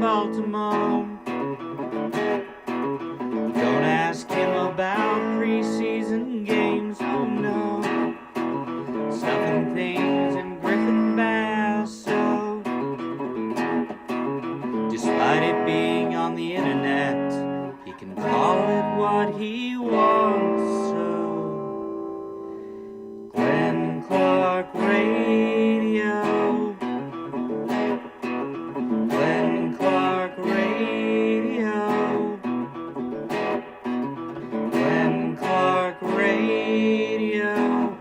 Baltimore. Don't ask him about preseason games, oh no. Stuffing things in Griffin Bass, so despite it being on the internet, he can call it what he wants, so Glenn Clark Radio. Glenn Clark Radio. Glenn Clark Radio.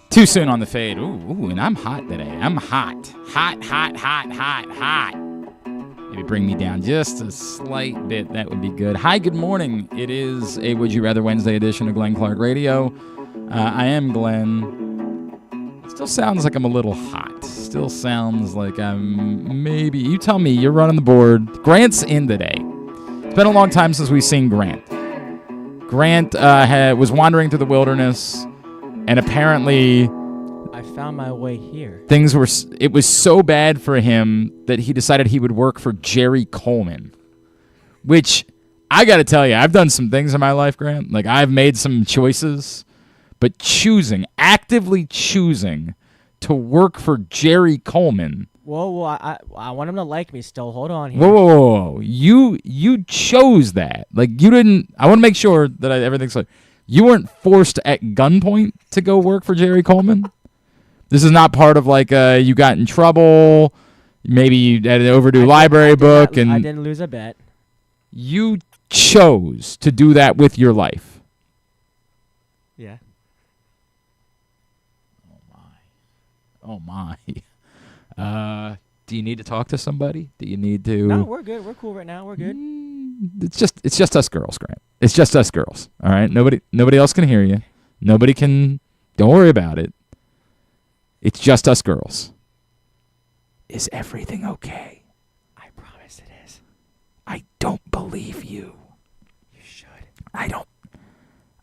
Too soon on the fade. Ooh, and I'm hot today. I'm hot. Hot. Maybe bring me down just a slight bit. That would be good. Hi, good morning. It is a Would You Rather Wednesday edition of Glenn Clark Radio. I am Glenn. It still sounds like I'm a little hot. Still sounds like I'm maybe. You tell me. You're running the board. Grant's in today. It's been a long time since we've seen Grant. Grant was wandering through the wilderness. And apparently, I found my way here. It was so bad for him that he decided he would work for Jerry Coleman. Which, I got to tell you, I've done some things in my life, Grant. Like, I've made some choices. But actively choosing to work for Jerry Coleman. Whoa, I want him to like me still. Hold on here. Whoa. You chose that. Like, you didn't. I want to make sure that everything's like. You weren't forced at gunpoint to go work for Jerry Coleman? This is not part of, like, you got in trouble, maybe you had an overdue library book. And I didn't lose a bet. You chose to do that with your life. Yeah. Oh, my. Do you need to talk to somebody? Do you need to... No, we're good. We're cool right now. We're good. It's just us girls, Grant. It's just us girls. All right? Nobody else can hear you. Nobody can... Don't worry about it. It's just us girls. Is everything okay? I promise it is. I don't believe you. You should. I don't...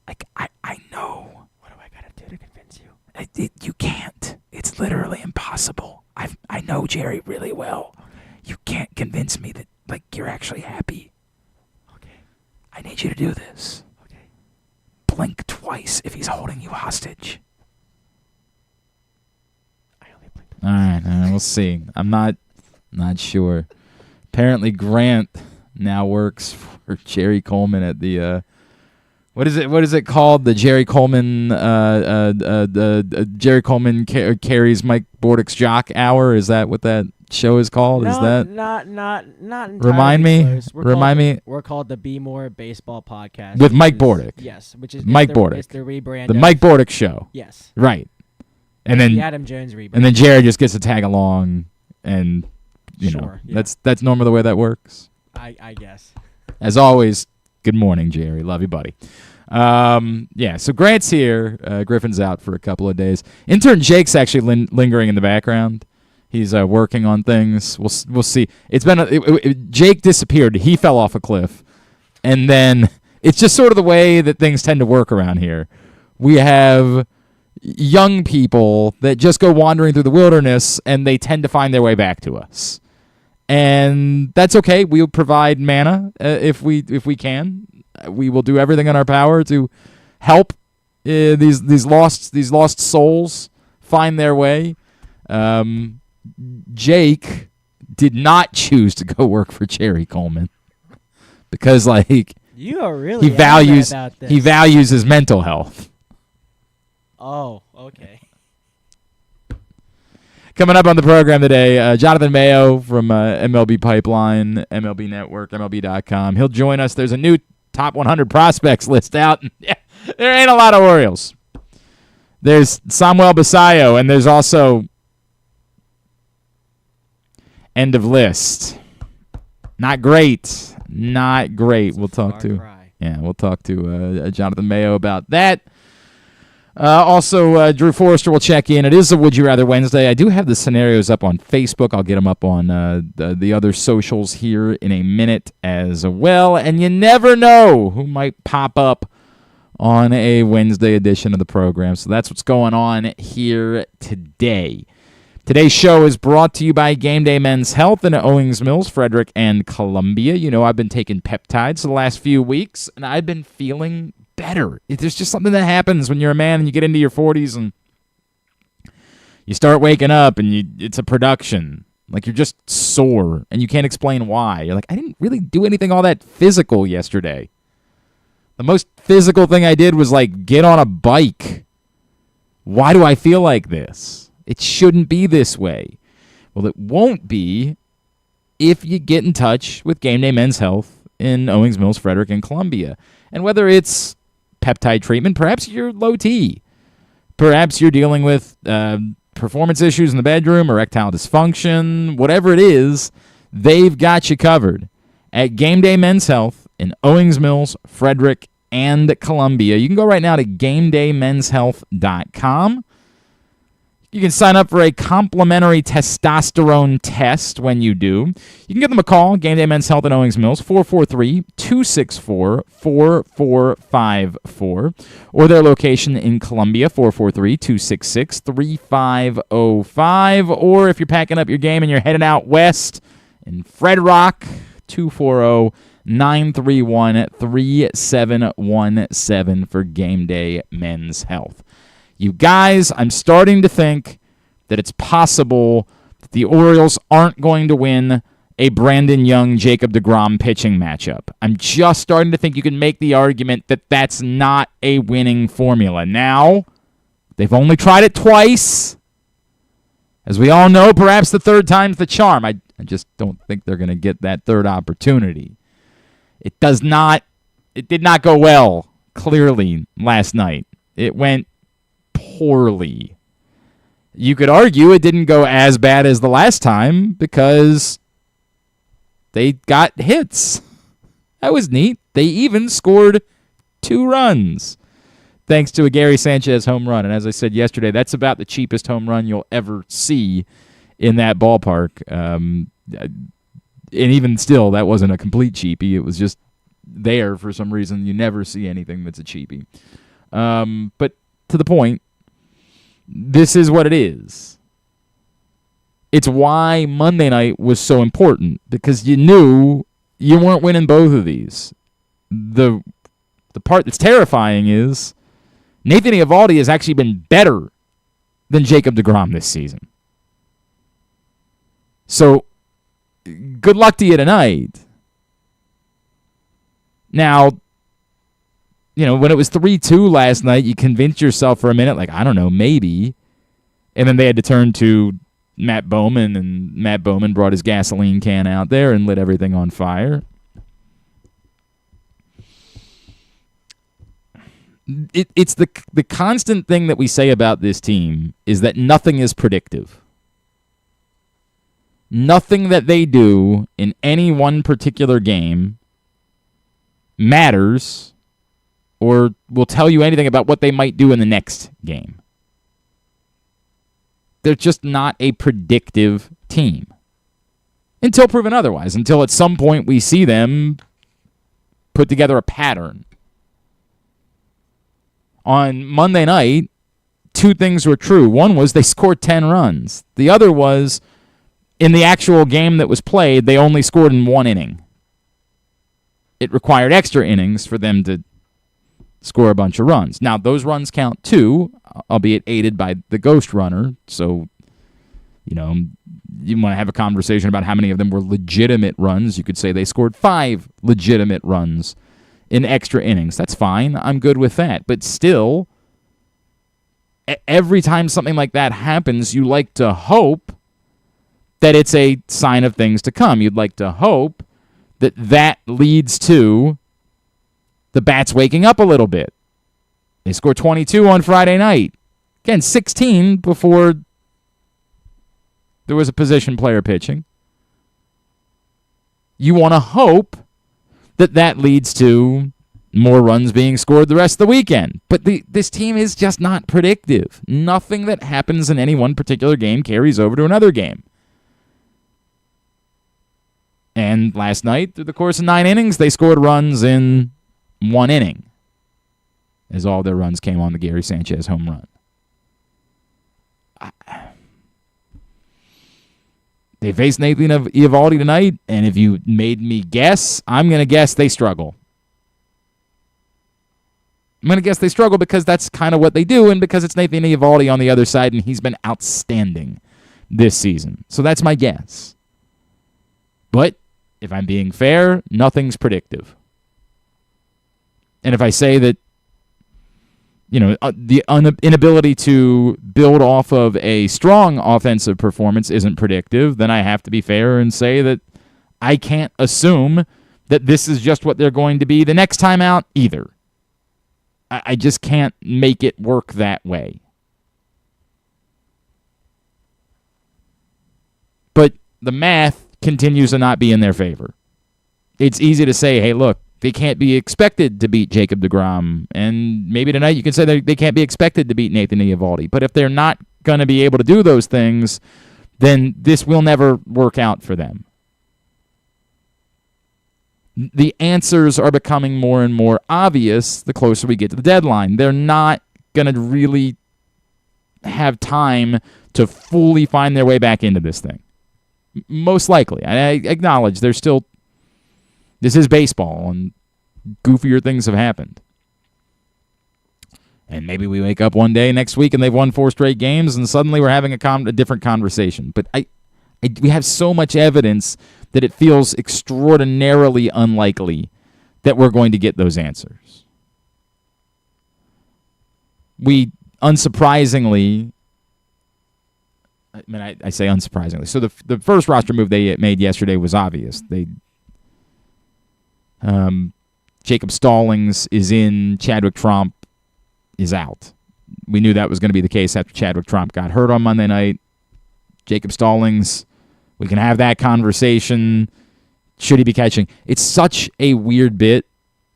Like, I know. What do I gotta do to convince you? You can't. It's literally impossible. I know Jerry really well. Okay. You can't convince me that, like, you're actually happy. Okay. I need you to do this. Okay. Blink twice if he's holding you hostage. I only blinked All right, we'll see. I'm not sure. Apparently, Grant now works for Jerry Coleman at the what is it called? The Jerry Coleman Jerry Coleman carries Mike Bordick's Jock Hour. Is that what that show is called? No, is that not entirely Remind me. close. Remind me. We're called the Bmore Baseball Podcast With Mike Bordick. Yes, which is Mike Bordick. It's the rebrand. The Mike Bordick Show. Yes. Right. And then the Adam Jones rebrand. And then Jerry just gets to tag along, and you know that's normally the way that works. I guess. As always, good morning, Jerry. Love you, buddy. So Grant's here. Griffin's out for a couple of days. Intern Jake's actually lingering in the background. He's working on things. We'll see. It's been Jake disappeared. He fell off a cliff, and then it's just sort of the way that things tend to work around here. We have young people that just go wandering through the wilderness, and they tend to find their way back to us, and that's okay. We'll provide manna if we can. We will do everything in our power to help these lost souls find their way. Jake did not choose to go work for Jerry Coleman because, like, you are really he values his mental health. Oh, okay. Coming up on the program today, Jonathan Mayo from MLB Pipeline, MLB Network, MLB.com. He'll join us. There's a new top 100 prospects list out. Yeah, there ain't a lot of Orioles. There's Samuel Basallo, and there's also end of list. Not great. We'll talk to Jonathan Mayo about that. Also, Drew Forrester will check in. It is a Would You Rather Wednesday. I do have the scenarios up on Facebook. I'll get them up on the other socials here in a minute as well. And you never know who might pop up on a Wednesday edition of the program. So that's what's going on here today. Today's show is brought to you by Game Day Men's Health in Owings Mills, Frederick, and Columbia. You know, I've been taking peptides the last few weeks, and I've been feeling better. There's just something that happens when you're a man and you get into your 40s and you start waking up and it's a production. Like, you're just sore, and you can't explain why. You're like, I didn't really do anything all that physical yesterday. The most physical thing I did was, like, get on a bike. Why do I feel like this? It shouldn't be this way. Well, it won't be if you get in touch with Game Day Men's Health in Owings Mills, Frederick, and Columbia. And whether it's peptide treatment, perhaps you're low T. Perhaps you're dealing with performance issues in the bedroom, erectile dysfunction, whatever it is, they've got you covered. At Game Day Men's Health in Owings Mills, Frederick, and Columbia. You can go right now to GameDayMen'sHealth.com. You can sign up for a complimentary testosterone test when you do. You can give them a call, Game Day Men's Health in Owings Mills, 443-264-4454, or their location in Columbia, 443-266-3505, or if you're packing up your game and you're heading out west in Fred Rock, 240-931-3717 for Game Day Men's Health. You guys, I'm starting to think that it's possible that the Orioles aren't going to win a Brandon Young-Jacob deGrom pitching matchup. I'm just starting to think you can make the argument that that's not a winning formula. Now, they've only tried it twice. As we all know, perhaps the third time's the charm. I just don't think they're going to get that third opportunity. It did not go well, clearly, last night. It went poorly. You could argue it didn't go as bad as the last time because they got hits. That was neat. They even scored 2 runs thanks to a Gary Sanchez home run. And as I said yesterday, that's about the cheapest home run you'll ever see in that ballpark. And even still, that wasn't a complete cheapie. It was just there for some reason. You never see anything that's a cheapie. But to the point, this is what it is. It's why Monday night was so important, because you knew you weren't winning both of these. The part that's terrifying is Nathan Eovaldi has actually been better than Jacob deGrom this season. So, good luck to you tonight. Now, you know, when it was 3-2 last night, you convinced yourself for a minute, like, I don't know, maybe. And then they had to turn to Matt Bowman, and Matt Bowman brought his gasoline can out there and lit everything on fire. It's the constant thing that we say about this team is that nothing is predictive. Nothing that they do in any one particular game matters or will tell you anything about what they might do in the next game. They're just not a predictive team. Until proven otherwise. Until at some point we see them put together a pattern. On Monday night, 2 things were true. One was they scored 10 runs. The other was, in the actual game that was played, they only scored in 1 inning. It required extra innings for them to score a bunch of runs. Now, those runs count too, albeit aided by the ghost runner. So, you know, you want to have a conversation about how many of them were legitimate runs. You could say they scored 5 legitimate runs in extra innings. That's fine. I'm good with that. But still, every time something like that happens, you like to hope that it's a sign of things to come. You'd like to hope that that leads to the bats waking up a little bit. They scored 22 on Friday night. Again, 16 before there was a position player pitching. You want to hope that that leads to more runs being scored the rest of the weekend. But this team is just not predictive. Nothing that happens in any one particular game carries over to another game. And last night, through the course of 9 innings, they scored runs in 1 inning. as all their runs came on the Gary Sanchez home run. They face Nathan Eovaldi tonight, and if you made me guess, I'm going to guess they struggle. I'm going to guess they struggle because that's kind of what they do, and because it's Nathan Eovaldi on the other side, and he's been outstanding this season. So that's my guess. But if I'm being fair, nothing's predictive. And if I say that, the inability to build off of a strong offensive performance isn't predictive, then I have to be fair and say that I can't assume that this is just what they're going to be the next time out either. I just can't make it work that way. But the math continues to not be in their favor. It's easy to say, hey, look, they can't be expected to beat Jacob deGrom, and maybe tonight you can say they can't be expected to beat Nathan Eovaldi. But if they're not going to be able to do those things, then this will never work out for them. The answers are becoming more and more obvious the closer we get to the deadline. They're not going to really have time to fully find their way back into this thing. Most likely. I acknowledge there's still... This is baseball, and goofier things have happened. And maybe we wake up one day next week and they've won 4 straight games, and suddenly we're having a different conversation. But we have so much evidence that it feels extraordinarily unlikely that we're going to get those answers. We, unsurprisingly... I say unsurprisingly. So the first roster move they made yesterday was obvious. Jacob Stallings is in. Chadwick Tromp is out. We knew that was going to be the case after Chadwick Tromp got hurt on Monday night. Jacob Stallings, we can have that conversation. Should he be catching? It's such a weird bit.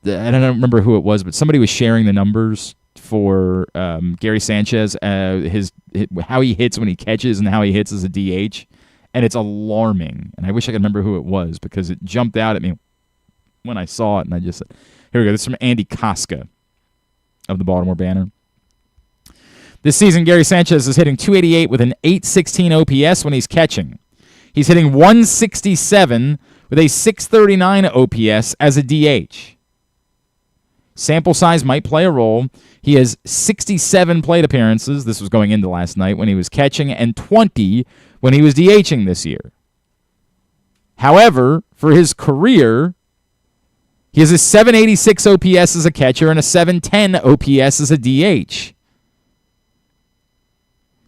I don't remember who it was, but somebody was sharing the numbers for Gary Sanchez, how he hits when he catches and how he hits as a DH, and it's alarming. And I wish I could remember who it was because it jumped out at me when I saw it, and I just said, here we go. This is from Andy Koska of the Baltimore Banner. This season, Gary Sanchez is hitting .288 with an .816 OPS when he's catching. He's hitting .167 with a .639 OPS as a DH. Sample size might play a role. He has 67 plate appearances. This was going into last night when he was catching, and 20 when he was DHing this year. However, for his career, he has a .786 OPS as a catcher and a .710 OPS as a DH.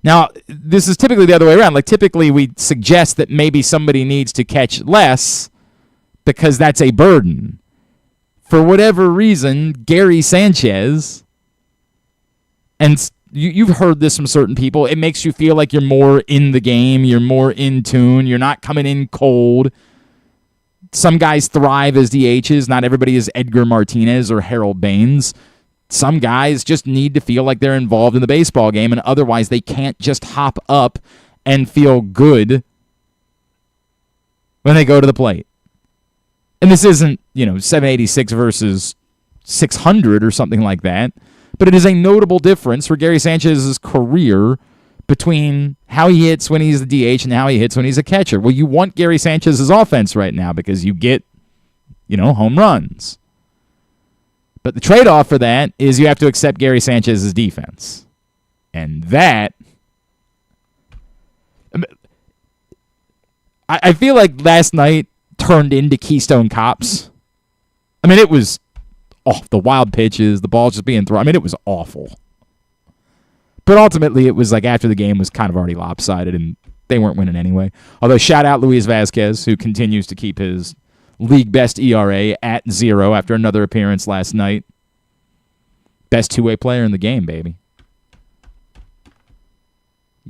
Now, this is typically the other way around. Like, typically we suggest that maybe somebody needs to catch less because that's a burden. For whatever reason, Gary Sanchez, and you've heard this from certain people, it makes you feel like you're more in the game, you're more in tune, you're not coming in cold. Some guys thrive as DHs. Not everybody is Edgar Martinez or Harold Baines. Some guys just need to feel like they're involved in the baseball game, and otherwise they can't just hop up and feel good when they go to the plate. And this isn't, 786 versus 600 or something like that, but it is a notable difference for Gary Sanchez's career between how he hits when he's the DH and how he hits when he's a catcher. Well, you want Gary Sanchez's offense right now because you get, home runs. But the trade-off for that is you have to accept Gary Sanchez's defense. And that... I feel like last night turned into Keystone Cops. It was off. The wild pitches, the ball just being thrown. It was awful. But ultimately, it was like after the game was kind of already lopsided, and they weren't winning anyway. Although, shout out Luis Vazquez, who continues to keep his league best ERA at 0 after another appearance last night. Best two-way player in the game, baby.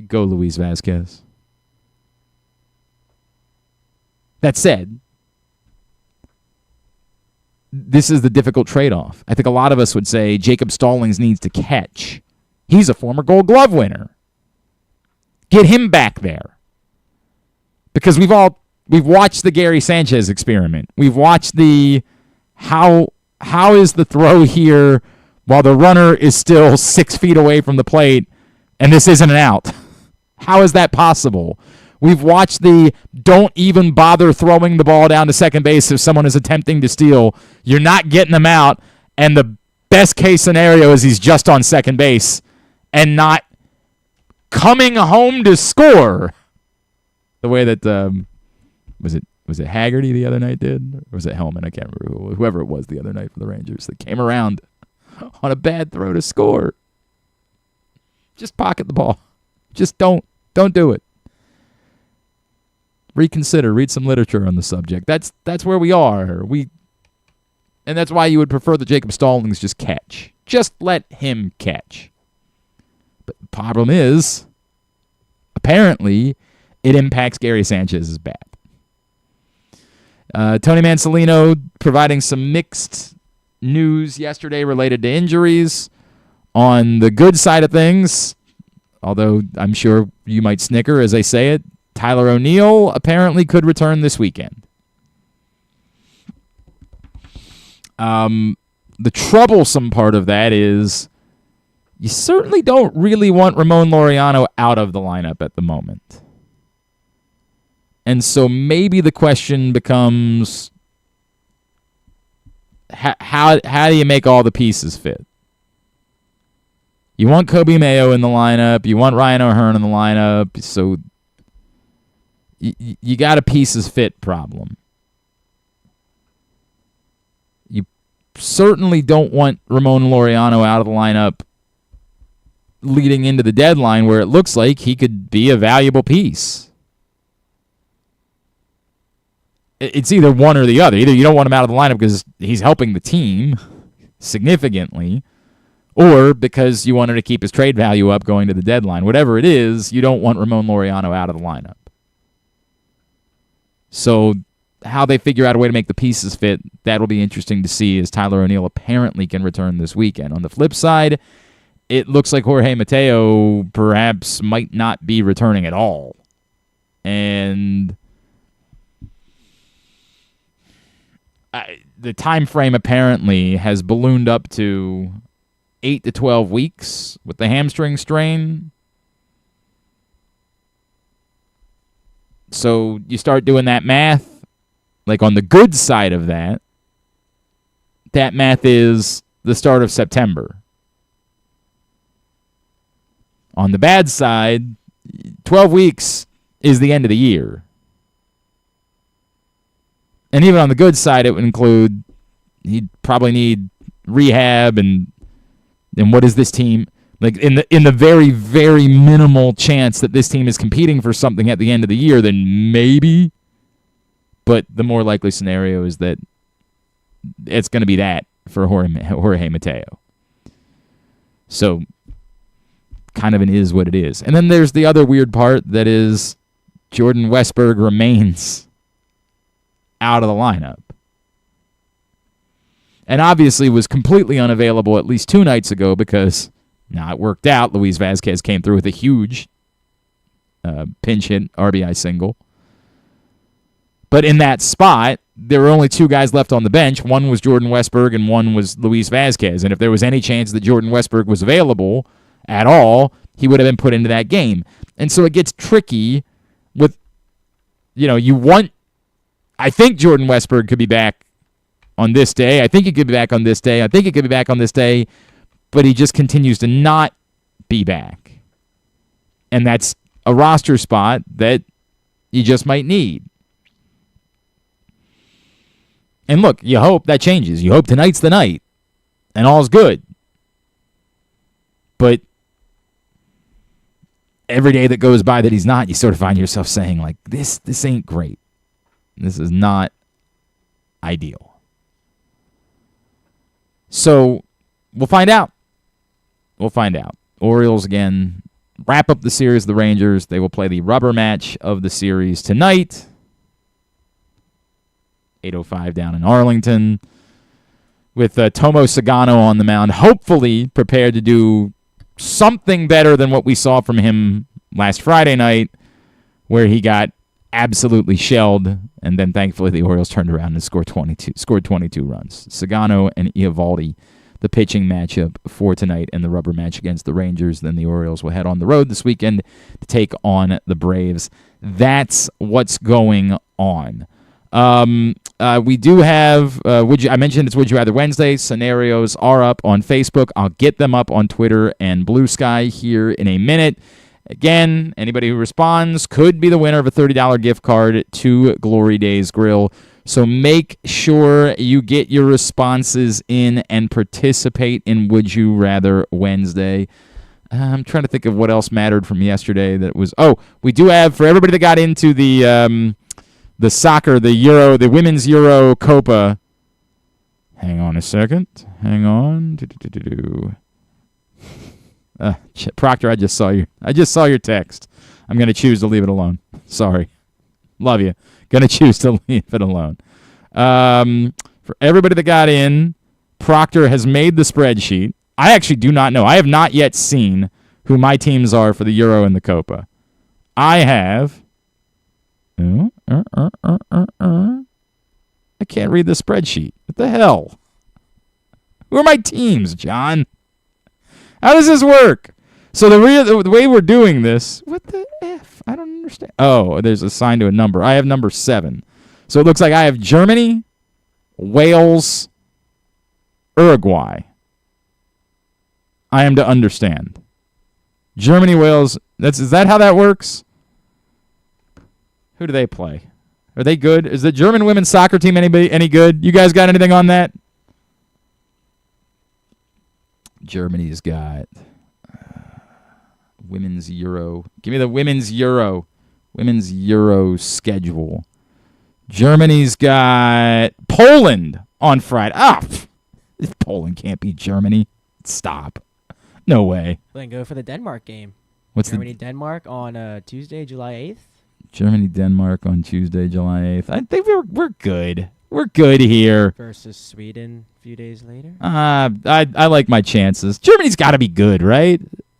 Go, Luis Vazquez. That said, this is the difficult trade-off. I think a lot of us would say Jacob Stallings needs to catch. He's a former Gold Glove winner. Get him back there. Because we've watched the Gary Sanchez experiment. We've watched the how is the throw here while the runner is still 6 feet away from the plate, and this isn't an out. How is that possible? We've watched the don't even bother throwing the ball down to second base if someone is attempting to steal. You're not getting him out, and the best case scenario is he's just on second base and not coming home to score. The way that was it Haggerty the other night did? Or was it Hellman? I can't remember. Whoever it was the other night for the Rangers that came around on a bad throw to score. Just pocket the ball. Just don't do it. Reconsider. Read some literature on the subject. That's where we are. And that's why you would prefer that Jacob Stallings just catch. Just let him catch. But the problem is, apparently, it impacts Gary Sanchez's bat. Tony Mansolino providing some mixed news yesterday related to injuries. On the good side of things, although I'm sure you might snicker as I say it, Tyler O'Neill apparently could return this weekend. The troublesome part of that is you certainly don't really want Ramon Laureano out of the lineup at the moment. And so maybe the question becomes, how do you make all the pieces fit? You want Kobe Mayo in the lineup. You want Ryan O'Hearn in the lineup. So you got a pieces fit problem. You certainly don't want Ramon Laureano out of the lineup leading into the deadline where it looks like he could be a valuable piece. It's either one or the other. Either you don't want him out of the lineup because he's helping the team significantly, or because you want him to keep his trade value up going to the deadline. Whatever it is, you don't want Ramon Laureano out of the lineup. So how they figure out a way to make the pieces fit, that'll be interesting to see, as Tyler O'Neill apparently can return this weekend. On the flip side, it looks like Jorge Mateo perhaps might not be returning at all. And the time frame apparently has ballooned up to 8 to 12 weeks with the hamstring strain. So you start doing that math, like on the good side of that, that math is the start of September. On the bad side, 12 weeks is the end of the year. And even on the good side, it would include he'd probably need rehab and what is this team like in the very, very minimal chance that this team is competing for something at the end of the year, then maybe. But the more likely scenario is that it's going to be that for Jorge Mateo. So kind of an is what it is. And then there's the other weird part that is Jordan Westburg remains out of the lineup. And obviously was completely unavailable at least 2 nights ago because, now it worked out. Luis Vazquez came through with a huge pinch hit RBI single. But in that spot, there were only 2 guys left on the bench. One was Jordan Westburg and one was Luis Vazquez. And if there was any chance that Jordan Westburg was available at all, he would have been put into that game. And so it gets tricky with, you want, I think Jordan Westburg could be back on this day. I think he could be back on this day. I think he could be back on this day. But he just continues to not be back. And that's a roster spot that you just might need. And look, you hope that changes. You hope tonight's the night and all's good. But every day that goes by that he's not, you sort of find yourself saying, like, this ain't great. This is not ideal. So we'll find out. We'll find out. Orioles, again, wrap up the series of the Rangers. They will play the rubber match of the series tonight. 8:05 down in Arlington. With Tomo Sagano on the mound, hopefully prepared to do something better than what we saw from him last Friday night, where he got absolutely shelled, and then thankfully the Orioles turned around and scored 22 runs. Sagano and Eovaldi, the pitching matchup for tonight and the rubber match against the Rangers. Then the Orioles will head on the road this weekend to take on the Braves. That's what's going on. We do have, I mentioned it's Would You Rather Wednesday. Scenarios are up on Facebook. I'll get them up on Twitter and Blue Sky here in a minute. Again, anybody who responds could be the winner of a $30 gift card to Glory Days Grill. So make sure you get your responses in and participate in Would You Rather Wednesday. I'm trying to think of what else mattered from yesterday that was... Oh, we do have, for everybody that got into the soccer, the Euro, the Women's Euro Copa. Hang on a second. Hang on. Proctor, I just saw your text. I'm going to choose to leave it alone. Sorry. Love you. Going to choose to leave it alone. For everybody that got in, Proctor has made the spreadsheet. I actually do not know. I have not yet seen who my teams are for the Euro and the Copa. I have... I can't read the spreadsheet. What the hell? Who are my teams, John? How does this work? So the way we're doing this, what the F? I don't understand. Oh, there's assigned to a number. I have number 7. So it looks like I have Germany, Wales, Uruguay. I am to understand. Germany, Wales. Is that how that works? Who do they play? Are they good? Is the German women's soccer team any good? You guys got anything on that? Germany's got Women's Euro. Give me the Women's Euro. Women's Euro schedule. Germany's got Poland on Friday. Poland can't beat Germany. Stop. No way. Then go for the Denmark game. What's Germany-Denmark on Tuesday, July 8th. Germany-Denmark on Tuesday, July 8th. I think we're good. We're good here. Versus Sweden a few days later. I like my chances. Germany's got to be good, right?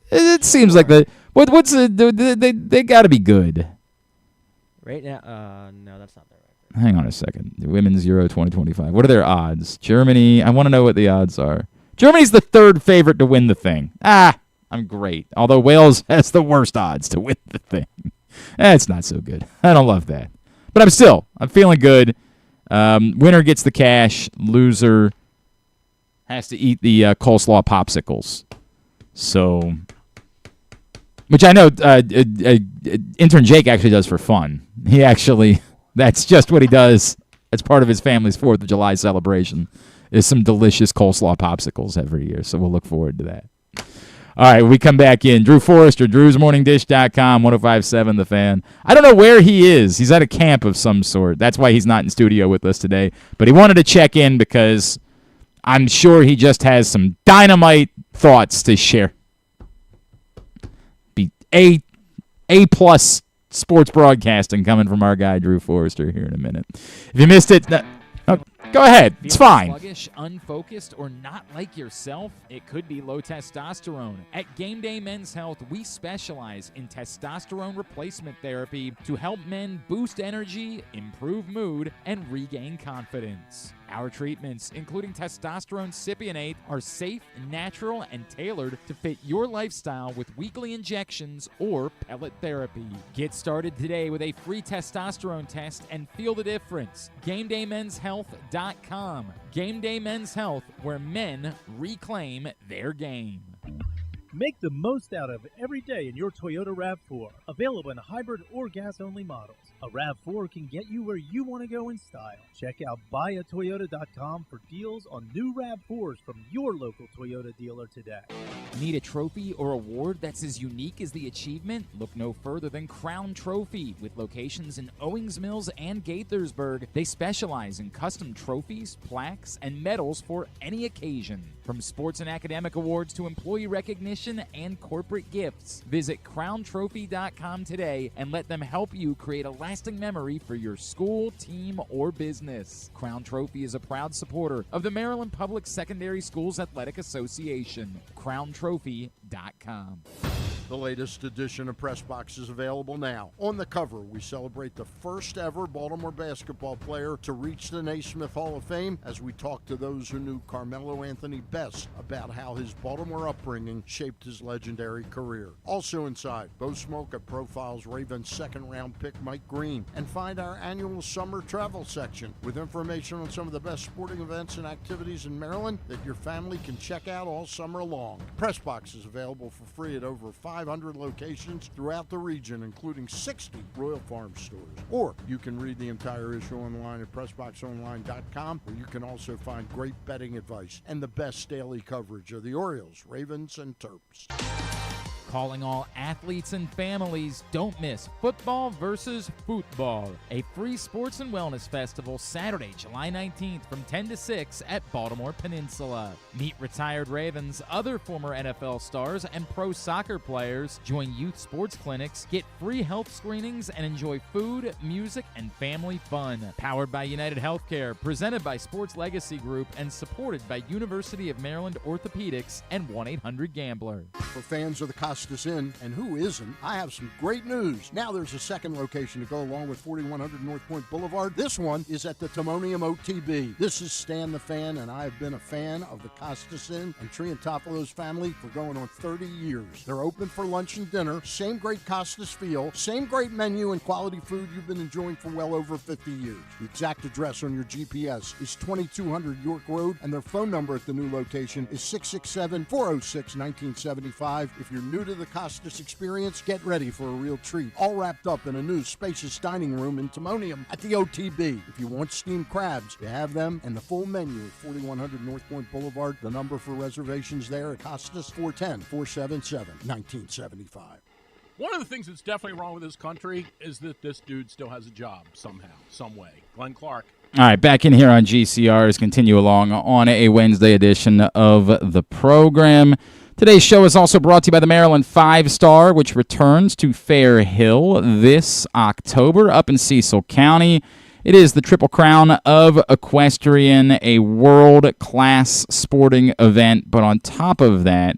It seems like they got to be good. Right now, no, that's not the right. Hang on a second. The Women's Euro 2025. What are their odds? Germany. I want to know what the odds are. Germany's the 3rd favorite to win the thing. I'm great. Although Wales has the worst odds to win the thing. It's not so good. I don't love that. But I'm feeling good. Winner gets the cash. Loser has to eat the coleslaw popsicles. So, which I know intern Jake actually does for fun. That's just what he does. It's part of his family's 4th of July celebration. Is some delicious coleslaw popsicles every year. So we'll look forward to that. All right, we come back in. Drew Forrester, drewsmorningdish.com, 105.7 The Fan. I don't know where he is. He's at a camp of some sort. That's why he's not in studio with us today. But he wanted to check in because I'm sure he just has some dynamite thoughts to share. Be A-plus sports broadcasting coming from our guy, Drew Forrester, here in a minute. If you missed it... Go ahead. It's fine. Sluggish, unfocused, or not like yourself? It could be low testosterone. At Game Day Men's Health, we specialize in testosterone replacement therapy to help men boost energy, improve mood, and regain confidence. Our treatments, including testosterone cypionate, are safe, natural, and tailored to fit your lifestyle with weekly injections or pellet therapy. Get started today with a free testosterone test and feel the difference. GameDayMen'sHealth.com. Game Day Men's Health, where men reclaim their game. Make the most out of every day in your Toyota RAV4. Available in hybrid or gas-only models. A RAV4 can get you where you want to go in style. Check out buyatoyota.com for deals on new RAV4s from your local Toyota dealer today. Need a trophy or award that's as unique as the achievement? Look no further than Crown Trophy. With locations in Owings Mills and Gaithersburg, they specialize in custom trophies, plaques, and medals for any occasion. From sports and academic awards to employee recognition and corporate gifts, visit crowntrophy.com today and let them help you create a lasting memory for your school, team, or business. Crown Trophy is a proud supporter of the Maryland Public Secondary Schools Athletic Association. crowntrophy.com. The latest edition of Press Box is available now. On the cover, we celebrate the first ever Baltimore basketball player to reach the Naismith Hall of Fame as we talk to those who knew Carmelo Anthony best about how his Baltimore upbringing shaped his legendary career. Also inside, Bo Smolka profiles Ravens second-round pick Mike Green and find our annual summer travel section with information on some of the best sporting events and activities in Maryland that your family can check out all summer long. Press Box is available for free at over 500 locations throughout the region, including 60 Royal Farm stores. Or you can read the entire issue online at PressBoxOnline.com, where you can also find great betting advice and the best daily coverage of the Orioles, Ravens, and Terps. Calling all athletes and families, don't miss Football versus Football, a free sports and wellness festival Saturday, July 19th from 10 to 6 at Baltimore Peninsula. Meet retired Ravens, other former NFL stars, and pro soccer players. Join youth sports clinics, get free health screenings, and enjoy food, music, and family fun. Powered by United Healthcare, presented by Sports Legacy Group, and supported by University of Maryland Orthopedics and 1-800-GAMBLER. For fans of the Costas Inn, and who isn't, I have some great news. Now there's a second location to go along with 4100 North Point Boulevard. This one is at the Timonium OTB. This is Stan the Fan, and I have been a fan of the Costas Inn and Triantopoulos family for going on 30 years. They're open for lunch and dinner, same great Costas feel, same great menu and quality food you've been enjoying for well over 50 years. The exact address on your GPS is 2200 York Road, and their phone number at the new location is 667-406-1975. If you're new to the Costas experience, get ready for a real treat. All wrapped up in a new spacious dining room in Timonium at the OTB. If you want steamed crabs, you have them, and the full menu at 4100 North Point Boulevard. The number for reservations there at Costas, 410-477-1975. One of the things that's definitely wrong with this country is that this dude still has a job somehow, some way. Glenn Clark. All right, back in here on GCRs, continue along on a Wednesday edition of the program. Today's show is also brought to you by the Maryland 5-Star, which returns to Fair Hill this October up in Cecil County. It is the Triple Crown of Equestrian, a world-class sporting event. But on top of that,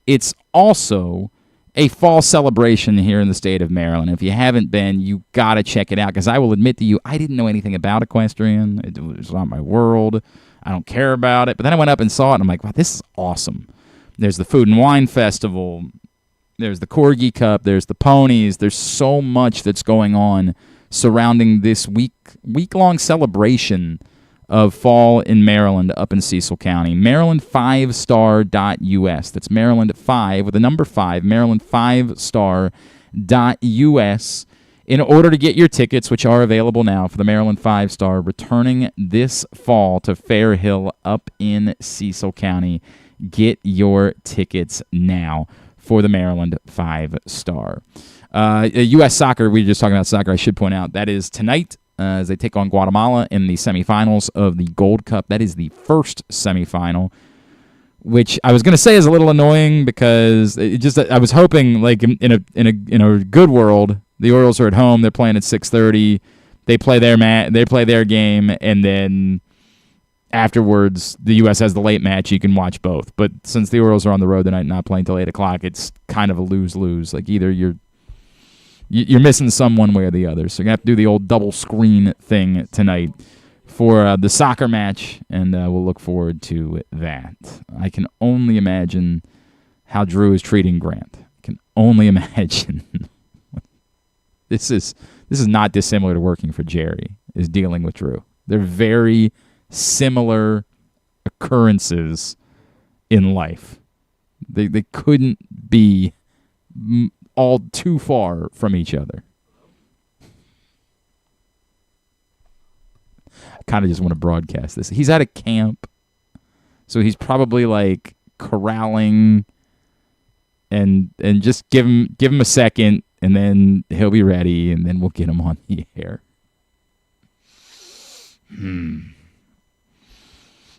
it's also a fall celebration here in the state of Maryland. If you haven't been, you got to check it out, because I will admit to you, I didn't know anything about equestrian. It was not my world. I don't care about it. But then I went up and saw it, and I'm like, wow, this is awesome. There's the Food and Wine Festival. There's the Corgi Cup. There's the ponies. There's so much that's going on surrounding this week-long celebration of fall in Maryland up in Cecil County. Maryland5star.us. That's Maryland 5 with the number 5, Maryland5star.us. In order to get your tickets, which are available now for the Maryland 5-Star, returning this fall to Fair Hill up in Cecil County. Get your tickets now for the Maryland 5-Star. U.S. Soccer, we were just talking about soccer, I should point out, that is tonight as they take on Guatemala in the semifinals of the Gold Cup. That is the first semifinal, which I was going to say is a little annoying because I was hoping, like, in a good world, the Orioles are at home, they're playing at 6:30, they play their game, and then afterwards, the U.S. has the late match. You can watch both. But since the Orioles are on the road tonight, not playing till 8 o'clock, it's kind of a lose-lose. Like, either you're missing some one way or the other. So you're going to have to do the old double screen thing tonight for the soccer match, and we'll look forward to that. I can only imagine how Drew is treating Grant. I can only imagine. This is not dissimilar to working for Jerry, is dealing with Drew. They're very similar occurrences in life. They couldn't be all too far from each other. I kind of just want to broadcast this. He's at a camp, so he's probably like corralling and just give him a second, and then he'll be ready, and then we'll get him on the air.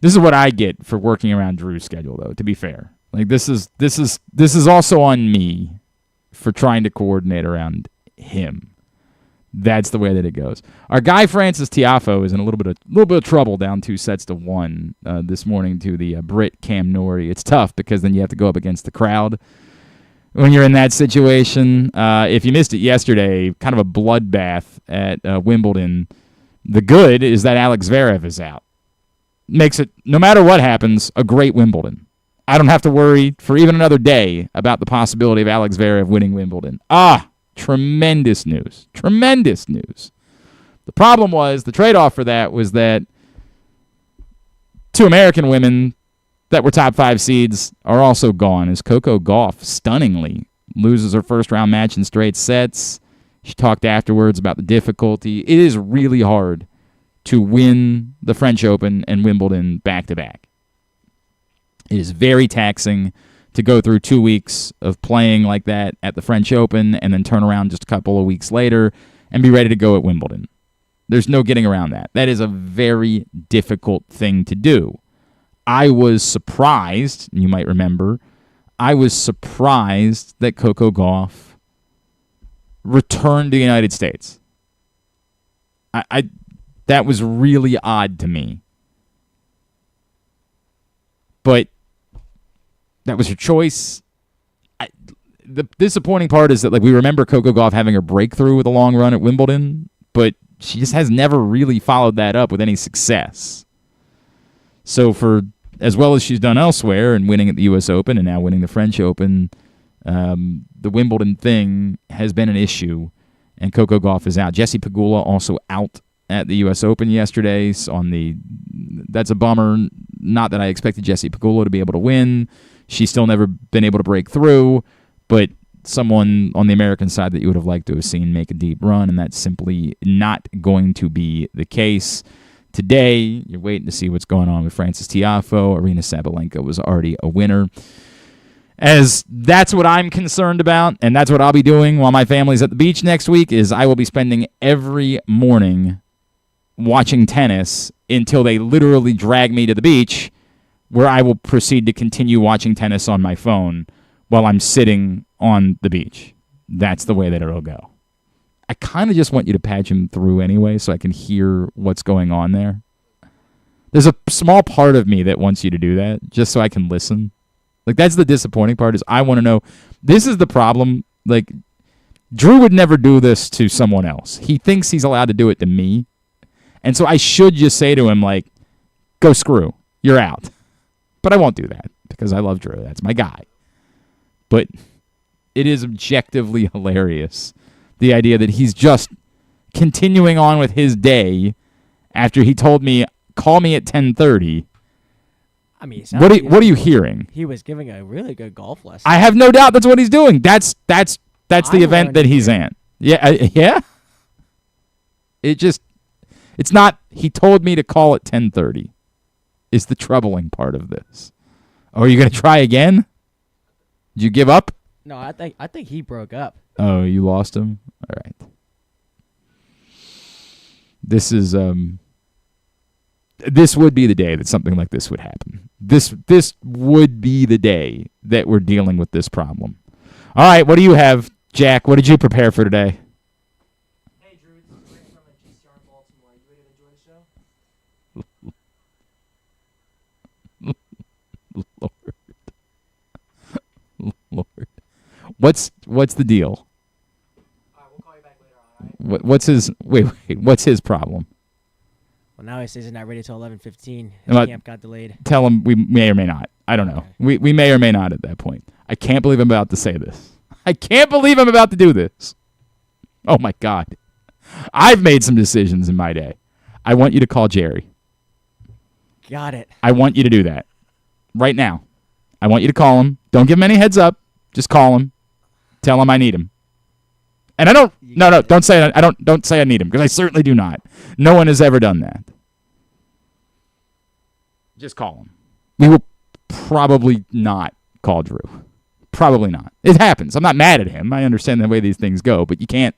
This is what I get for working around Drew's schedule, though, to be fair. Like, this is also on me for trying to coordinate around him. That's the way that it goes. Our guy Francis Tiafo is in a little bit of trouble, down 2-1 this morning to the Brit Cam Norrie. It's tough because then you have to go up against the crowd. when you're in that situation. If you missed it yesterday, kind of a bloodbath at Wimbledon. The good is that Alex Zverev is out. Makes it, no matter what happens, a great Wimbledon. I don't have to worry for even another day about the possibility of Alex Zverev winning Wimbledon. Tremendous news. Tremendous news. The problem was, the trade-off for that was that 2 American women that were top 5 seeds are also gone, as Coco Gauff stunningly loses her first-round match in straight sets. She talked afterwards about the difficulty. It is really hard to win the French Open and Wimbledon back-to-back. It is very taxing to go through 2 weeks of playing like that at the French Open and then turn around just a couple of weeks later and be ready to go at Wimbledon. There's no getting around that. That is a very difficult thing to do. I was surprised, you might remember, I was surprised that Coco Gauff returned to the United States. That was really odd to me. But that was her choice. The disappointing part is that, like, we remember Coco Gauff having her breakthrough with a long run at Wimbledon, but she just has never really followed that up with any success. So for as well as she's done elsewhere and winning at the U.S. Open and now winning the French Open, the Wimbledon thing has been an issue, and Coco Gauff is out. Jessie Pegula also out at the U.S. Open yesterday. That's a bummer. Not that I expected Jessie Pegula to be able to win. She's still never been able to break through, but someone on the American side that you would have liked to have seen make a deep run, and that's simply not going to be the case. Today, you're waiting to see what's going on with Frances Tiafoe. Arina Sabalenka was already a winner. As that's what I'm concerned about, and that's what I'll be doing while my family's at the beach next week, is I will be spending every morning watching tennis until they literally drag me to the beach, where I will proceed to continue watching tennis on my phone while I'm sitting on the beach. That's the way that it'll go. I kind of just want you to patch him through anyway so I can hear what's going on there. There's a small part of me that wants you to do that just so I can listen. Like, that's the disappointing part, is I want to know. This is the problem. Like, Drew would never do this to someone else. He thinks he's allowed to do it to me. And so I should just say to him, like, go screw. You're out. But I won't do that because I love Drew. That's my guy. But it is objectively hilarious, the idea that he's just continuing on with his day after he told me, call me at 10:30. I mean, what are you hearing? He was giving a really good golf lesson. I have no doubt that's what he's doing. That's the event that he's at. Yeah, yeah. It's not. He told me to call at 10:30. Is the troubling part of this? Oh, are you gonna try again? Did you give up? No, I think he broke up. Oh, you lost him? All right. This would be the day that something like this would happen. This would be the day that we're dealing with this problem. All right, what do you have, Jack? What did you prepare for today? Hey, Drew, this is Grant from GCR in Baltimore. You ready to enjoy the show? Lord. What's the deal? All right, we'll call you back later on, all right? What's his what's his problem? Well, now he says he's not ready till 11:15. His About- camp got delayed. Tell him we may or may not. I don't know. We may or may not at that point. I can't believe I'm about to say this. I can't believe I'm about to do this. Oh, my God. I've made some decisions in my day. I want you to call Jerry. Got it. I want you to do that right now. I want you to call him. Don't give him any heads up. Just call him. Tell him I need him. And I don't. No. Don't say I don't. Don't say I need him, because I certainly do not. No one has ever done that. Just call him. We will probably not call Drew. Probably not. It happens. I'm not mad at him. I understand the way these things go, but you can't.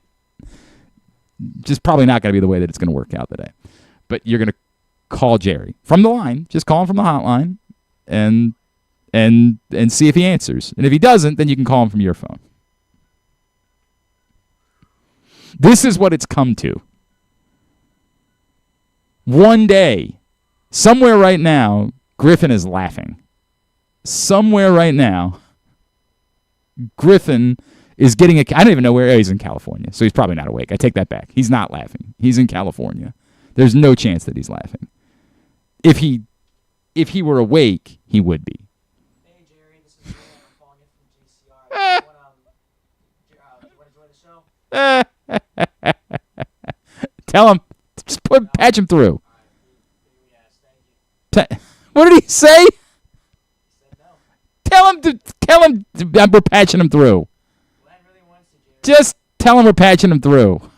Just probably not going to be the way that it's going to work out today. But you're going to call Jerry from the line. Just call him from the hotline, and see if he answers. And if he doesn't, then you can call him from your phone. This is what it's come to. One day, somewhere right now, Griffin is laughing. Somewhere right now, Griffin is getting I don't even know where he's in California, so he's probably not awake. I take that back. He's not laughing. He's in California. There's no chance that he's laughing. If he were awake, he would be. Hey, Jerry, this is Grant. I'm calling you from GCR. Do you want to join the show? Tell him. Just patch him through. Yes, thank you. What did he say? He said no. Tell him we're patching him through. Glenn really wants to, Jerry. Just tell him we're patching him through. All right,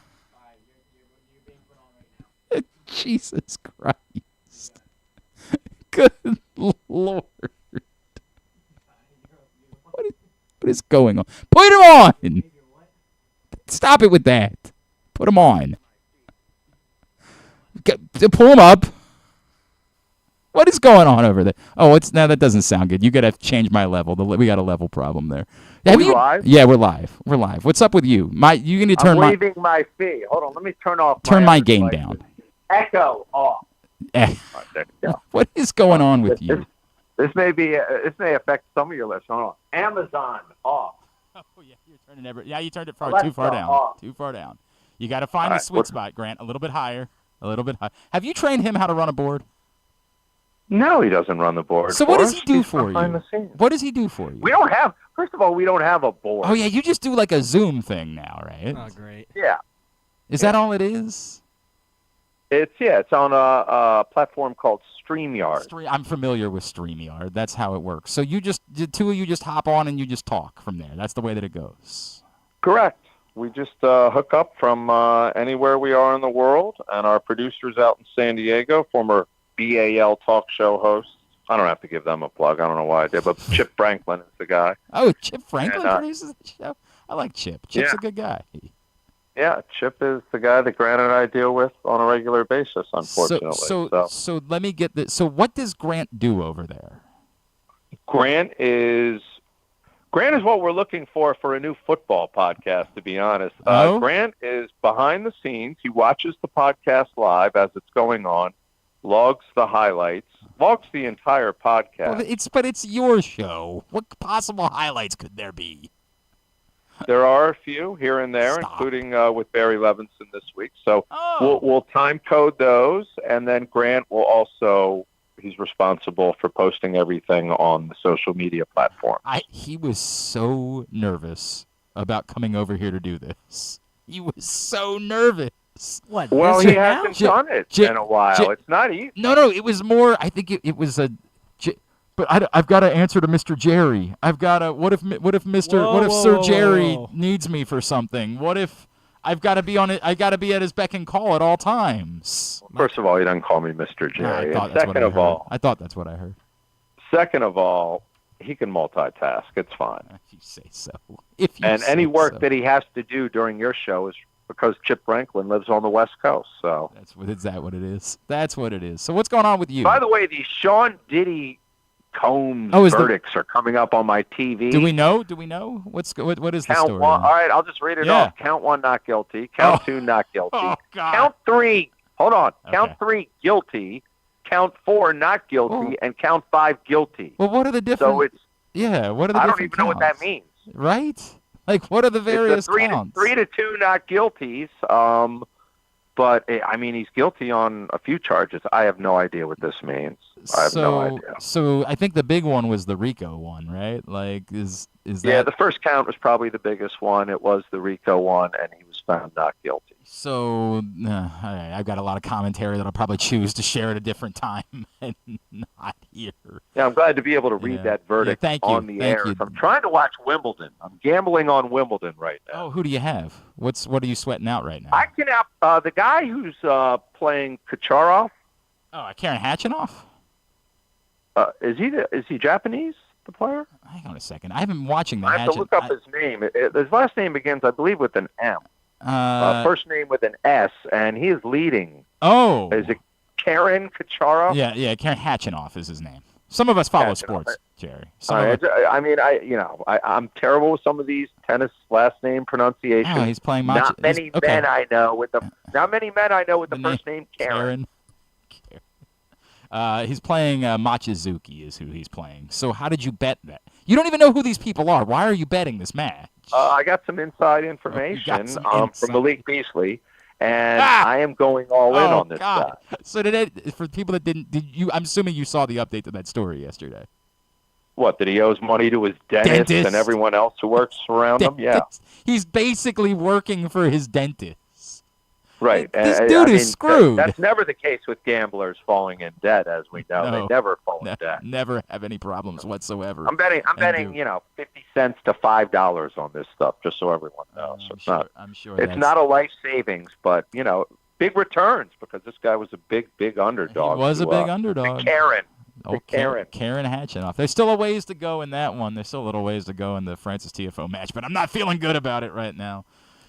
you're being put on right now. Jesus Christ. Good Lord. What is going on? Put him on. Stop it with that. Put him on. Pull him up. What is going on over there? Oh, that doesn't sound good. You got to change my level. We got a level problem there. Are we live? Yeah, we're live. We're live. What's up with you? You going to turn I'm waiving my fee. Hold on, let me turn off. Turn my other game devices. down. Echo off. Eh. All right, there you go. What is going on with you? This may affect some of your lists. Hold on. Amazon off. Oh yeah, you're turning you turned it Alexa, too far down. off. Too far down. You got to find All the right, sweet spot, Grant. A little bit higher. A little bit higher. Have you trained him how to run a board? No, he doesn't run the board. So what for does us. he do He's for behind you? the scenes. What does he do for you? First of all, we don't have a board. Oh yeah, you just do like a Zoom thing now, right? Oh, great. Yeah. Is that all it is? It's on a platform called StreamYard. I'm familiar with StreamYard. That's how it works. So the two of you just hop on and you just talk from there. That's the way that it goes. Correct. We just hook up from anywhere we are in the world, and our producer's out in San Diego, former BAL talk show host. I don't have to give them a plug. I don't know why I did, but Chip Franklin is the guy. Oh, Chip Franklin And, produces the show? I like Chip. Chip's yeah. a good guy. Yeah, Chip is the guy that Grant and I deal with on a regular basis, unfortunately. So let me get this. So what does Grant do over there? Grant is what we're looking for a new football podcast, to be honest. Oh? Grant is behind the scenes. He watches the podcast live as it's going on, logs the highlights, logs the entire podcast. Well, it's your show. What possible highlights could there be? There are a few here and there, Stop. including with Barry Levinson this week. So Oh. we'll time code those, and then Grant will also. He's responsible for posting everything on the social media platform. He was so nervous about coming over here to do this. He was so nervous. What? Well, this he is now? hasn't done it in a while. It's not easy. No, it was more. I think it was a. But I've got to answer to Mr. Jerry. I've got to. What if Sir Jerry needs me for something? What if I've got to be on it? I got to be at his beck and call at all times. First of all, he doesn't call me Mr. Jerry. I thought And that's what I second of heard. all, I thought that's what I heard. second of all, he can multitask. It's fine. If you say so. If you And say any work so. that he has to do during your show is because Chip Franklin lives on the West Coast. So, Is that what it is? That's what it is. So what's going on with you? by the way, these Sean Diddy Combs verdicts are coming up on my TV. Do we know? What is the Count story? one. All right, I'll just read it Yeah. off. Count one, not guilty. Count two, not guilty. Oh, God. Count three. Hold on. Okay. Count three, guilty. Count four, not guilty, and count five, guilty. Well, what are the different? So it's. What are the I don't different even know what that counts? means. Right? Like, what are the various It's a counts? 3-2 not guilties. But I mean, he's guilty on a few charges. I have no idea what this means. I have no idea. So I think the big one was the RICO one, right? Like, is that? Yeah, the first count was probably the biggest one. It was the RICO one, and he was found not guilty. So I've got a lot of commentary that I'll probably choose to share at a different time and not here. Yeah, I'm glad to be able to read that verdict thank you. on the Thank air. you. I'm trying to watch Wimbledon. I'm gambling on Wimbledon right now. Oh, who do you have? What are you sweating out right now? I can have the guy who's playing Kucherov. Oh, Karen Hatchinoff? Is he Japanese? The player? Hang on a second. I haven't been watching the I have to look up his name. His last name begins, I believe, with an M. First name with an S, and he is leading. Oh. Is it Karen Kucherov? Yeah, Karen Hatchinoff is his name. Some of us follow sports, Jerry. I'm terrible with some of these tennis last name pronunciations. Oh, he's playing Not many men I know with the first name Karen. He's playing Machizuki is who he's playing. So how did you bet that? You don't even know who these people are. Why are you betting this match? I got some inside information from Malik Beasley, and I am going all in on this guy. So for people that did you? I'm assuming you saw the update to that story yesterday. What, that he owes money to his dentist and everyone else who works around him? Yeah. He's basically working for his dentist. Right. This dude is screwed. That's never the case with gamblers falling in debt, as we know. They never fall in debt. Never have any problems whatsoever. I'm betting 50 cents to $5 on this stuff, just so everyone knows. I'm sure it's not a life savings, but, big returns, because this guy was a big underdog. He was a big underdog. Karen. Karen Hatchinoff. There's still a ways to go in that one. There's still a little ways to go in the Francis Tiafoe match, but I'm not feeling good about it right now.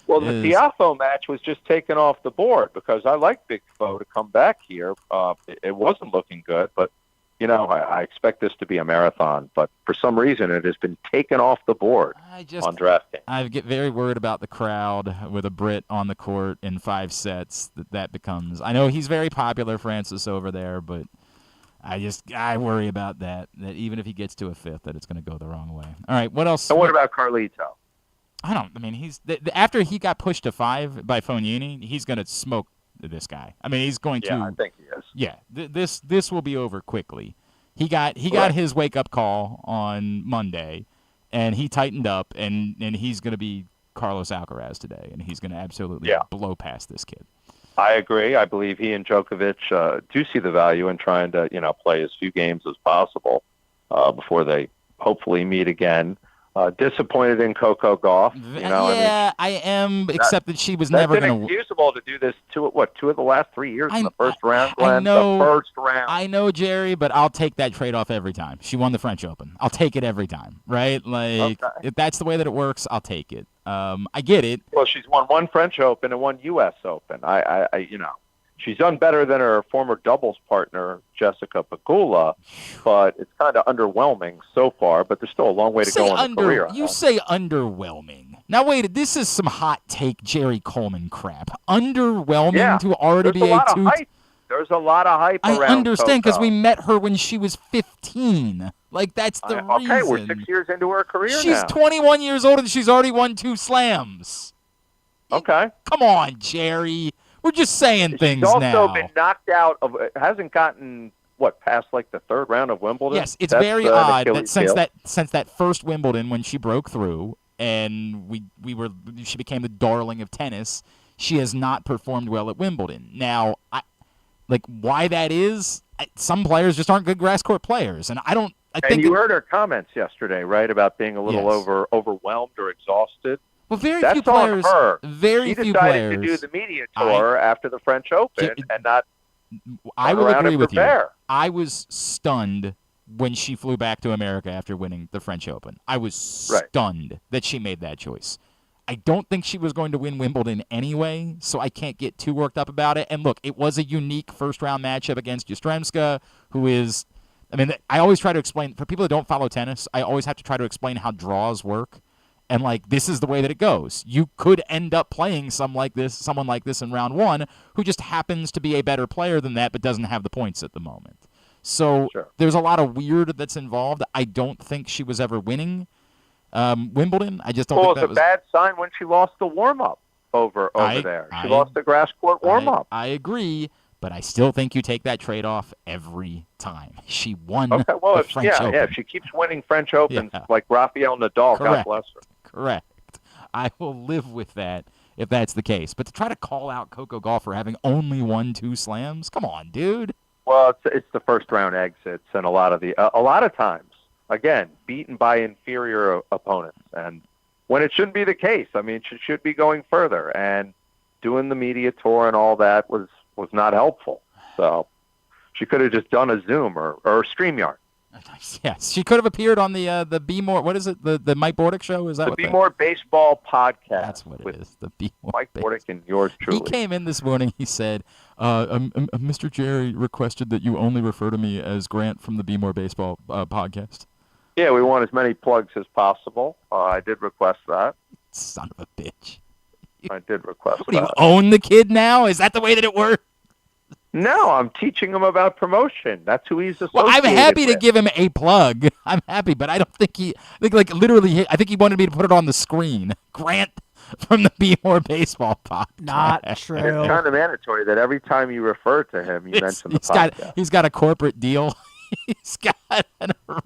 Well, the Tiafoe match was just taken off the board because I like Big Foe to come back here. It wasn't looking good, but, I expect this to be a marathon. But for some reason, it has been taken off the board on DraftKings. I get very worried about the crowd with a Brit on the court in 5 sets. That becomes – I know he's very popular, Francis, over there, but I worry about that even if he gets to a fifth, that it's going to go the wrong way. All right, what else? And what about Carlito? He's after he got pushed to 5 by Fognini, he's going to smoke this guy. I mean, he's going to. Yeah, I think he is. Yeah, this will be over quickly. He got his wake up call on Monday, and he tightened up, and he's going to be Carlos Alcaraz today, and he's going to absolutely blow past this kid. I agree. I believe he and Djokovic do see the value in trying to play as few games as possible before they hopefully meet again. Disappointed in Coco Gauff. I am, except that she was never going to. It's inexcusable to do this 2 of the last 3 years in the first round. I know. The first round. I know, Jerry, but I'll take that trade-off every time. She won the French Open. I'll take it every time, right? If that's the way that it works, I'll take it. I get it. Well, she's won 1 French Open and 1 U.S. Open. She's done better than her former doubles partner, Jessica Pegula, but it's kind of underwhelming so far, but there's still a long way to go in the career. You say underwhelming. Now, wait, this is some hot take Jerry Coleman crap. Underwhelming to already be a 2. There's a lot of hype around I understand, because Coco. we met her when she was 15. That's the reason. Okay, we're 6 years into her career now. She's 21 years old, and she's already won 2 slams. Okay. Come on, Jerry. We're just saying things now. She's also been knocked out of. Hasn't gotten past the 3rd round of Wimbledon. Yes, it's very odd that since that first Wimbledon when she broke through and she became the darling of tennis, she has not performed well at Wimbledon. Now, why that is? Some players just aren't good grass court players, and I don't. And you heard her comments yesterday, right, about being a little overwhelmed or exhausted. Well, That's few players. On her. Very she few decided players. to do the media tour after the French Open and not. I will agree with you. Prepare. I was stunned when she flew back to America after winning the French Open. I was stunned that she made that choice. I don't think she was going to win Wimbledon anyway, so I can't get too worked up about it. And look, it was a unique first-round matchup against Yastremska, who is. I always try to explain for people that don't follow tennis. I always have to try to explain how draws work. And this is the way that it goes. You could end up playing someone like this in round 1 who just happens to be a better player than that but doesn't have the points at the moment. So there's a lot of weird that's involved. I don't think she was ever winning Wimbledon. I just don't think that was... Well, it's a bad sign when she lost the warm-up over there. She lost the grass court warm-up. I agree, but I still think you take that trade-off every time. She won the French Open. Yeah, if she keeps winning French Opens like Rafael Nadal, God bless her. Correct. I will live with that if that's the case. But to try to call out Coco Gauff for having only won 2 slams, come on, dude. Well, it's the first round exits, and a lot of times, again, beaten by inferior opponents, and when it shouldn't be the case. She should be going further, and doing the media tour and all that was not helpful. So she could have just done a Zoom or StreamYard. Yes, she could have appeared on the Bmore. What is it? The Mike Bordick show? Is that the Bmore Baseball Podcast? That's what it is. The Bmore. Mike Bordick and yours truly. He came in this morning. He said, "Mr. Jerry requested that you only refer to me as Grant from the Bmore Baseball Podcast." Yeah, we want as many plugs as possible. I did request that. Son of a bitch. I did request that. Do you own the kid now? Is that the way that it works? No, I'm teaching him about promotion. That's who he's associated Well, I'm happy with. to give him a plug. I'm happy, but I don't think I think like literally, I think he wanted me to put it on the screen. Grant from the Bmore Baseball Podcast. Not It's true. kind of mandatory that every time you refer to him, you mention the podcast. He's got a corporate deal. He's got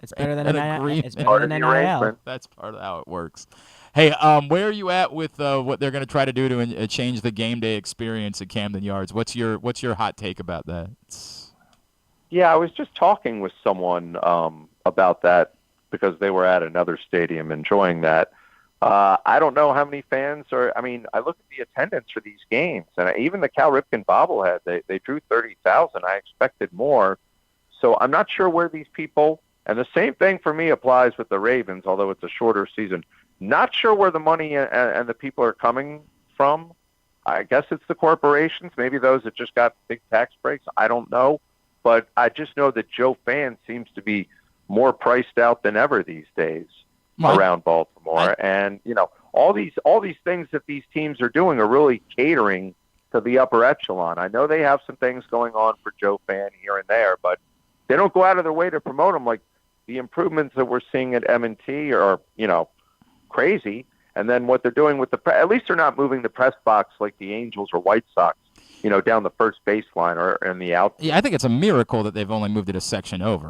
It's better than an an agreement. It's Part better of than the an NIL. arrangement. That's part of how it works. Hey, where are you at with what they're going to try to do to change the game day experience at Camden Yards? What's your hot take about that? Yeah, I was just talking with someone about that because they were at another stadium enjoying that. I don't know how many fans are. I mean, I look at the attendance for these games, and even the Cal Ripken bobblehead, they drew 30,000. I expected more. So I'm not sure where these people, and the same thing for me applies with the Ravens, although it's a shorter season. Not sure where the money and the people are coming from. I guess it's the corporations, maybe those that just got big tax breaks. I don't know. But I just know that Joe Fan seems to be more priced out than ever these days around Baltimore. And, you know, all these things that these teams are doing are really catering to the upper echelon. I know they have some things going on for Joe Fan here and there, but they don't go out of their way to promote them. Like the improvements that we're seeing at M&T are, you know, crazy. And then what they're doing with at least they're not moving the press box like the Angels or White Sox, you know, down the first baseline or in the out. Yeah, I think it's a miracle that they've only moved it a section over.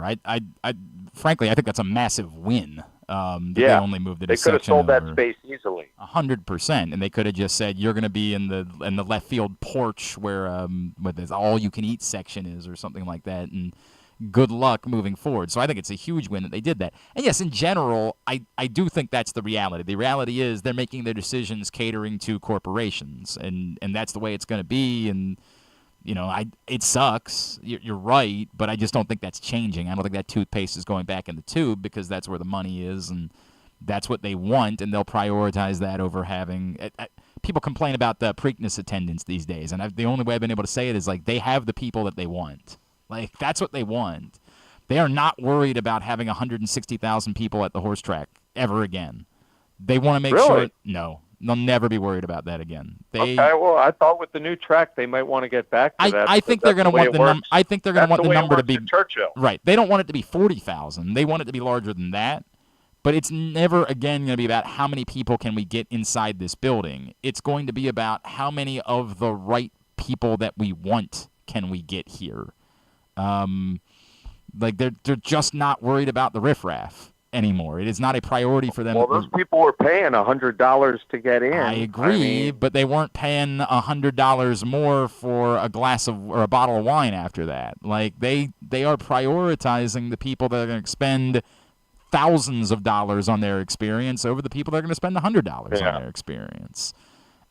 Frankly, I think that's a massive win. They only moved it a section over. They could have sold that space easily. 100%, and they could have just said you're going to be in the left field porch where this all you can eat section is or something like that, and good luck moving forward. So I think it's a huge win that they did that. And yes, in general, I do think that's the reality. The reality is they're making their decisions catering to corporations, and that's the way it's going to be. And you know, it sucks. You're right, but I just don't think that's changing. I don't think that toothpaste is going back in the tube because that's where the money is, and that's what they want, and they'll prioritize that over having. People complain about the Preakness attendance these days, and the only way I've been able to say it is like they have the people that they want. Like, that's what they want. They are not worried about having 160,000 people at the horse track ever again. They want to make sure. No, they'll never be worried about that again. Okay, well, I thought with the new track they might want to get back to that. I think they're going to want the number. I think they're going to want the number to be Churchill. Right. They don't want it to be 40,000. They want it to be larger than that. But it's never again going to be about how many people can we get inside this building. It's going to be about how many of the right people that we want can we get here. Like they're just not worried about the riffraff anymore. It is not a priority for them. Well, those people were paying $100 to get in. I agree, but they weren't paying $100 more for a glass of or a bottle of wine after that. Like they are prioritizing the people that are going to spend thousands of dollars on their experience over the people that are going to spend $100 on their experience.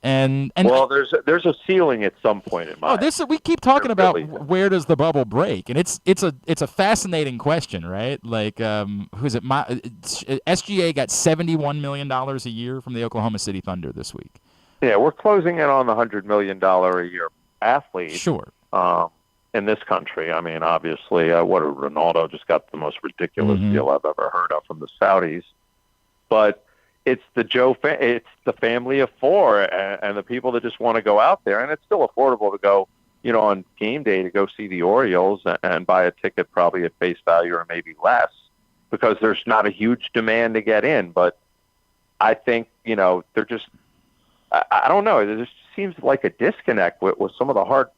And well, there's a ceiling at some point in my. We keep talking about where does the bubble break, and it's a fascinating question, right? Like, who's it? SGA got $71 million a year from the Oklahoma City Thunder this week. Yeah, we're closing in on the $100 million a year athlete. Sure. In this country, I mean, obviously, Ronaldo just got the most ridiculous deal I've ever heard of from the Saudis, but. It's it's the family of four and the people that just want to go out there, and it's still affordable to go, you know, on game day to go see the Orioles and buy a ticket probably at face value or maybe less because there's not a huge demand to get in. But I think, you know, they're just, I don't know, there just seems like a disconnect with some of the heart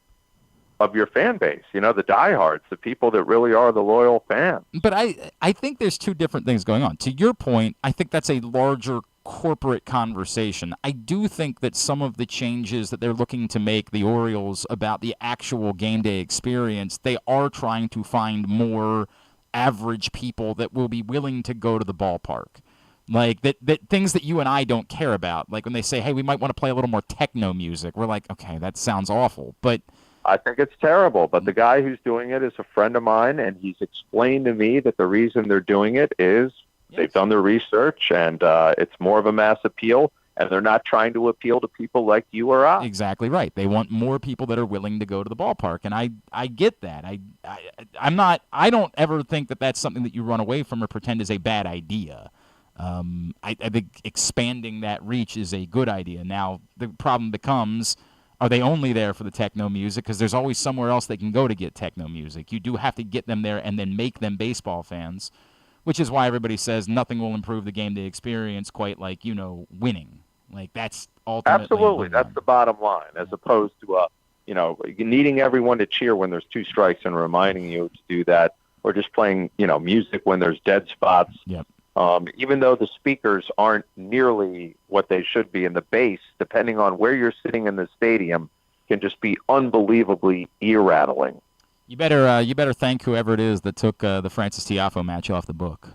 of your fan base, you know, the diehards, the people that really are the loyal fans. But I think there's two different things going on. To your point, I think that's a larger corporate conversation. I do think that some of the changes that they're looking to make the Orioles about the actual game day experience, they are trying to find more average people that will be willing to go to the ballpark. Like that things that you and I don't care about. Like when they say, hey, we might want to play a little more techno music. We're like, okay, that sounds awful. But I think it's terrible, but the guy who's doing it is a friend of mine, and he's explained to me that the reason they're doing it is they've done their research, and it's more of a mass appeal, and they're not trying to appeal to people like you or I. Exactly right. They want more people that are willing to go to the ballpark, and I get that. I don't ever think that that's something that you run away from or pretend is a bad idea. I think expanding that reach is a good idea. Now, the problem becomes, are they only there for the techno music? Because there's always somewhere else they can go to get techno music. You do have to get them there and then make them baseball fans, which is why everybody says nothing will improve the game day experience quite like, winning. Like, that's ultimately. Absolutely. That's the bottom line, as opposed to, needing everyone to cheer when there's 2 strikes and reminding you to do that, or just playing, music when there's dead spots. Yep. Even though the speakers aren't nearly what they should be, and the bass, depending on where you're sitting in the stadium, can just be unbelievably ear-rattling. You better thank whoever it is that took the Francis Tiafoe match off the book.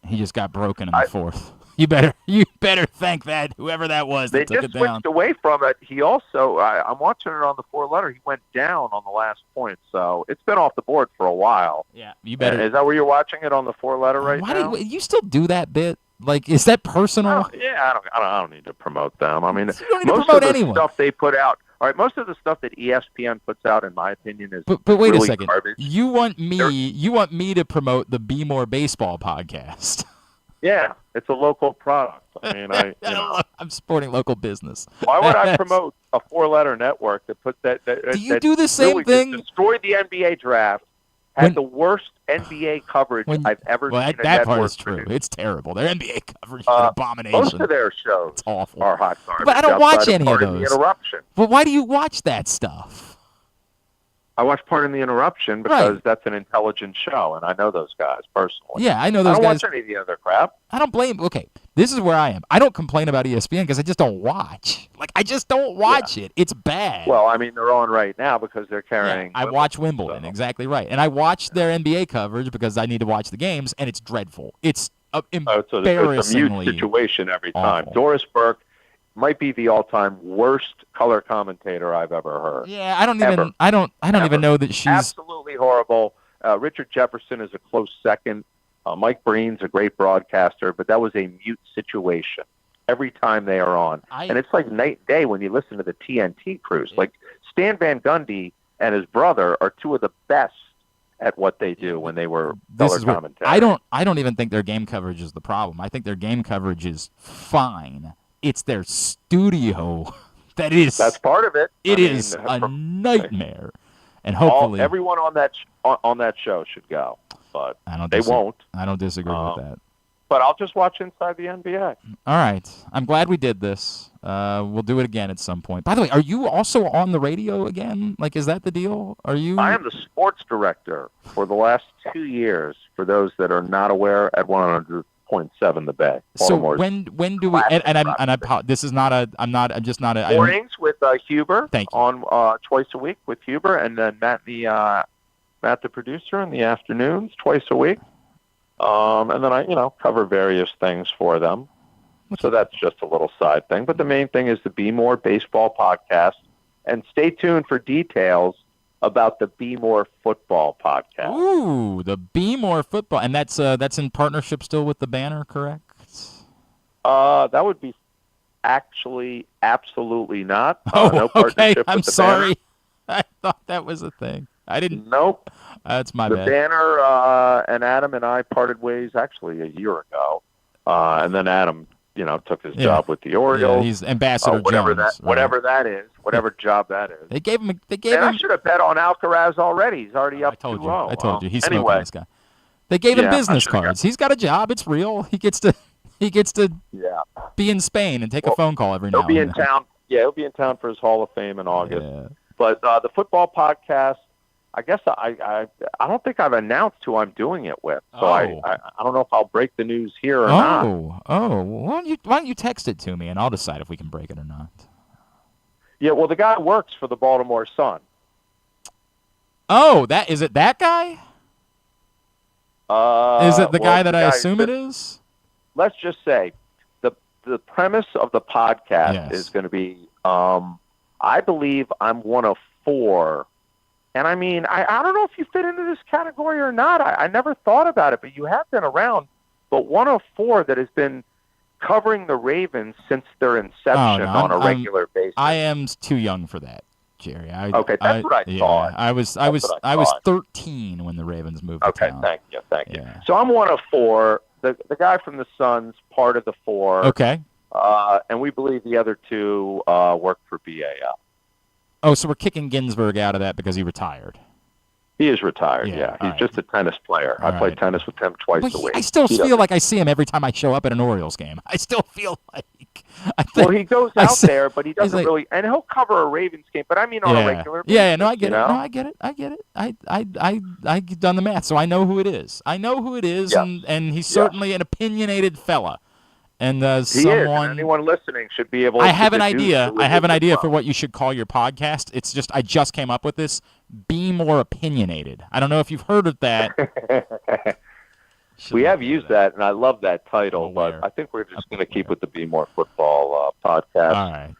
He just got broken in the 4th. You better thank that whoever that was that took it down. They just switched away from it. He also, I'm watching it on the 4-letter. He went down on the last point, so it's been off the board for a while. Yeah, you better. Is that where you're watching it on the 4-letter right now? Why do you still do that bit? Like, is that personal? I don't need to promote them. I mean, you don't need most to promote of the anyone. stuff they put out. All right, most of the stuff that ESPN puts out, in my opinion, is but wait really a second. garbage. You want me to promote the Bmore Baseball Podcast? Yeah, it's a local product. I mean, I'm supporting local business. Why would I promote a 4-letter network that put that? Do you do the same really thing? Destroyed the NBA draft. Had the worst NBA coverage I've ever seen. That part is true. It's terrible. Their NBA coverage is an abomination. Most of their shows it's awful. are hot garbage. But I don't watch any of Pardon those. The Interruption. But why do you watch that stuff? I watch Pardon the Interruption because that's an intelligent show, and I know those guys personally. Yeah, I know those guys. I don't watch any of the other crap. I don't blame. Okay, this is where I am. I don't complain about ESPN because I just don't watch. Like, I just don't watch it. It's bad. Well, I mean, they're on right now because they're carrying. I watch Wimbledon, exactly right. And I watch their NBA coverage because I need to watch the games, and it's dreadful. It's embarrassingly it's a mute situation every time. awful. Doris Burke might be the all-time worst color commentator I've ever heard. Yeah, I don't even know that she's absolutely horrible. Richard Jefferson is a close second. Mike Breen's a great broadcaster, but that was a mute situation every time they are on. And it's like night and day when you listen to the TNT crews. Like Stan Van Gundy and his brother are 2 of the best at what they do when they were color commentators. I don't even think their game coverage is the problem. I think their game coverage is fine. It's their studio that's part of it. It is a nightmare, and hopefully everyone on that show should go, but they won't. I don't disagree with that. But I'll just watch Inside the NBA. All right, I'm glad we did this. We'll do it again at some point. By the way, are you also on the radio again? Like, is that the deal? Are you? I am the sports director for the last 2 years. For those that are not aware, at 100.7 The Bay. Baltimore's so when do we? This is not a. I'm just not a. Mornings with Huber. Thank you. On twice a week with Huber, and then Matt the producer, in the afternoons twice a week. And then I cover various things for them. So that's just a little side thing. But the main thing is the Bmore Baseball Podcast, and stay tuned for details about the Bmore Football Podcast. Ooh, the Bmore Football, and that's in partnership still with the Banner, correct? That would be actually absolutely not. okay. No partnership I'm with the sorry. Banner. I thought that was a thing. I didn't. Nope. That's my the bad. Banner and Adam and I parted ways actually a year ago, and then Adam, took his job with the Orioles. Yeah, he's Ambassador whatever Jones. Whatever that is, whatever job that is. They gave him. I should have bet on Alcaraz already. He's already up 2-0. I told you. He's smoking this guy. They gave him business cards. He's got a job. It's real. He gets to be in Spain and take a phone call every now and then. He'll be in town. Yeah, he'll be in town for his Hall of Fame in August. Yeah. But the football podcast, I guess I don't think I've announced who I'm doing it with. So I don't know if I'll break the news here or not. Oh, why don't you text it to me and I'll decide if we can break it or not. Yeah, well, the guy works for the Baltimore Sun. Oh, is it that guy? Is it the guy that I assume it is? Let's just say the premise of the podcast is going to be, I believe I'm one of 4. And I mean, I don't know if you fit into this category or not. I never thought about it, but you have been around. But one of 4 that has been covering the Ravens since their inception on a regular basis. I am too young for that, Jerry. Okay, that's what I thought. I was 13 when the Ravens moved to town. Okay, thank you. So I'm one of 4. The guy from the Sun's part of the 4. Okay. And we believe the other 2 work for BAL. Oh, so we're kicking Ginsburg out of that because he retired. He is retired, Yeah, yeah. all He's right. just a tennis player. All I play right. tennis with him twice But a week. I still He feel doesn't- like I see him every time I show up at an Orioles game. I still feel like Well, he goes I out see- there, but he doesn't like- really, and he'll cover a Ravens game. But I mean, on a regular basis. Yeah, no, I get it. you know? No, I get it. I get it. I've done the math, so I know who it is. Yes. and he's certainly an opinionated fella. And He is. someone, And anyone listening should be able. I to have an deduce idea. who I it have an is idea as for well. what you should call your podcast. It's just I just came up with this. Be more opinionated. I don't know if you've heard of that. We have used that, and I love that title, Aware. but I think we're just going to keep with the Be More Football podcast. All right.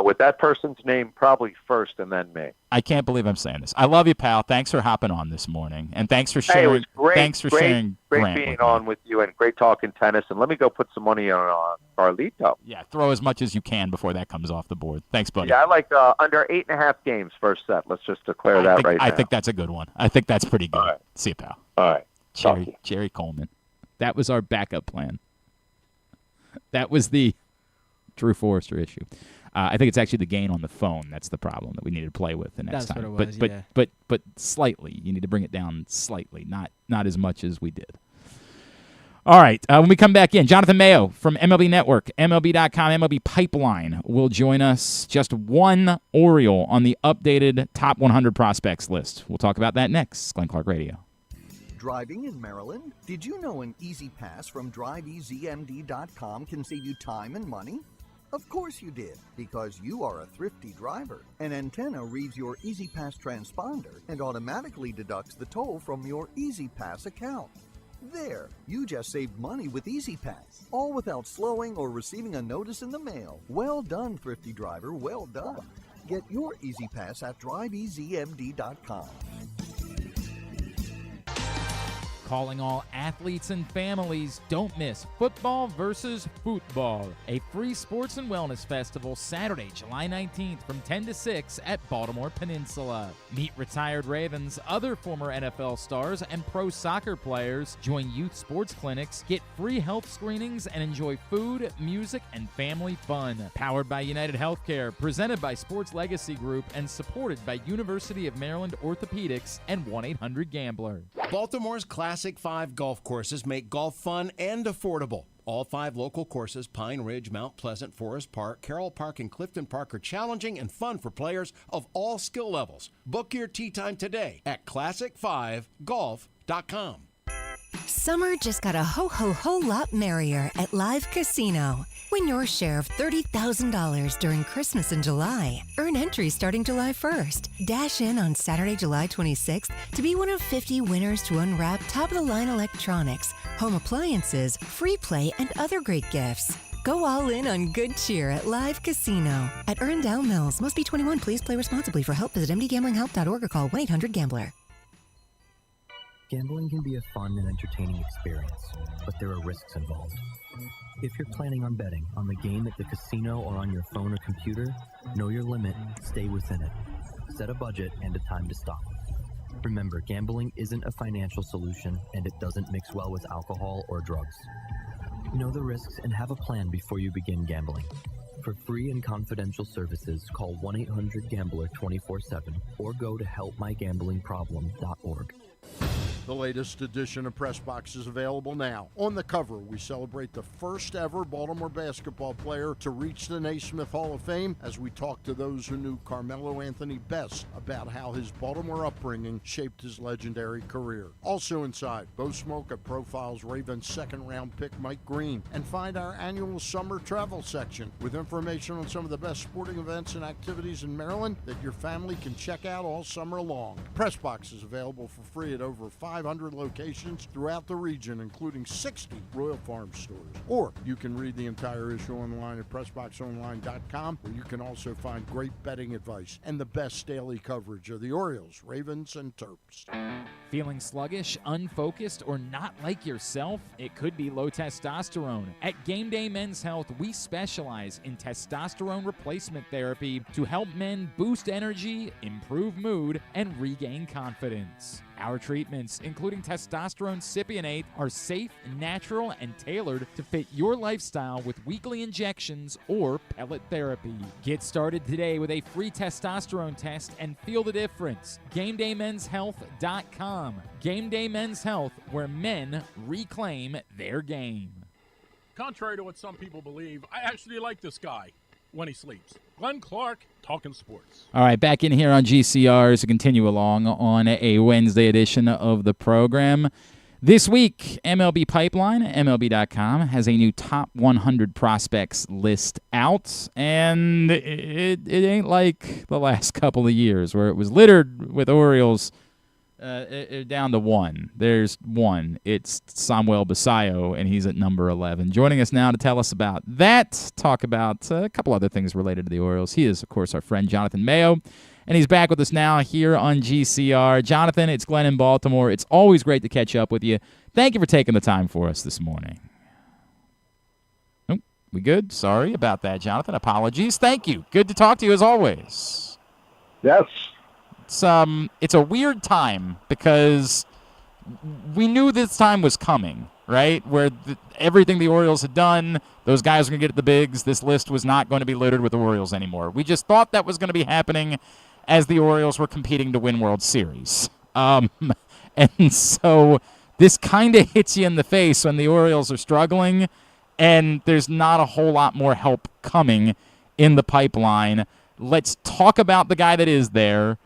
With that person's name probably first, and then me. I can't believe I'm saying this. I love you, pal. Thanks for hopping on this morning, and thanks for sharing. Hey, it was great. Thanks for sharing. Great Grant being with me. on with you, and great talking tennis. And let me go put some money on Carlito. Yeah, throw as much as you can before that comes off the board. Thanks, buddy. Yeah, I like under 8.5 games first set. Let's just declare that right now. I think that's a good one. I think that's pretty good. All right. See you, pal. All right. Talk to you. Jerry Coleman. That was our backup plan. That was the Drew Forrester issue. I think it's actually the gain on the phone that's the problem that we need to play with the next That's time. what it was, but, yeah. but slightly. You need to bring it down slightly, not as much as we did. All right, when we come back in, Jonathan Mayo from MLB Network, MLB.com, MLB Pipeline will join us. Just one Oriole on the updated top 100 prospects list. We'll talk about that next. Glenn Clark Radio. Driving in Maryland? Did you know an Easy Pass from DriveEasyMD.com can save you time and money? Of course you did, because you are a thrifty driver. An antenna reads your Easy Pass transponder and automatically deducts the toll from your Easy Pass account. There, you just saved money with Easy Pass, all without slowing or receiving a notice in the mail. Well done, thrifty driver, well done. Get your Easy Pass at DriveEasyMD.com. Calling all athletes and families, don't miss Football versus Football, a free sports and wellness festival Saturday, July 19th from 10 to 6 at Baltimore Peninsula. Meet retired Ravens, other former NFL stars, and pro soccer players. Join youth sports clinics, get free health screenings, and enjoy food, music, and family fun. Powered by United Healthcare, presented by Sports Legacy Group, and supported by University of Maryland Orthopedics and 1-800-GAMBLER. Baltimore's Classic 5 golf courses make golf fun and affordable. All 5 local courses, Pine Ridge, Mount Pleasant, Forest Park, Carroll Park, and Clifton Park, are challenging and fun for players of all skill levels. Book your tee time today at classic5golf.com. Summer just got a whole lot merrier at Live Casino. Win your share of $30,000 during Christmas in July. Earn entries starting July 1st. Dash in on Saturday, July 26th to be one of 50 winners to unwrap top-of-the-line electronics, home appliances, free play, and other great gifts. Go all in on good cheer at Live Casino. At Erndale Mills, must be 21. Please play responsibly. For help, visit mdgamblinghelp.org or call 1-800-GAMBLER. Gambling can be a fun and entertaining experience, but there are risks involved. If you're planning on betting on the game at the casino or on your phone or computer, know your limit, stay within it. Set a budget and a time to stop. Remember, gambling isn't a financial solution, and it doesn't mix well with alcohol or drugs. Know the risks and have a plan before you begin gambling. For free and confidential services, call 1-800-GAMBLER 24/7 or go to helpmygamblingproblem.org. The latest edition of Press Box is available now. On the cover, we celebrate the first ever Baltimore basketball player to reach the Naismith Hall of Fame as we talk to those who knew Carmelo Anthony best about how his Baltimore upbringing shaped his legendary career. Also inside, Bo Smolka profiles Ravens second-round pick Mike Green and find our annual summer travel section with information on some of the best sporting events and activities in Maryland that your family can check out all summer long. Press Box is available for free at over 500 locations throughout the region, including 60 Royal Farm stores. Or you can read the entire issue online at PressBoxOnline.com, where you can also find great betting advice and the best daily coverage of the Orioles, Ravens, and Terps. Feeling sluggish, unfocused, or not like yourself? It could be low testosterone. At Game Day Men's Health, we specialize in testosterone replacement therapy to help men boost energy, improve mood, and regain confidence. Our treatments, including testosterone cypionate, are safe, natural, and tailored to fit your lifestyle with weekly injections or pellet therapy. Get started today with a free testosterone test and feel the difference. GameDayMen'sHealth.com. Game Day Men's Health, where men reclaim their game. Contrary to what some people believe, I actually like this guy when he sleeps. Glenn Clark, talking sports. All right, back in here on GCR to continue along on a Wednesday edition of the program. This week, MLB Pipeline, MLB.com, has a new top 100 prospects list out, and it ain't like the last couple of years where it was littered with Orioles down to one. There's one. It's Samuel Basallo, and he's at number 11. Joining us now to tell us about that, talk about a couple other things related to the Orioles. He is, of course, our friend Jonathan Mayo, and he's back with us now here on GCR. Jonathan, it's Glenn in Baltimore. It's always great to catch up with you. Thank you for taking the time for us this morning. Oh, we good? Sorry about that, Jonathan. Apologies. Thank you. Good to talk to you as always. Yes. It's a weird time because we knew this time was coming, right? Where everything the Orioles had done, those guys were going to get at the bigs. This list was not going to be littered with the Orioles anymore. We just thought that was going to be happening as the Orioles were competing to win World Series. And so this kind of hits you in the face when the Orioles are struggling and there's not a whole lot more help coming in the pipeline. Let's talk about the guy that is there.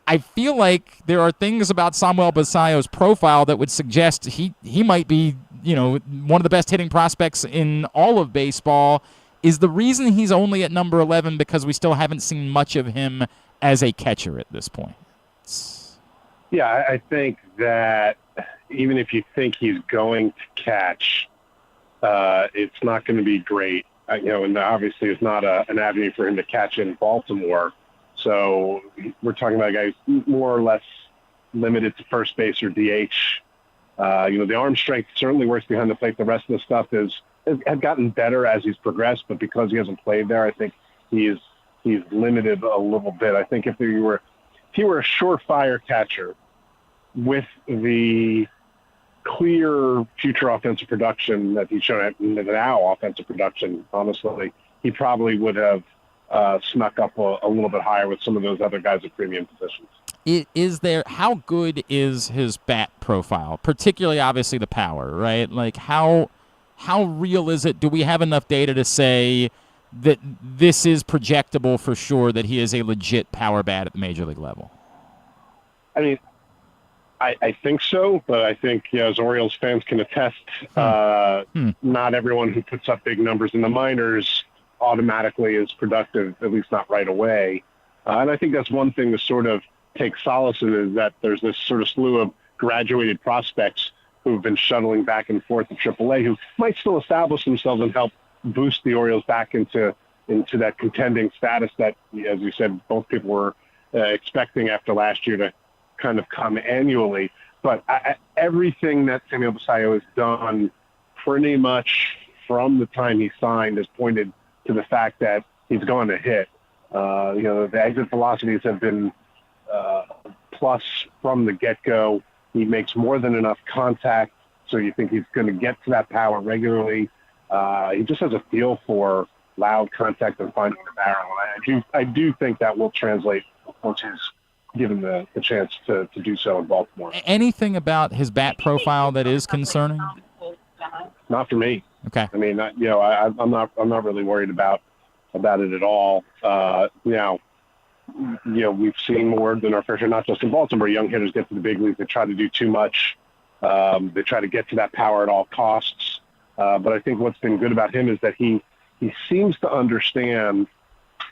I feel like there are things about Samuel Basallo's profile that would suggest he might be, one of the best hitting prospects in all of baseball. Is the reason he's only at number 11 because we still haven't seen much of him as a catcher at this point? Yeah, I think that even if you think he's going to catch, it's not going to be great. And obviously it's not an avenue for him to catch in Baltimore. So we're talking about a guy who's more or less limited to first base or DH. The arm strength certainly works behind the plate. The rest of the stuff has gotten better as he's progressed, but because he hasn't played there, I think he's limited a little bit. I think if he were a surefire catcher with the clear future offensive production that he's shown at now offensive production, honestly, he probably would have snuck up a little bit higher with some of those other guys at premium positions. How good is his bat profile, particularly obviously the power, right? Like how real is it? Do we have enough data to say that this is projectable for sure, that he is a legit power bat at the major league level? I mean, I think so, but I think as Orioles fans can attest, not everyone who puts up big numbers in the minors automatically is productive, at least not right away. And I think that's one thing to sort of take solace in, is that there's this sort of slew of graduated prospects who've been shuttling back and forth to AAA who might still establish themselves and help boost the Orioles back into that contending status that, as you said, both people were expecting after last year to kind of come annually. But everything that Samuel Basallo has done pretty much from the time he signed has pointed to the fact that he's going to hit. The exit velocities have been plus from the get-go. He makes more than enough contact, so you think he's going to get to that power regularly. He just has a feel for loud contact and finding the barrel. And I do think that will translate once he's given the chance to do so in Baltimore. Anything about his bat profile that is concerning? Not for me. Okay. I mean, I'm not really worried about it at all. We've seen more than our fair share, not just in Baltimore. Young hitters get to the big leagues, they try to do too much. They try to get to that power at all costs. But I think what's been good about him is that he seems to understand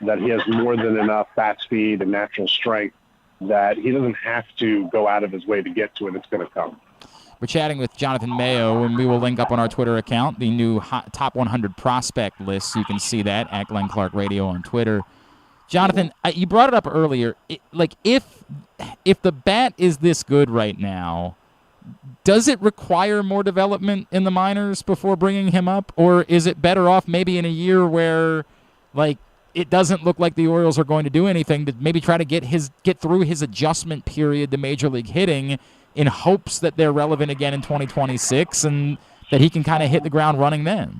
that he has more than enough bat speed and natural strength, that he doesn't have to go out of his way to get to it. It's going to come. We're chatting with Jonathan Mayo, and we will link up on our Twitter account the new top 100 prospect list. So you can see that at Glenn Clark Radio on Twitter. Jonathan, you brought it up earlier. If the bat is this good right now, does it require more development in the minors before bringing him up, or is it better off maybe in a year where, it doesn't look like the Orioles are going to do anything to maybe try to get through his adjustment period to Major League hitting in hopes that they're relevant again in 2026 and that he can kind of hit the ground running then?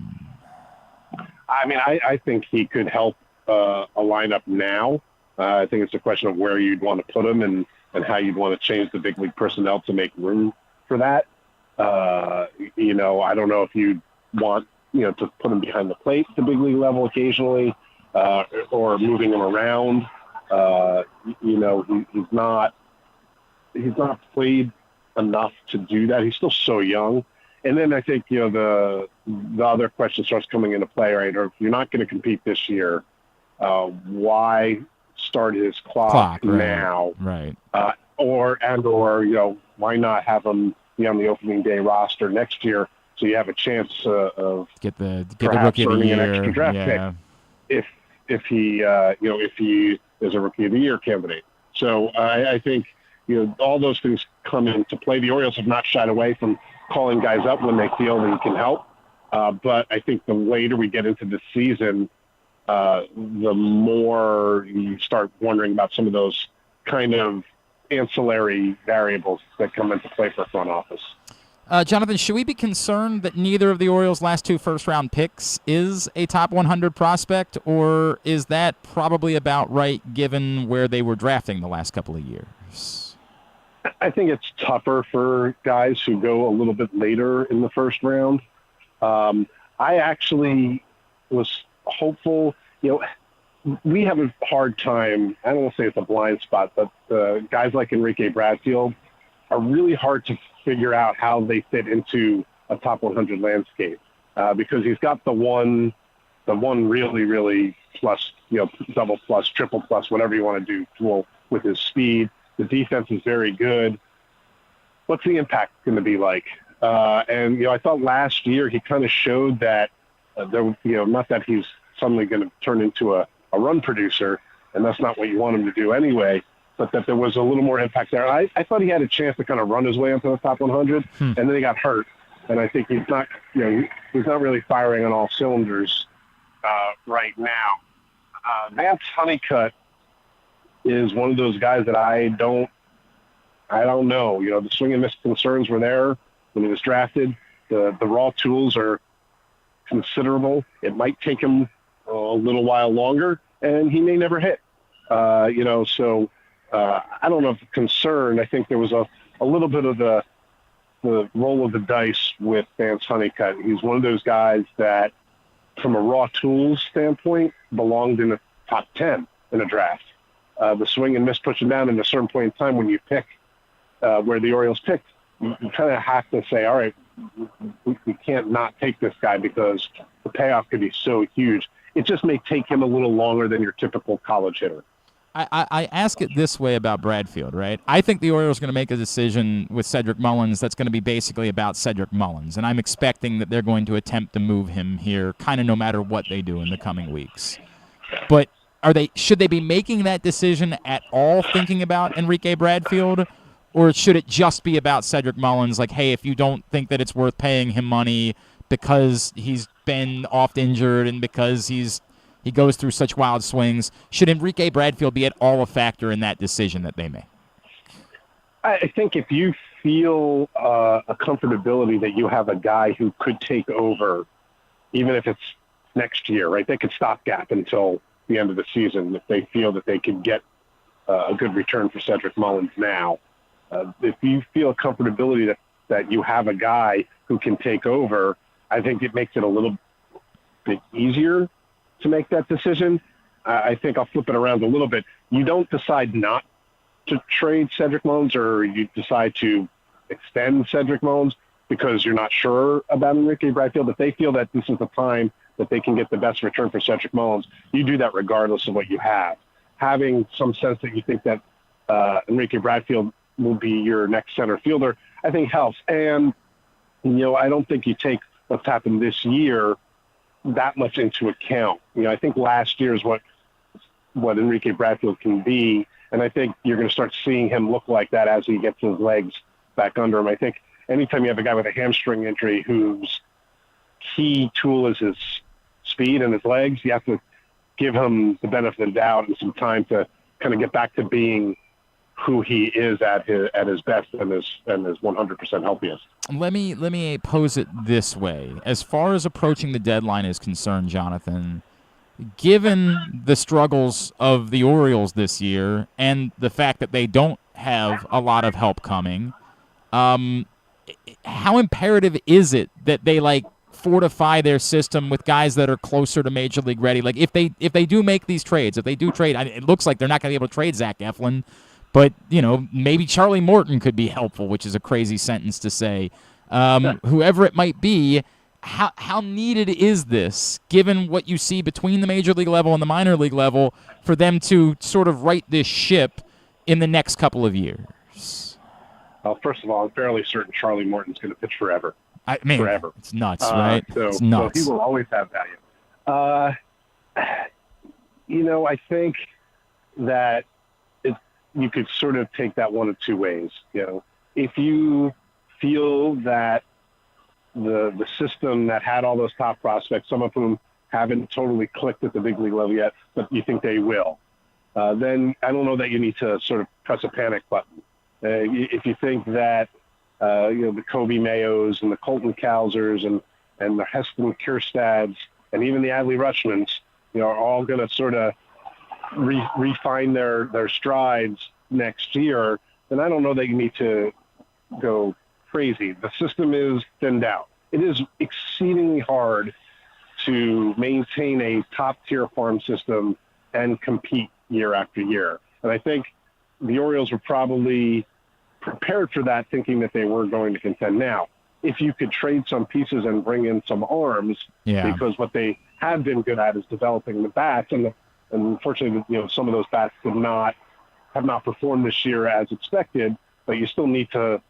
I mean, I think he could help a lineup now. I think it's a question of where you'd want to put him and how you'd want to change the big league personnel to make room for that. You know, I don't know if you'd want, you know, to put him behind the plate at the big league level occasionally, or moving him around. You know, he's not played enough to do that. He's still so young. And then I think, you know, the other question starts coming into play, right? Or if you're not going to compete this year, why start his clock now? Right. Or you know, why not have him be on the opening day roster next year so you have a chance of get the perhaps rookie of the earning year. an extra draft pick if he is a rookie of the year candidate. So I think, you know, all those things come into play. The Orioles have not shied away from calling guys up when they feel that he can help. But I think the later we get into the season, the more you start wondering about some of those kind of ancillary variables that come into play for front office. Jonathan, should we be concerned that neither of the Orioles' last 2 first-round picks is a top 100 prospect, or is that probably about right given where they were drafting the last couple of years? I think it's tougher for guys who go a little bit later in the first round. I actually was hopeful. You know, we have a hard time, I don't want to say it's a blind spot, but guys like Enrique Bradfield are really hard to figure out how they fit into a top 100 landscape, because he's got the one really, really plus, you know, double plus, triple plus, whatever you want to do tool with his speed. The defense is very good. What's the impact going to be like? And, you know, I thought last year he kind of showed that you know, not that he's suddenly going to turn into a run producer, and that's not what you want him to do anyway, but that there was a little more impact there. I thought he had a chance to kind of run his way into the top 100, and then he got hurt. And I think he's not really firing on all cylinders right now. Vance Honeycutt is one of those guys that I don't know. You know, the swing and miss concerns were there when he was drafted. The raw tools are considerable. It might take him a little while longer, and he may never hit. You know, so I don't know if concerned. I think there was a little bit of the roll of the dice with Vance Honeycutt. He's one of those guys that, from a raw tools standpoint, belonged in the top 10 in a draft. The swing and miss puts him down at a certain point in time when you pick where the Orioles picked. You kind of have to say, all right, we can't not take this guy because the payoff could be so huge. It just may take him a little longer than your typical college hitter. I ask it this way about Bradfield, right? I think the Orioles are going to make a decision with Cedric Mullins that's going to be basically about Cedric Mullins, and I'm expecting that they're going to attempt to move him here kind of no matter what they do in the coming weeks. But should they be making that decision at all thinking about Enrique Bradfield, or should it just be about Cedric Mullins, like, hey, if you don't think that it's worth paying him money because he's been oft injured and because he goes through such wild swings, should Enrique Bradfield be at all a factor in that decision that they make? I think if you feel a comfortability that you have a guy who could take over, even if it's next year, right? They could stopgap until the end of the season if they feel that they could get a good return for Cedric Mullins now. If you feel a comfortability that you have a guy who can take over, I think it makes it a little bit easier to make that decision. I think I'll flip it around a little bit. You don't decide not to trade Cedric Mullins, or you decide to extend Cedric Mullins because you're not sure about Enrique Bradfield. If they feel that this is the time that they can get the best return for Cedric Mullins, you do that regardless of what you have. Having some sense that you think that Enrique Bradfield will be your next center fielder, I think helps. And, you know, I don't think you take what's happened this year that much into account. You know, I think last year is what Enrique Bradfield can be, and I think you're going to start seeing him look like that as he gets his legs back under him. I think anytime you have a guy with a hamstring injury whose key tool is his speed and his legs, you have to give him the benefit of the doubt and some time to kind of get back to being who he is at his best and his 100% healthiest. Let me pose it this way. As far as approaching the deadline is concerned, Jonathan, given the struggles of the Orioles this year and the fact that they don't have a lot of help coming, how imperative is it that they fortify their system with guys that are closer to Major League ready? Like if they do make these trades, if they do trade, it looks like they're not going to be able to trade Zach Eflin, but maybe Charlie Morton could be helpful, which is a crazy sentence to say. Whoever it might be, how needed is this, given what you see between the Major League level and the minor league level, for them to sort of right this ship in the next couple of years? Well, first of all, I'm fairly certain Charlie Morton's going to pitch forever. Forever. It's nuts, right? It's nuts. So he will always have value. I think that you could sort of take that one of two ways. If you feel that the system that had all those top prospects, some of whom haven't totally clicked at the big league level yet, but you think they will, then I don't know that you need to sort of press a panic button. If you think that the Kobe Mayos and the Colton Cowsers and the Heston Kjerstads and even the Adley Rutschmans, are all going to sort of refine their strides next year, then I don't know that you need to go crazy. The system is thinned out. It is exceedingly hard to maintain a top-tier farm system and compete year after year. And I think the Orioles were probably prepared for that, thinking that they were going to contend. Now, if you could trade some pieces and bring in some arms, because what they have been good at is developing the bats, and unfortunately, some of those bats have not performed this year as expected. But you still need to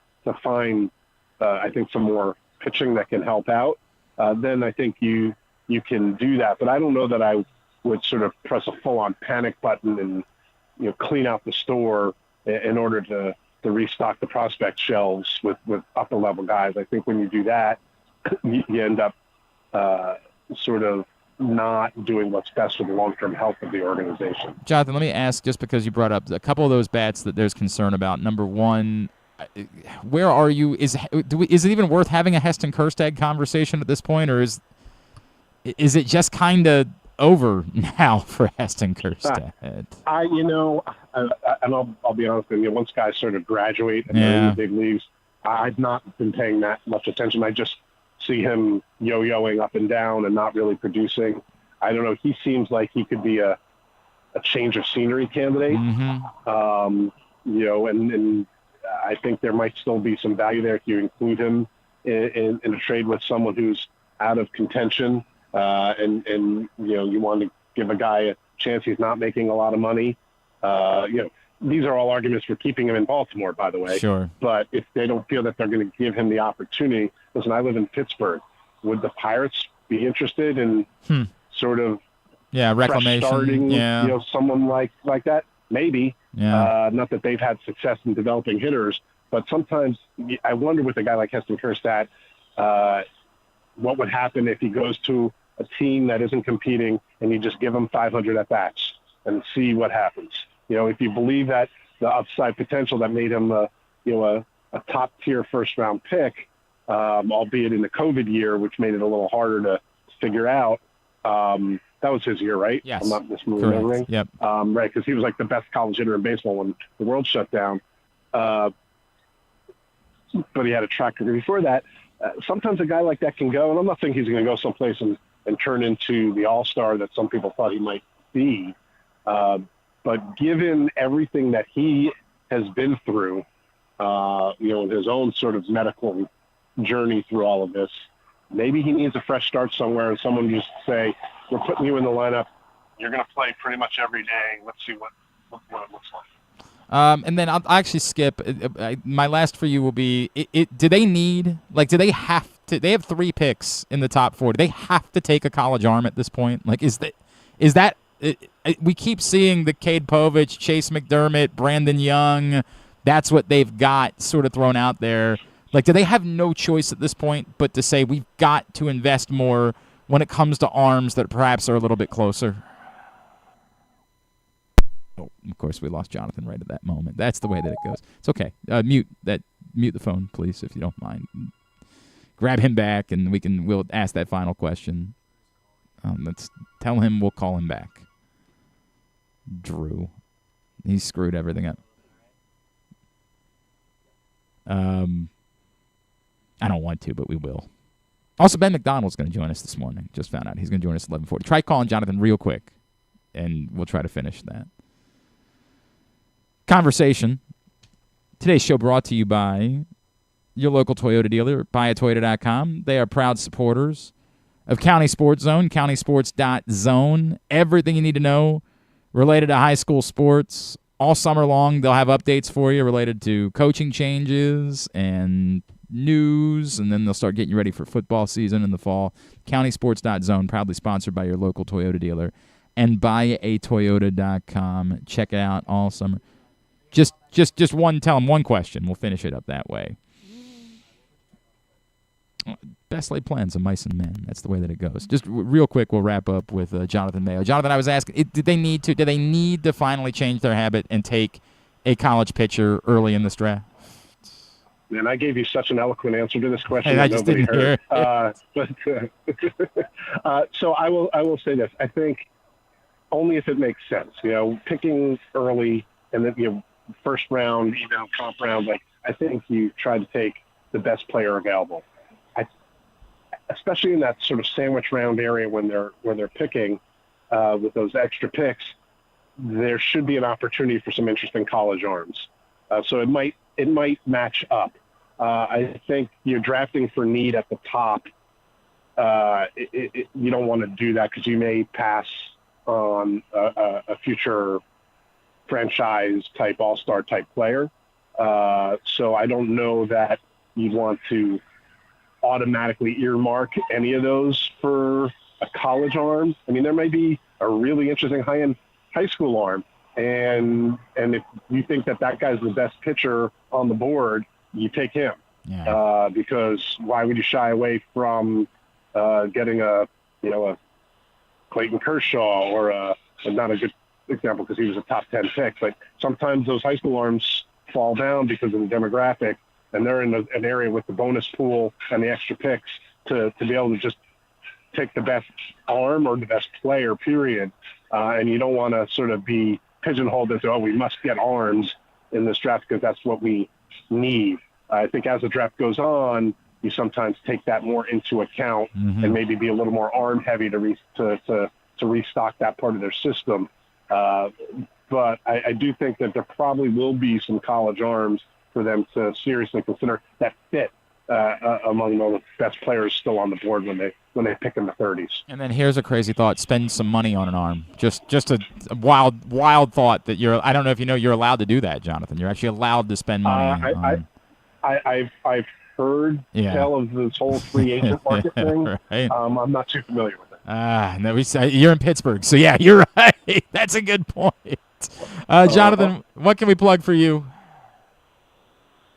find, I think, some more pitching that can help out. Then I think you can do that. But I don't know that I would sort of press a full-on panic button and clean out the store in order to restock the prospect shelves with upper-level guys. I think when you do that, you end up sort of not doing what's best for the long-term health of the organization. Jonathan, let me ask, just because you brought up a couple of those bats that there's concern about. Number one, where are you? Is it even worth having a Heston Kjerstad conversation at this point, or is it just kind of over now for Heston Kjerstad? I'll be honest with you. Once guys sort of graduate and they're in the big leagues, I've not been paying that much attention. I just see him yo-yoing up and down and not really producing. I don't know. He seems like he could be a change of scenery candidate. And I think there might still be some value there if you include him in a trade with someone who's out of contention. And you want to give a guy a chance. He's not making a lot of money. These are all arguments for keeping him in Baltimore, by the way. Sure. But if they don't feel that they're going to give him the opportunity, listen, I live in Pittsburgh. Would the Pirates be interested in sort of reclamation, starting, someone like that? Maybe. Not that they've had success in developing hitters, but sometimes I wonder with a guy like Heston Kjerstad, what would happen if he goes to a team that isn't competing and you just give him 500 at-bats and see what happens. If you believe that the upside potential that made him a top-tier first-round pick, albeit in the COVID year, which made it a little harder to figure out. That was his year, right? Yes. I'm not misremembering. Yep. Right, because he was like the best college hitter in baseball when the world shut down. But he had a track record before that. Sometimes a guy like that can go, and I'm not saying he's going to go someplace and turn into the all-star that some people thought he might be. But given everything that he has been through, his own sort of medical journey through all of this, maybe he needs a fresh start somewhere and someone just say, we're putting you in the lineup. You're going to play pretty much every day. Let's see what it looks like. And then I'll actually skip. My last for you will be, do they need, do they have to, they have 3 picks in the top 4. Do they have to take a college arm at this point? We keep seeing the Cade Povich, Chase McDermott, Brandon Young. That's what they've got sort of thrown out there. Do they have no choice at this point but to say we've got to invest more when it comes to arms that perhaps are a little bit closer? Oh, of course, we lost Jonathan right at that moment. That's the way that it goes. It's okay. Mute the phone, please, if you don't mind. Grab him back, and we'll ask that final question. Let's tell him we'll call him back. Drew. He screwed everything up. I don't want to, but we will. Also, Ben McDonald's going to join us this morning. Just found out he's going to join us at 11:40. Try calling Jonathan real quick, and we'll try to finish that conversation. Today's show brought to you by your local Toyota dealer, buyatoyota.com. They are proud supporters of County Sports Zone, countysports.zone. Everything you need to know related to high school sports. All summer long, they'll have updates for you related to coaching changes and news, and then they'll start getting you ready for football season in the fall. Countysports.zone, proudly sponsored by your local Toyota dealer, and buyatoyota.com. Check it out all summer. Just tell them one question. We'll finish it up that way. Best laid plans of mice and men. That's the way that it goes. Just real quick, we'll wrap up with Jonathan Mayo. Jonathan, I was asking, did they need to finally change their habit and take a college pitcher early in this draft? And I gave you such an eloquent answer to this question And that I just nobody didn't heard. So I will say this. I think only if it makes sense. Picking early and then first round, even comp round. I think you try to take the best player available. Especially in that sort of sandwich round area when they're picking with those extra picks, there should be an opportunity for some interesting college arms. So it might match up. I think you're drafting for need at the top. You don't want to do that because you may pass on a future franchise type, all-star type player. So I don't know that you'd want to automatically earmark any of those for a college arm. I mean, there may be a really interesting high-end high school arm. And if you think that guy's the best pitcher on the board, you take him. Yeah. Because why would you shy away from getting a Clayton Kershaw or not a good example because he was a top 10 pick, but sometimes those high school arms fall down because of the demographic, and they're in an area with the bonus pool and the extra picks to be able to just take the best arm or the best player, period. And you don't want to sort of be pigeonholed into, we must get arms in this draft because that's what we need. I think as the draft goes on, you sometimes take that more into account and maybe be a little more arm heavy to restock that part of their system. But I do think that there probably will be some college arms for them to seriously consider that fit among the best players still on the board when they pick in the 30s. And then here's a crazy thought: spend some money on an arm. Just a wild thought that I don't know if you know you're allowed to do that, Jonathan. You're actually allowed to spend money. I've heard tell of this whole free agent market thing. Right. I'm not too familiar with it. No, you're in Pittsburgh, so yeah, you're right. That's a good point. Jonathan, what can we plug for you?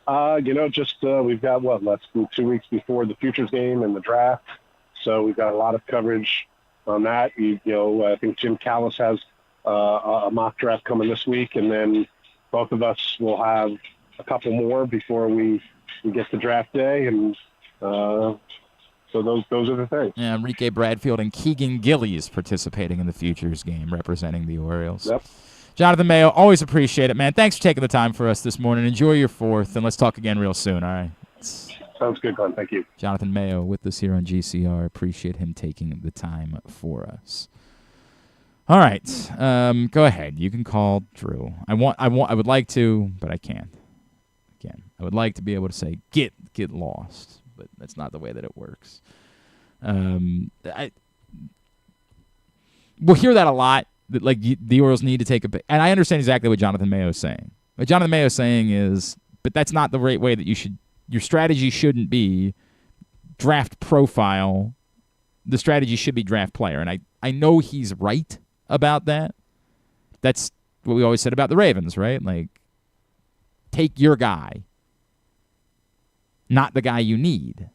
We've got less than 2 weeks before the futures game and the draft, so we've got a lot of coverage on that. I think Jim Callis has a mock draft coming this week, and then both of us will have a couple more before we get to draft day, and so those are the things. Yeah, Enrique Bradfield and Keegan Gillies participating in the futures game, representing the Orioles. Yep. Jonathan Mayo, always appreciate it, man. Thanks for taking the time for us this morning. Enjoy your 4th, and let's talk again real soon, all right? Sounds good, Glenn. Thank you. Jonathan Mayo with us here on GCR. Appreciate him taking the time for us. All right, go ahead. You can call Drew. I would like to, but I can't. Again, I would like to be able to say get lost, but that's not the way that it works. We'll hear that a lot. That the Orioles need to take and I understand exactly what Jonathan Mayo is saying. What Jonathan Mayo is saying is, but that's not the right way that your strategy shouldn't be draft profile. The strategy should be draft player. And I know he's right about that. That's what we always said about the Ravens, right? Take your guy, not the guy you need.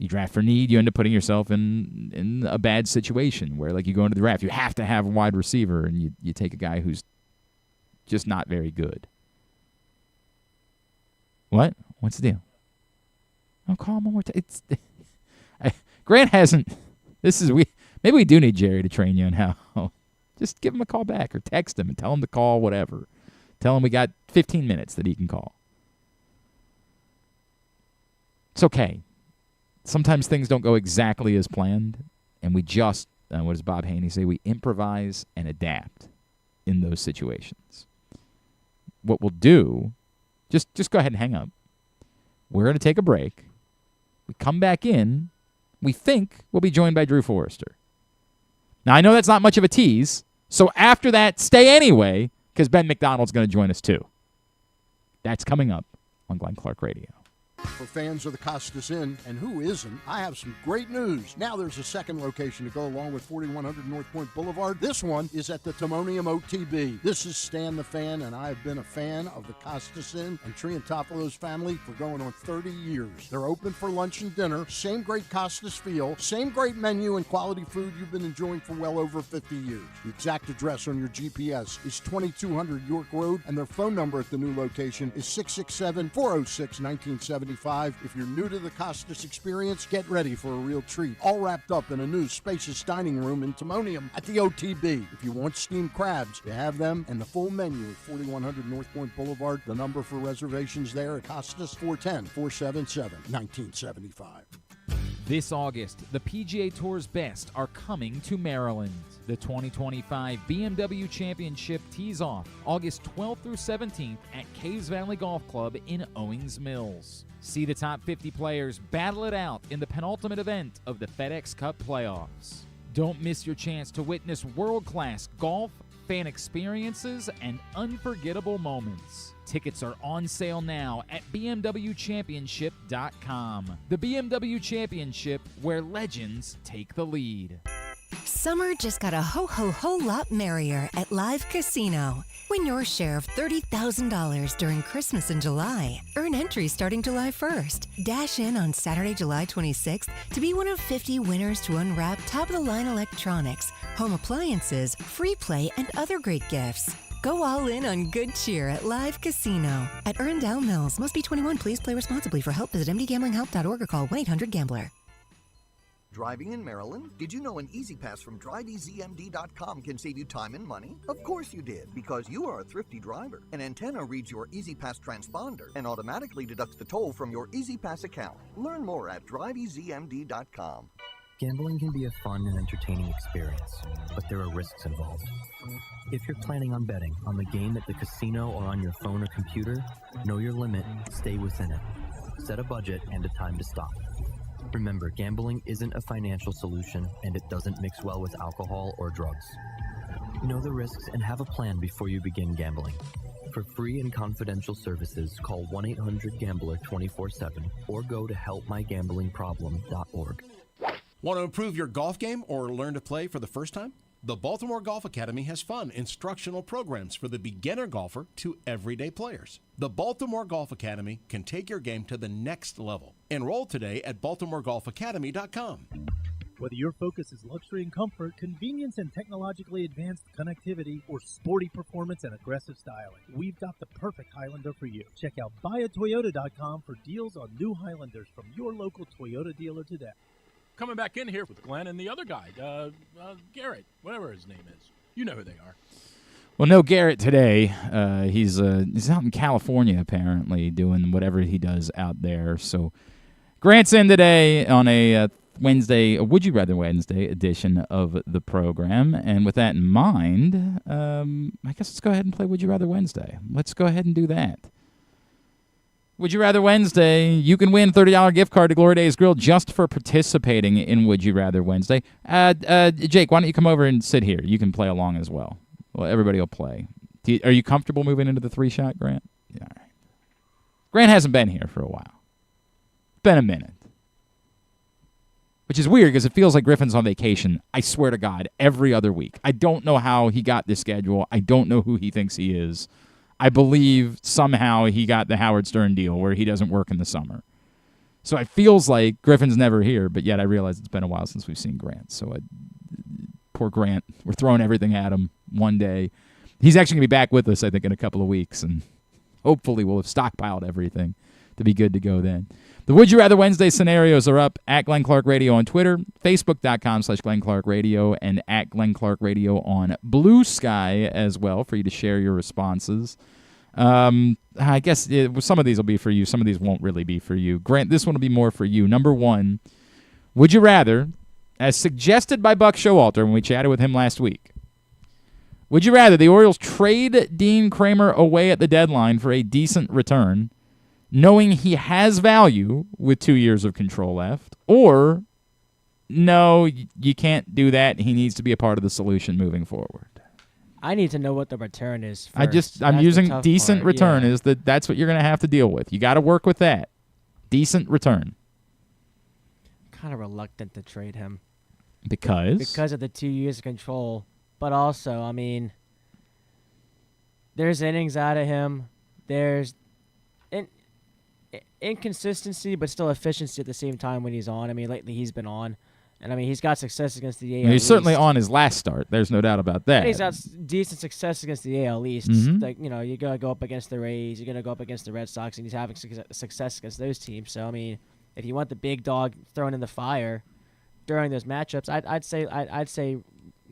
You draft for need, you end up putting yourself in a bad situation where, like, you go into the draft, you have to have a wide receiver, and you take a guy who's just not very good. What? What's the deal? Oh, call him one more time. Grant hasn't. Maybe we do need Jerry to train you on how. Just give him a call back or text him and tell him to call whatever. Tell him we got 15 minutes that he can call. It's okay. Sometimes things don't go exactly as planned, and we just, what does Bob Haney say? We improvise and adapt in those situations. What we'll do, just go ahead and hang up. We're going to take a break. We come back in. We think we'll be joined by Drew Forrester. Now, I know that's not much of a tease, so after that, stay anyway, because Ben McDonald's going to join us too. That's coming up on Glenn Clark Radio. For fans of the Costas Inn, and who isn't, I have some great news. Now there's a second location to go along with 4100 North Point Boulevard. This one is at the Timonium OTB. This is Stan the Fan, and I have been a fan of the Costas Inn and Triantafalo's family for going on 30 years. They're open for lunch and dinner, same great Costas feel, same great menu and quality food you've been enjoying for well over 50 years. The exact address on your GPS is 2200 York Road, and their phone number at the new location is 667-406-1970. If you're new to the Costas experience, get ready for a real treat. All wrapped up in a new spacious dining room in Timonium at the OTB. If you want steamed crabs, you have them, and the full menu at 4100 North Point Boulevard. The number for reservations there at Costas, 410-477-1975. This August, the PGA Tour's best are coming to Maryland. The 2025 BMW Championship tees off August 12th through 17th at Caves Valley Golf Club in Owings Mills. See the top 50 players battle it out in the penultimate event of the FedEx Cup playoffs. Don't miss your chance to witness world-class golf, fan experiences, and unforgettable moments. Tickets are on sale now at bmwchampionship.com. The BMW Championship, where legends take the lead. Summer just got a whole lot merrier at Live Casino. Win your share of $30,000 during Christmas in July. Earn entries starting July 1st. Dash in on Saturday, July 26th to be one of 50 winners to unwrap top-of-the-line electronics, home appliances, free play, and other great gifts. Go all in on good cheer at Live Casino. At Erndale Mills. Must be 21. Please play responsibly. For help, visit mdgamblinghelp.org or call 1-800-GAMBLER. Driving in Maryland? Did you know an Easy Pass from DriveEasyMD.com can save you time and money? Of course you did, because you are a thrifty driver. An antenna reads your Easy Pass transponder and automatically deducts the toll from your Easy Pass account. Learn more at DriveEasyMD.com. Gambling can be a fun and entertaining experience, but there are risks involved. If you're planning on betting on the game at the casino or on your phone or computer, know your limit, stay within it. Set a budget and a time to stop. Remember, gambling isn't a financial solution, and it doesn't mix well with alcohol or drugs. Know the risks and have a plan before you begin gambling. For free and confidential services, call 1-800-GAMBLER 24/7 or go to helpmygamblingproblem.org. Want to improve your golf game or learn to play for the first time? The Baltimore Golf Academy has fun, instructional programs for the beginner golfer to everyday players. The Baltimore Golf Academy can take your game to the next level. Enroll today at BaltimoreGolfAcademy.com. Whether your focus is luxury and comfort, convenience and technologically advanced connectivity, or sporty performance and aggressive styling, we've got the perfect Highlander for you. Check out buyatoyota.com for deals on new Highlanders from your local Toyota dealer today. Coming back in here with Glenn and the other guy, Garrett, whatever his name is. You know who they are. Well, no Garrett today. He's out in California, apparently, doing whatever he does out there. So Grant's in today on a Wednesday, a Would You Rather Wednesday edition of the program. And with that in mind, I guess let's go ahead and play Would You Rather Wednesday. Let's go ahead and do that. Would You Rather Wednesday, you can win $30 gift card to Glory Days Grill just for participating in Would You Rather Wednesday. Jake, why don't you come over and sit here? You can play along as well. Well, everybody will play. Are you comfortable moving into the three-shot, Grant? Yeah, all right. Grant hasn't been here for a while. It's been a minute. Which is weird because it feels like Griffin's on vacation, I swear to God, every other week. I don't know how he got this schedule. I don't know who he thinks he is. I believe somehow he got the Howard Stern deal where he doesn't work in the summer. So it feels like Griffin's never here, but yet I realize it's been a while since we've seen Grant. So poor Grant. We're throwing everything at him one day. He's actually going to be back with us, I think, in a couple of weeks, and hopefully we'll have stockpiled everything to be good to go then. The Would You Rather Wednesday scenarios are up at Glenn Clark Radio on Twitter, Facebook.com/Glenn Clark Radio, and at Glenn Clark Radio on Blue Sky as well for you to share your responses. I guess some of these will be for you. Some of these won't really be for you. Grant, this one will be more for you. Number 1, would you rather, as suggested by Buck Showalter when we chatted with him last week, would you rather the Orioles trade Dean Kremer away at the deadline for a decent return, knowing he has value with 2 years of control left, or no, you can't do that. He needs to be a part of the solution moving forward? I need to know what the return is first. I'm using decent part. return Yeah. that's what you're going to have to deal with. You got to work with that. Decent return. Kind of reluctant to trade him. Because of the 2 years of control. But also, I mean, there's innings out of him. There's inconsistency, but still efficiency at the same time when he's on. I mean, lately he's been on. And, I mean, he's got success against the AL He's certainly on his last start. There's no doubt about that. And he's got decent success against the AL East. Mm-hmm. Like, you know, you're going to go up against the Rays. You're going to go up against the Red Sox, and he's having success against those teams. So, I mean, if you want the big dog thrown in the fire during those matchups, I'd say,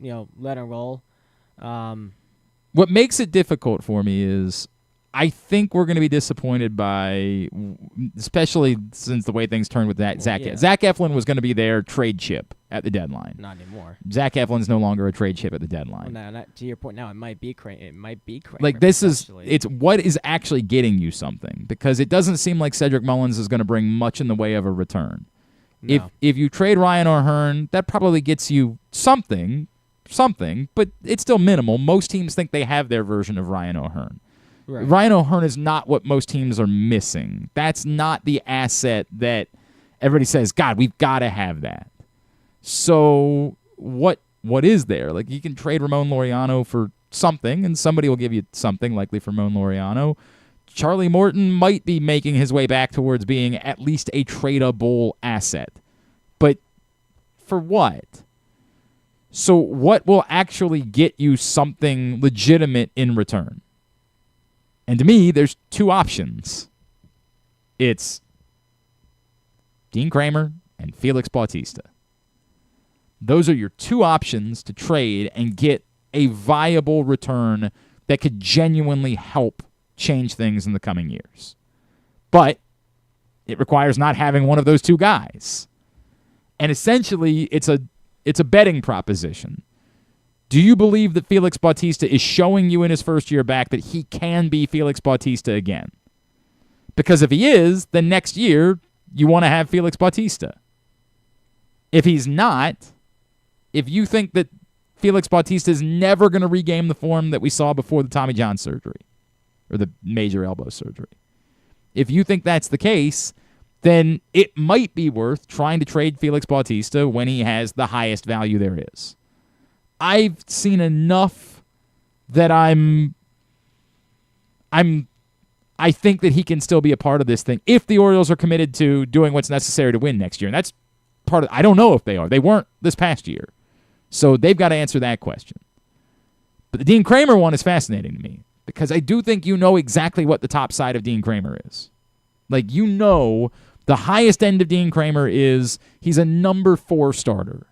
you know, let him roll. What makes it difficult for me is I think we're going to be disappointed by, especially since the way things turned with that Zach Eflin was going to be their trade chip at the deadline. Not anymore. Zach Eflin's no longer a trade chip at the deadline. Well, now, to your point, now it might be Kramer. Like it's what is actually getting you something, because it doesn't seem like Cedric Mullins is going to bring much in the way of a return. No. If you trade Ryan O'Hearn, that probably gets you something, but it's still minimal. Most teams think they have their version of Ryan O'Hearn. Right. Ryan O'Hearn is not what most teams are missing. That's not the asset that everybody says, God, we've got to have that. So what is there? Like, you can trade Ramon Laureano for something, and somebody will give you something, likely for Ramon Laureano. Charlie Morton might be making his way back towards being at least a tradable asset. But for what? So what will actually get you something legitimate in return? And to me, there's two options. It's Dean Kremer and Felix Bautista. Those are your two options to trade and get a viable return that could genuinely help change things in the coming years. But it requires not having one of those two guys. And essentially, it's a betting proposition. Do you believe that Felix Bautista is showing you in his first year back that he can be Felix Bautista again? Because if he is, then next year you want to have Felix Bautista. If he's not, if you think that Felix Bautista is never going to regain the form that we saw before the Tommy John surgery or the major elbow surgery, if you think that's the case, then it might be worth trying to trade Felix Bautista when he has the highest value there is. I've seen enough that I think that he can still be a part of this thing if the Orioles are committed to doing what's necessary to win next year. And that's part of, I don't know if they are. They weren't this past year. So they've got to answer that question. But the Dean Kremer one is fascinating to me because I do think you know exactly what the top side of Dean Kremer is. Like, you know, the highest end of Dean Kremer is he's a number 4 starter.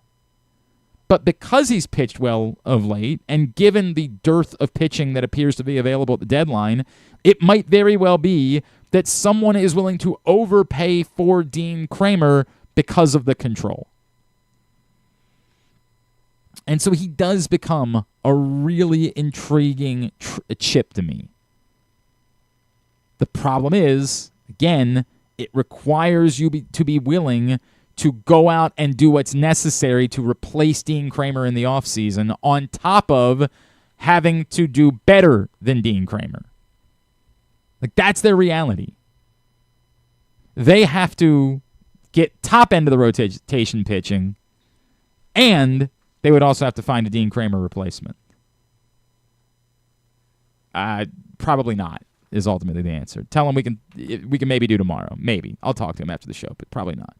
But because he's pitched well of late, and given the dearth of pitching that appears to be available at the deadline, it might very well be that someone is willing to overpay for Dean Kremer because of the control. And so he does become a really intriguing chip to me. The problem is, again, it requires you to be willing to go out and do what's necessary to replace Dean Kremer in the offseason on top of having to do better than Dean Kremer. Like, that's their reality. They have to get top end of the rotation pitching, and they would also have to find a Dean Kremer replacement. Probably not. is ultimately the answer. Tell him we can maybe do tomorrow. Maybe. I'll talk to him after the show, but probably not.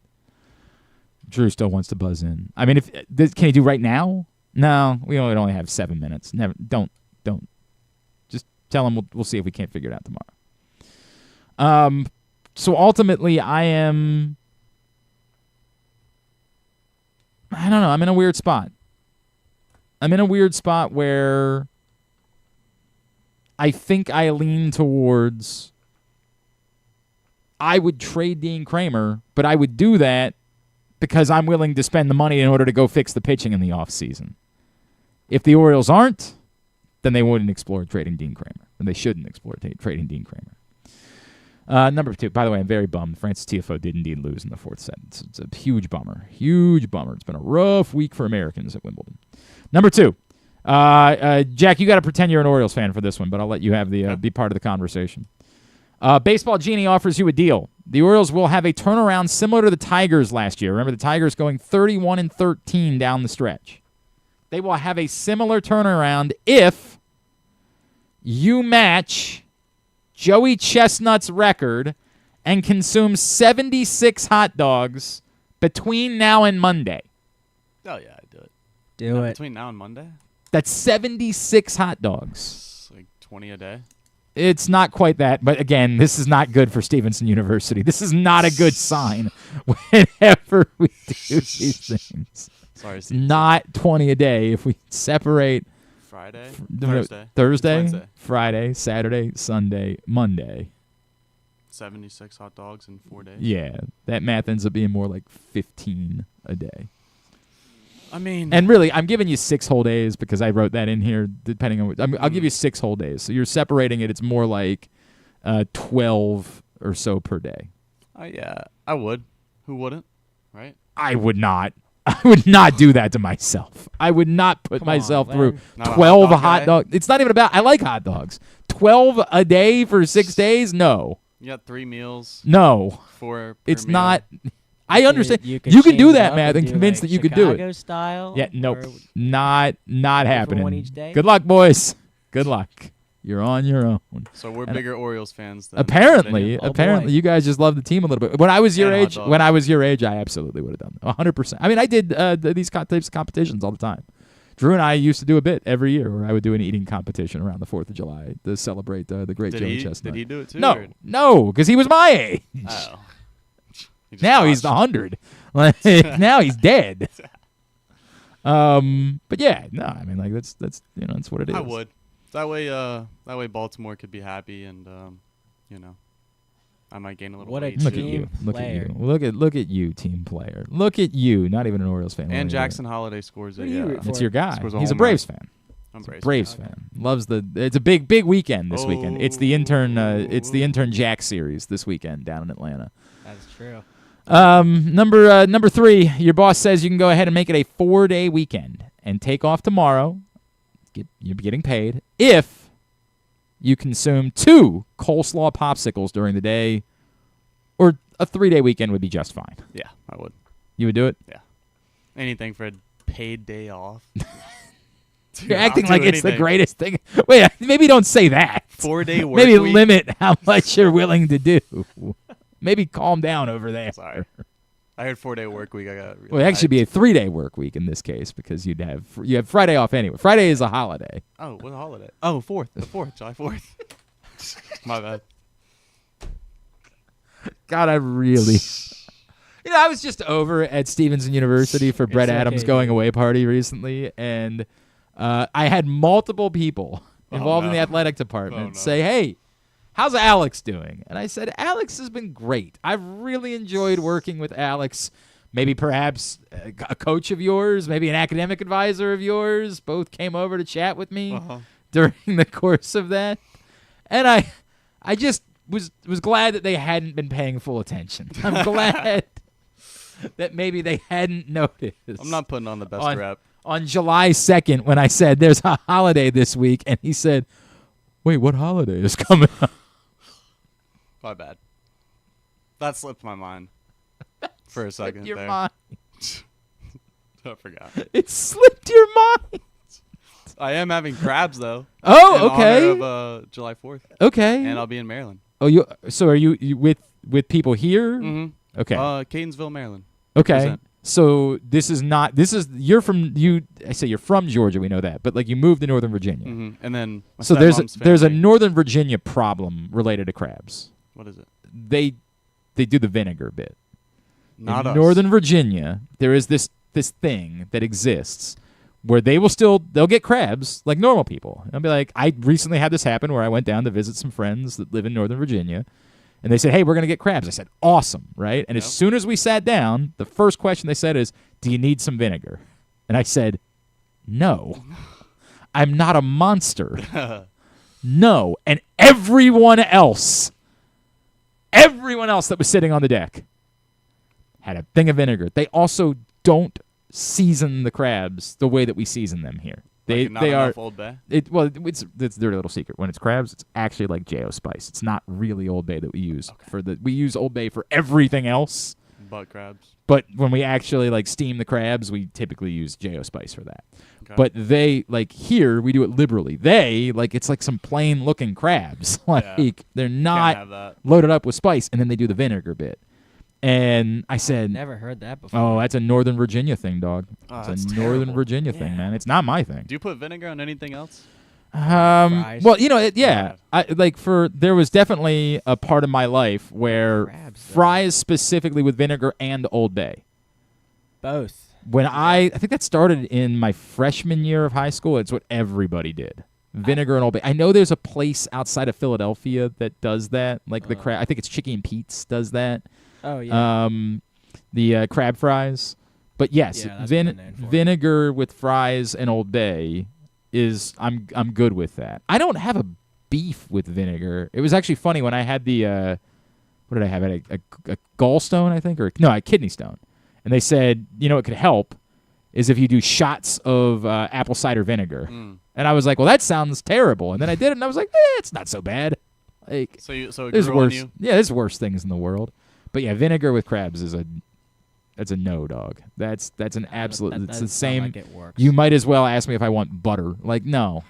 Drew still wants to buzz in. I mean, can he do right now? No, we only have 7 minutes. Never. Don't. Just tell him we'll see if we can't figure it out tomorrow. So ultimately, I don't know. I'm in a weird spot. I'm in a weird spot where I think I lean towards I would trade Dean Kremer, but I would do that because I'm willing to spend the money in order to go fix the pitching in the offseason. If the Orioles aren't, then they wouldn't explore trading Dean Kremer. And they shouldn't explore trading Dean Kremer. Number 2, by the way, I'm very bummed. Francis Tiafoe did indeed lose in the 4th set. It's a huge bummer. Huge bummer. It's been a rough week for Americans at Wimbledon. Number 2, Jack, you got to pretend you're an Orioles fan for this one, but I'll let you have the be part of the conversation. Baseball Genie offers you a deal. The Orioles will have a turnaround similar to the Tigers last year. Remember, the Tigers going 31-13 down the stretch. They will have a similar turnaround if you match Joey Chestnut's record and consume 76 hot dogs between now and Monday. Oh, yeah, I'd do it. Do it. Between now and Monday? That's 76 hot dogs. It's like 20 a day. It's not quite that, but again, this is not good for Stevenson University. This is not a good sign whenever we do these things. Sorry, it's not 20 a day. If we separate Friday, Thursday, Wednesday. Friday, Saturday, Sunday, Monday. 76 hot dogs in 4 days. Yeah, that math ends up being more like 15 a day. I mean, and really, I'm giving you 6 whole days because I wrote that in here. Depending on, I'll give you 6 whole days. So you're separating it. It's more like 12 or so per day. Yeah, I would. Who wouldn't? Right? I would not. I would not do that to myself. I would not put myself through 12 hot dogs. It's not even about. I like hot dogs. 12 a day for 6 days? No. You got 3 meals. No. 4 per it's meal. not. I understand. You can change do it that, up Matt, and do, convince like, that you could do it. Chicago style? Yeah, nope. Or Not happening. one each day? Good luck, boys. Good luck. You're on your own. So we're bigger Orioles fans than apparently boy. you guys just love the team a little bit. When I was your And age, hot when dogs. I was your age, I absolutely would have done that. 100%. I mean, I did these types of competitions all the time. Drew and I used to do a bit every year where I would do an eating competition around the 4th of July to celebrate the great Joey Chestnut. Did he do it too? No, because he was my age. Oh. Now he's 100. Like, now he's dead. But yeah, no, I mean, like that's that's what it is. I would. That way Baltimore could be happy, and I might gain a little weight. Look at you. Look at you, team player. Look at you. Not even an Orioles fan. And Jackson Holiday scores it. It's your guy. Scores He's a Braves fan. I'm Braves fan. Loves it's a big weekend this weekend. It's the intern Jack series this weekend down in Atlanta. That's true. Number 3, your boss says you can go ahead and make it a 4-day weekend and take off tomorrow. You're getting paid if you consume 2 coleslaw popsicles during the day, or a 3-day weekend would be just fine. Yeah, I would. You would do it? Yeah. Anything for a paid day off. You're acting like it's the greatest thing. Wait, maybe don't say that. 4-day work Maybe week. limit how much you're willing to do. Maybe calm down over there. Sorry. I heard 4-day work week. I got. Really Well, it actually be a 3-day work week in this case because you have Friday off anyway. Friday is a holiday. Oh, what holiday? Oh, 4th. The 4th. July 4th. My bad. God, I really. I was just over at Stevenson University for Brett Adams' going away party recently, and I had multiple people involved in the athletic department say, "Hey, how's Alex doing?" And I said, "Alex has been great. I've really enjoyed working with Alex. Maybe perhaps a coach of yours, maybe an academic advisor of yours, both came over to chat with me during the course of that." And I just was glad that they hadn't been paying full attention. I'm glad that maybe they hadn't noticed. I'm not putting on the best rep. On July 2nd, when I said there's a holiday this week, and he said, "Wait, what holiday is coming up?" My bad. That slipped my mind for a second. Your there. mind. I forgot. It slipped your mind. I am having crabs though. Oh, in okay. honor of July 4th. Okay. And I'll be in Maryland. Oh, so are you with people here? Mm-hmm. Okay. Catonsville, Maryland. Okay. Represent. So you're from I say you're from Georgia, we know that, but like you moved to Northern Virginia. Mm-hmm. And then my so stepmom's there's a family. Northern Virginia problem related to crabs. What is it? They do the vinegar bit. Not in us. Northern Virginia, there is this thing that exists where they'll get crabs like normal people. I'll be like, I recently had this happen where I went down to visit some friends that live in Northern Virginia. And they said, hey, we're going to get crabs. I said, awesome, right? And as soon as we sat down, the first question they said is, do you need some vinegar? And I said, no. I'm not a monster. No. And everyone else that was sitting on the deck had a thing of vinegar. They also don't season the crabs the way that we season them here. They are Old Bay? It's their little secret. When it's crabs, it's actually like J.O. Spice. It's not really Old Bay that we use we use Old Bay for everything else. But crabs. But when we actually like steam the crabs, we typically use J.O. Spice for that. Okay. But they like here we do it liberally. They like it's like some plain looking crabs. Like they're not loaded up with spice, and then they do the vinegar bit. And I said, never heard that before. Oh, that's a Northern Virginia thing, dog. Oh, it's that's a Northern terrible. Virginia thing, man. It's not my thing. Do you put vinegar on anything else? Well, there was definitely a part of my life where fries specifically with vinegar and Old Bay. Both. When I think that started in my freshman year of high school. It's what everybody did. Vinegar and Old Bay. I know there's a place outside of Philadelphia that does that. Like the crab. I think it's Chicky and Pete's does that. Oh yeah. The crab fries. But yes, Yeah, that's what they're known for. vinegar with fries and Old Bay is I'm good with that. I don't have a beef with vinegar. It was actually funny when I had the what did I have? I had a gallstone, I think, or no, a kidney stone. And they said, it could help is if you do shots of apple cider vinegar. And I was like, well, that sounds terrible. And then I did it, and I was like, it's not so bad. Like, So it there's grew on worse. you? Yeah, there's worse things in the world. But yeah, vinegar with crabs is that's a no, dog. That's an absolute. that It's the doesn't sound same. like it works. You might as well ask me if I want butter. Like, no.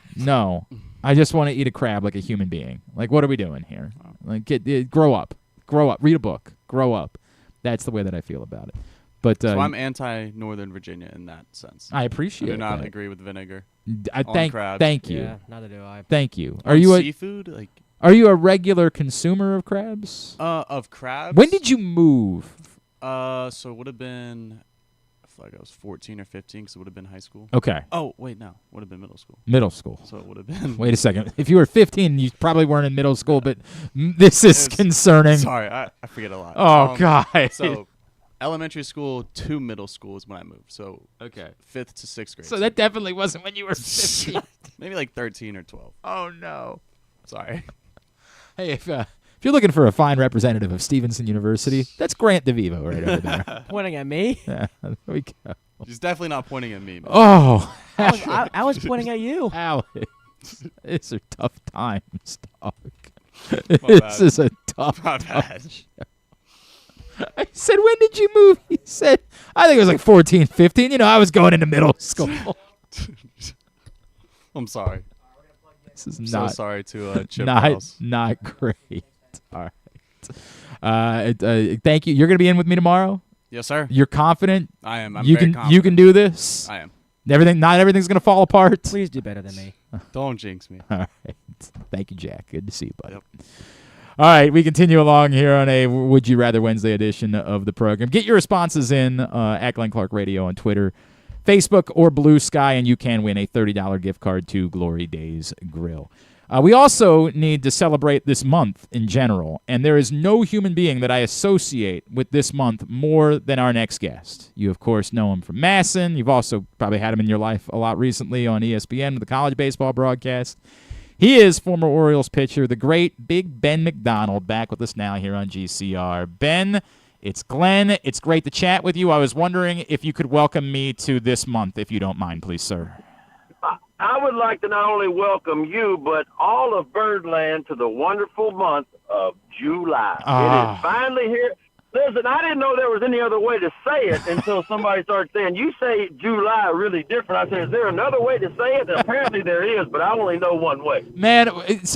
I just want to eat a crab like a human being. Like, what are we doing here? Like, grow up. Read a book. Grow up. That's the way that I feel about it. But So I'm anti-Northern Virginia in that sense. I appreciate I do not that. agree with vinegar. Thank you. Yeah, neither do I. Thank you. On Are you seafood? Are you a regular consumer of crabs? Of crabs? When did you move? So it would have been, I feel like I was 14 or 15 because it would have been high school. Okay. Oh, wait, no. Would have been middle school. Middle school. So it would have been. Wait a second. If you were 15, you probably weren't in middle school, but this is concerning. Sorry, I forget a lot. Oh, God. So elementary school to middle school is when I moved. So 5th to 6th grade. So that definitely wasn't when you were 15. Maybe like 13 or 12. Oh, no. Sorry. Hey, if you're looking for a fine representative of Stevenson University, that's Grant DeVivo right over there. Pointing at me? Yeah, there we go. He's definitely not pointing at me. Man. Oh. I was pointing at you. Alex. These are tough times, dog. bad. This is a tough My bad. I said, when did you move? He said, I think it was like 14, 15. I was going into middle school. I'm sorry. This is I'm not so sorry to Chip not Wells. not great. All right. Thank you. You're gonna be in with me tomorrow. Yes, sir. You're confident. I am. I'm you very can confident. you can do this. I am. Not everything's gonna fall apart. Please do better than me. Don't jinx me. All right. Thank you, Jack. Good to see you, buddy. Yep. All right, we continue along here on a Would You Rather Wednesday edition of the program. Get your responses in at Glenn Clark Radio on Twitter, Facebook, or Blue Sky, and you can win a $30 gift card to Glory Days Grill. We also need to celebrate this month in general, and there is no human being that I associate with this month more than our next guest. You, of course, know him from MASN. You've also probably had him in your life a lot recently on ESPN with the college baseball broadcast. He is former Orioles pitcher, the great Big Ben McDonald, back with us now here on GCR. Ben, it's Glenn. It's great to chat with you. I was wondering if you could welcome me to this month, if you don't mind, please, sir. I would like to not only welcome you, but all of Birdland to the wonderful month of July. It is finally here. Listen, I didn't know there was any other way to say it until somebody started saying, you say Joo-lye really different. I said, is there another way to say it? And apparently there is, but I only know one way. Man, it's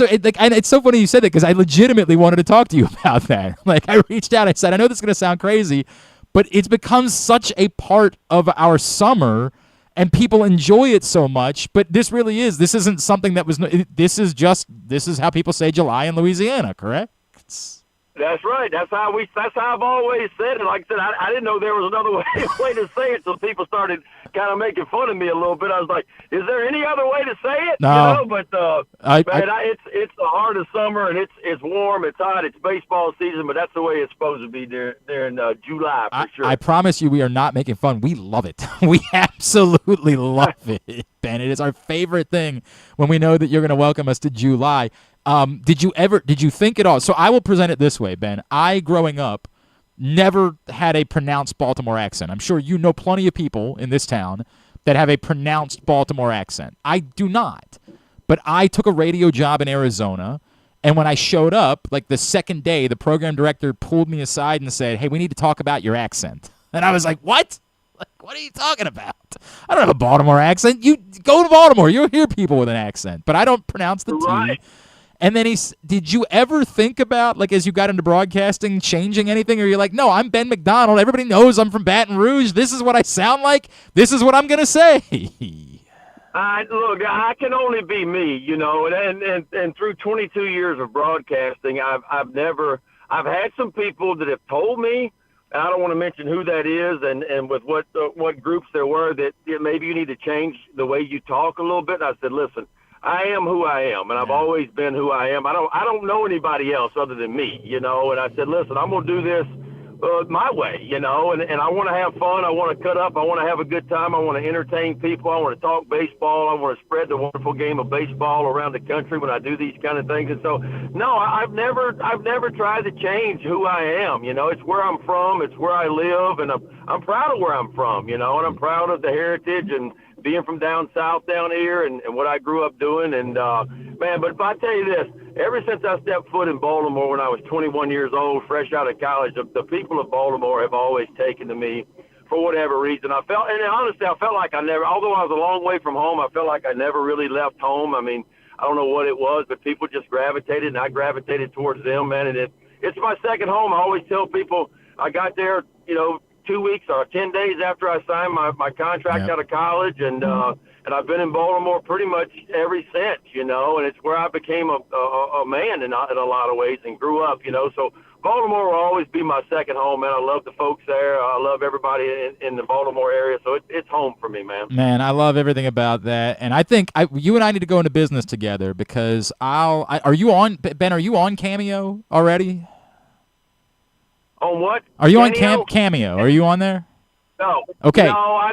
so funny you said that because I legitimately wanted to talk to you about that. Like, I reached out. I said, I know this is going to sound crazy, but it's become such a part of our summer, and people enjoy it so much. But this really is. This isn't something that was. This is how people say July in Louisiana, correct? That's right. That's how I've always said it. Like I said, I didn't know there was another way to say it until people started kind of making fun of me a little bit. I was like, is there any other way to say it? No. You know, but it's the heart of summer, and it's warm, it's hot, it's baseball season, but that's the way it's supposed to be during July for sure. I promise you we are not making fun. We love it. We absolutely love it, Ben. It is our favorite thing when we know that you're going to welcome us to July. Did you think at all? So I will present it this way, Ben. I, growing up, never had a pronounced Baltimore accent. I'm sure you know plenty of people in this town that have a pronounced Baltimore accent. I do not. But I took a radio job in Arizona, and when I showed up, like the second day, the program director pulled me aside and said, hey, we need to talk about your accent. And I was like, what? Like, what are you talking about? I don't have a Baltimore accent. You go to Baltimore. You'll hear people with an accent. But I don't pronounce the T. And then did you ever think about, like, as you got into broadcasting, changing anything? Or you're like, no, I'm Ben McDonald. Everybody knows I'm from Baton Rouge. This is what I sound like. This is what I'm going to say. Look, I can only be me, you know, and through 22 years of broadcasting, I've had some people that have told me, and I don't want to mention who that is and with what groups there were, that maybe you need to change the way you talk a little bit. And I said, listen, I am who I am, and I've always been who I am. I don't know anybody else other than me, you know. And I said, listen, I'm gonna do this my way, you know. And I want to have fun. I want to cut up. I want to have a good time. I want to entertain people. I want to talk baseball. I want to spread the wonderful game of baseball around the country when I do these kind of things. And so, no, I've never tried to change who I am. You know, it's where I'm from. It's where I live, and I'm proud of where I'm from. You know, and I'm proud of the heritage and being from down south down here and what I grew up doing. And, man, but if I tell you this, ever since I stepped foot in Baltimore when I was 21 years old, fresh out of college, the people of Baltimore have always taken to me for whatever reason. I felt like although I was a long way from home, I felt like I never really left home. I mean, I don't know what it was, but people just gravitated, and I gravitated towards them, man. And it's my second home. I always tell people I got there, you know, 2 weeks or 10 days after I signed my contract out of college, and I've been in Baltimore pretty much ever since, you know, and it's where I became a man in a lot of ways and grew up, you know. So Baltimore will always be my second home, man. I love the folks there. I love everybody in the Baltimore area, so it's home for me, man. Man, I love everything about that, and I think you and I need to go into business together because are you on Cameo already? On what? Are you on Cameo? Are you on there? No. Okay. No,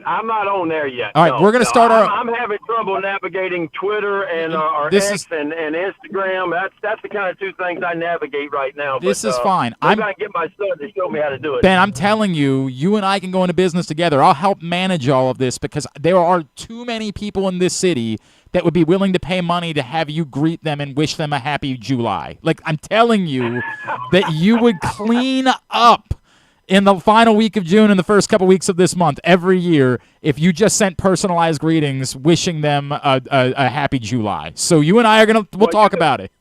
I'm not on there yet. All right, we're going to start I'm having trouble navigating Twitter and X and Instagram. That's the kind of two things I navigate right now. This is fine. I'm going to get my son to show me how to do it. Ben, I'm telling you, you and I can go into business together. I'll help manage all of this because there are too many people in this city that would be willing to pay money to have you greet them and wish them a happy July. Like, I'm telling you that you would clean up in the final week of June and the first couple weeks of this month every year if you just sent personalized greetings wishing them a happy July. So you and I we'll talk about it.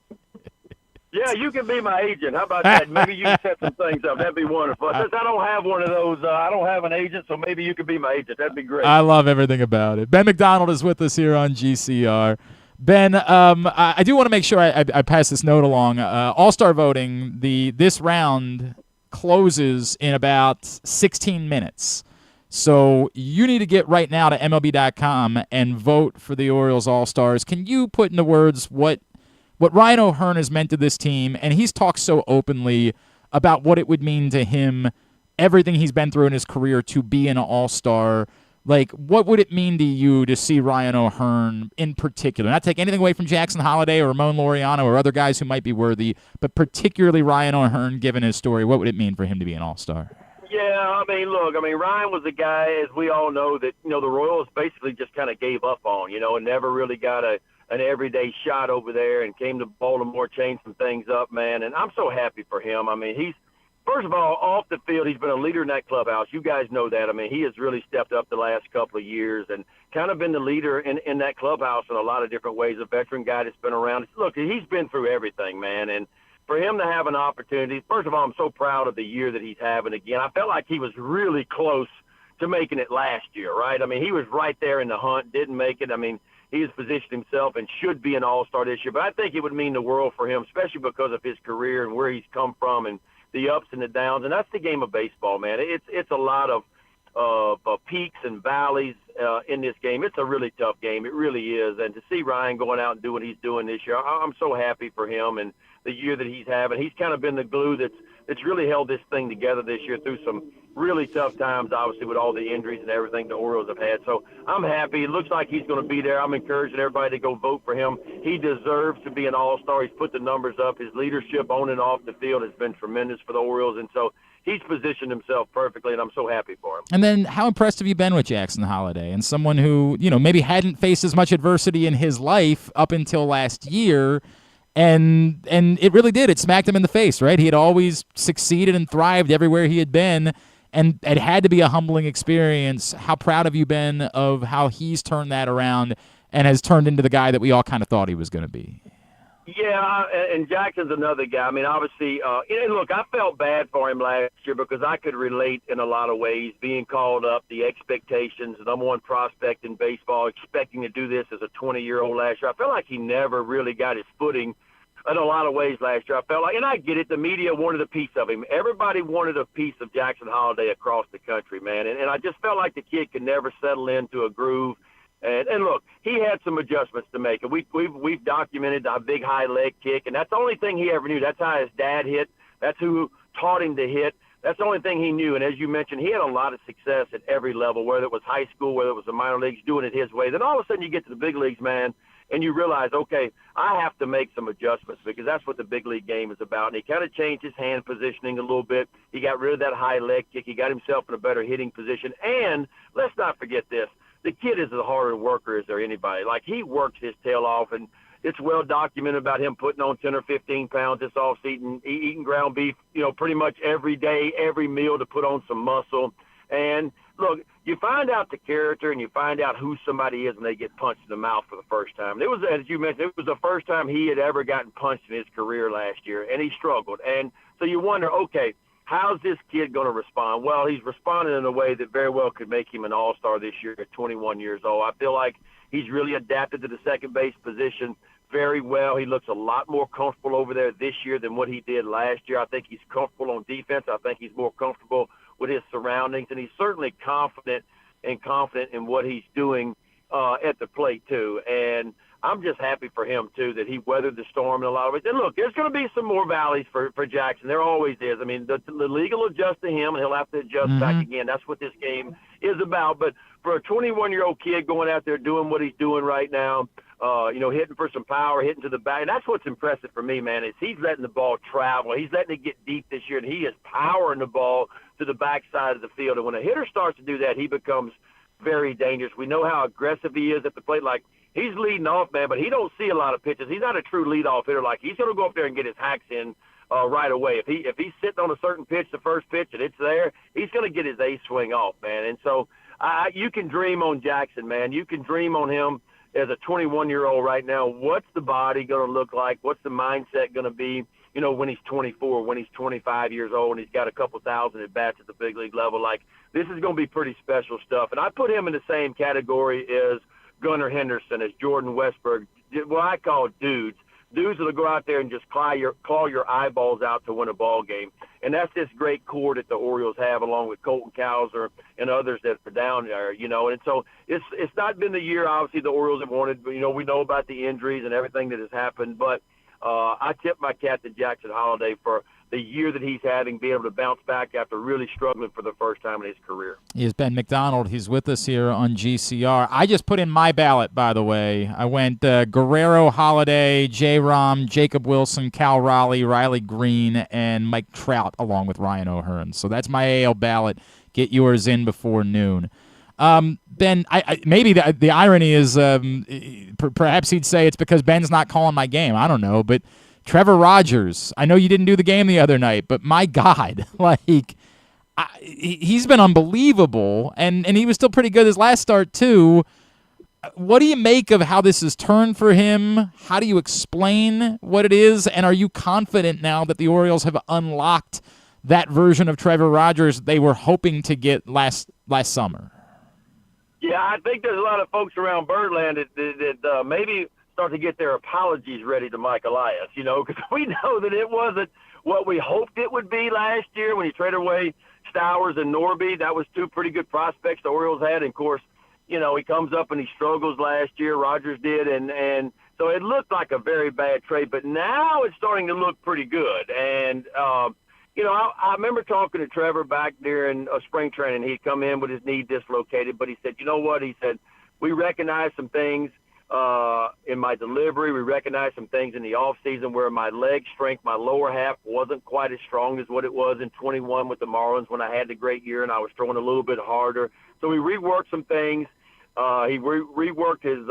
Yeah, you can be my agent. How about that? Maybe you can set some things up. That'd be wonderful. Since I don't have one of those, I don't have an agent, so maybe you could be my agent. That'd be great. I love everything about it. Ben McDonald is with us here on GCR. Ben, I do want to make sure I pass this note along. All-Star voting, this round closes in about 16 minutes. So you need to get right now to MLB.com and vote for the Orioles All-Stars. Can you put into words what Ryan O'Hearn has meant to this team? And he's talked so openly about what it would mean to him, everything he's been through in his career to be an All-Star. Like, what would it mean to you to see Ryan O'Hearn in particular? Not take anything away from Jackson Holliday or Ramon Laureano or other guys who might be worthy, but particularly Ryan O'Hearn, given his story, what would it mean for him to be an All-Star? Yeah, I mean, look, Ryan was a guy, as we all know, that, you know, the Royals basically just kind of gave up on, you know, and never really got an everyday shot over there and came to Baltimore, changed some things up, man. And I'm so happy for him. I mean, First of all, off the field, he's been a leader in that clubhouse. You guys know that. I mean, he has really stepped up the last couple of years and kind of been the leader in that clubhouse in a lot of different ways. A veteran guy that's been around. Look, he's been through everything, man. And for him to have an opportunity, first of all, I'm so proud of the year that he's having again. I felt like he was really close to making it last year, right? I mean, he was right there in the hunt, didn't make it. I mean, he has positioned himself and should be an all-star this year. But I think it would mean the world for him, especially because of his career and where he's come from and the ups and the downs. And that's the game of baseball, man. It's a lot of peaks and valleys in this game. It's a really tough game. It really is. And to see Ryan going out and do what he's doing this year, I'm so happy for him and the year that he's having. He's kind of been the glue that's really held this thing together this year through some really tough times, obviously, with all the injuries and everything the Orioles have had. So I'm happy. It looks like he's going to be there. I'm encouraging everybody to go vote for him. He deserves to be an all-star. He's put the numbers up. His leadership on and off the field has been tremendous for the Orioles, and so he's positioned himself perfectly, and I'm so happy for him. And then how impressed have you been with Jackson Holliday and someone who, maybe hadn't faced as much adversity in his life up until last year, and it really did. It smacked him in the face, right? He had always succeeded and thrived everywhere he had been, and it had to be a humbling experience. How proud have you been of how he's turned that around and has turned into the guy that we all kind of thought he was going to be? Yeah, and Jackson's another guy. I mean, obviously, and look, I felt bad for him last year because I could relate in a lot of ways, being called up, the expectations, the number one prospect in baseball, expecting to do this as a 20-year-old last year. I felt like he never really got his footing in a lot of ways last year. I felt like, and I get it, the media wanted a piece of him. Everybody wanted a piece of Jackson Holliday across the country, man. And I just felt like the kid could never settle into a groove. And look, he had some adjustments to make. And we've documented a big high leg kick, and that's the only thing he ever knew. That's how his dad hit. That's who taught him to hit. That's the only thing he knew. And as you mentioned, he had a lot of success at every level, whether it was high school, whether it was the minor leagues, doing it his way. Then all of a sudden you get to the big leagues, man, and you realize, okay, I have to make some adjustments because that's what the big league game is about. And he kind of changed his hand positioning a little bit. He got rid of that high leg kick. He got himself in a better hitting position. And let's not forget this. The kid is as hard a worker as there anybody. Like, he works his tail off, and it's well documented about him putting on 10 or 15 pounds this offseason, eating ground beef, pretty much every day, every meal to put on some muscle. And look, you find out the character and you find out who somebody is when they get punched in the mouth for the first time. It was, as you mentioned, it was the first time he had ever gotten punched in his career last year, and he struggled. And so you wonder, okay, how's this kid going to respond? Well, he's responded in a way that very well could make him an all-star this year at 21 years old. I feel like he's really adapted to the second base position very well. He looks a lot more comfortable over there this year than what he did last year. I think he's comfortable on defense. I think he's more comfortable with his surroundings, and he's certainly confident in what he's doing at the plate too. And I'm just happy for him too that he weathered the storm in a lot of ways. And look, there's going to be some more valleys for Jackson. There always is. I mean, the league will adjust to him, and he'll have to adjust back again. That's what this game is about. But for a 21-year-old kid going out there doing what he's doing right now, hitting for some power, hitting to the back, and that's what's impressive for me, man, is he's letting the ball travel. He's letting it get deep this year, and he is powering the ball to the backside of the field. And when a hitter starts to do that, he becomes very dangerous. We know how aggressive he is at the plate. Like, he's leading off, man, but he don't see a lot of pitches. He's not a true leadoff hitter. Like, he's going to go up there and get his hacks in right away. If he's sitting on a certain pitch, the first pitch, and it's there, he's going to get his ace swing off, man. And so you can dream on Jackson, man. You can dream on him as a 21-year-old right now. What's the body going to look like? What's the mindset going to be, when he's 24, when he's 25 years old, and he's got a couple thousand at-bats at the big league level? Like, this is going to be pretty special stuff. And I put him in the same category as Gunnar Henderson, as Jordan Westberg, what I call dudes that'll go out there and just claw your eyeballs out to win a ball game. And that's this great core that the Orioles have, along with Colton Cowser and others that are down there, And so it's not been the year, obviously, the Orioles have wanted. But, we know about the injuries and everything that has happened. But I tip my cap to Jackson Holliday for the year that he's having, being able to bounce back after really struggling for the first time in his career. He is Ben McDonald. He's with us here on GCR. I just put in my ballot, by the way. I went Guerrero, Holliday, J-Rom, Jacob Wilson, Cal Raleigh, Riley Green, and Mike Trout, along with Ryan O'Hearn. So that's my AL ballot. Get yours in before noon. Ben, maybe the irony is perhaps he'd say it's because Ben's not calling my game. I don't know, but Trevor Rogers, I know you didn't do the game the other night, but my God, like, he's been unbelievable, and he was still pretty good his last start too. What do you make of how this has turned for him? How do you explain what it is? And are you confident now that the Orioles have unlocked that version of Trevor Rogers they were hoping to get last summer? Yeah, I think there's a lot of folks around Birdland that maybe start to get their apologies ready to Mike Elias, because we know that it wasn't what we hoped it would be last year when he traded away Stowers and Norby. That was two pretty good prospects the Orioles had. And, of course, he comes up and he struggles last year. Rogers did. And so it looked like a very bad trade. But now it's starting to look pretty good. And, I remember talking to Trevor back during spring training. He'd come in with his knee dislocated. But he said, you know what? He said, we recognize some things in my delivery. We recognize some things in the off season where my leg strength, my lower half wasn't quite as strong as what it was in 21 with the Marlins when I had the great year and I was throwing a little bit harder. So we reworked some things. He reworked his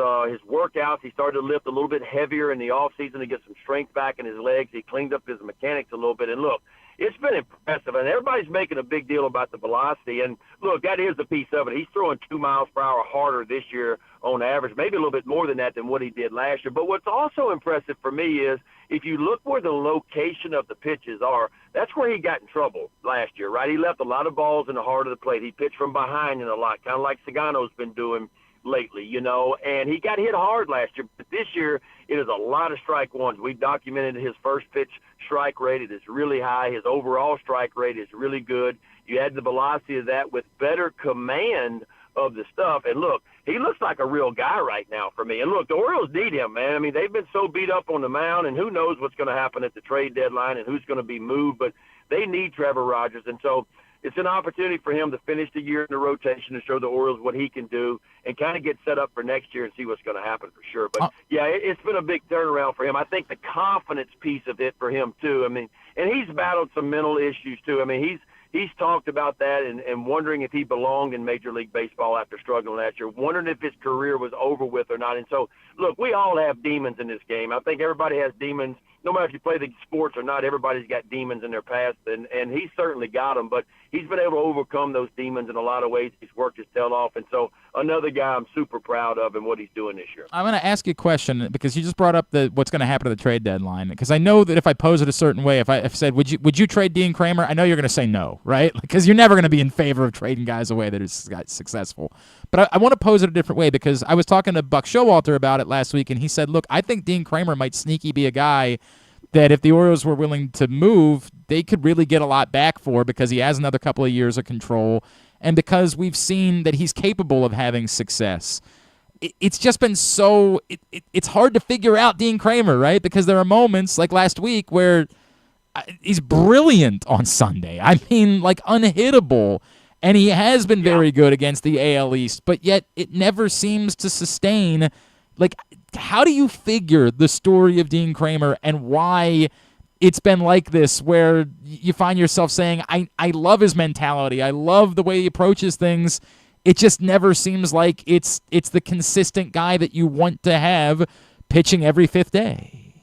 workouts. He started to lift a little bit heavier in the off season to get some strength back in his legs. He cleaned up his mechanics a little bit. And look, it's been impressive, and everybody's making a big deal about the velocity. And, look, that is a piece of it. He's throwing 2 miles per hour harder this year on average, maybe a little bit more than that than what he did last year. But what's also impressive for me is if you look where the location of the pitches are, that's where he got in trouble last year, right? He left a lot of balls in the heart of the plate. He pitched from behind in a lot, kind of like Sagano's been doing lately, and he got hit hard last year. But this year, it is a lot of strike ones. We documented his first pitch strike rate. It is really high. His overall strike rate is really good. You add the velocity of that with better command of the stuff. And, look, he looks like a real guy right now for me. And, look, the Orioles need him, man. I mean, they've been so beat up on the mound, and who knows what's going to happen at the trade deadline and who's going to be moved. But they need Trevor Rogers. And so it's an opportunity for him to finish the year in the rotation and show the Orioles what he can do and kind of get set up for next year and see what's going to happen for sure. But, yeah, it's been a big turnaround for him. I think the confidence piece of it for him, too. I mean, and he's battled some mental issues, too. I mean, he's talked about that and wondering if he belonged in Major League Baseball after struggling last year, wondering if his career was over with or not. And so, look, we all have demons in this game. I think everybody has demons. No matter if you play the sports or not, everybody's got demons in their past, and he's certainly got them. But he's been able to overcome those demons in a lot of ways. He's worked his tail off. And so another guy I'm super proud of and what he's doing this year. I'm going to ask you a question because you just brought up what's going to happen to the trade deadline. Because I know that if I pose it a certain way, if I said, would you trade Dean Kremer? I know you're going to say no, right? Because you're never going to be in favor of trading guys away that are successful. But I want to pose it a different way because I was talking to Buck Showalter about it last week, and he said, look, I think Dean Kremer might sneaky be a guy that if the Orioles were willing to move, they could really get a lot back for because he has another couple of years of control and because we've seen that he's capable of having success. It's just been so it's hard to figure out Dean Kremer, right? Because there are moments like last week where he's brilliant on Sunday. I mean, like unhittable. And he has been very good against the AL East, but yet it never seems to sustain. Like, how do you figure the story of Dean Kremer and why it's been like this where you find yourself saying, I love his mentality. I love the way he approaches things. It just never seems like it's the consistent guy that you want to have pitching every fifth day.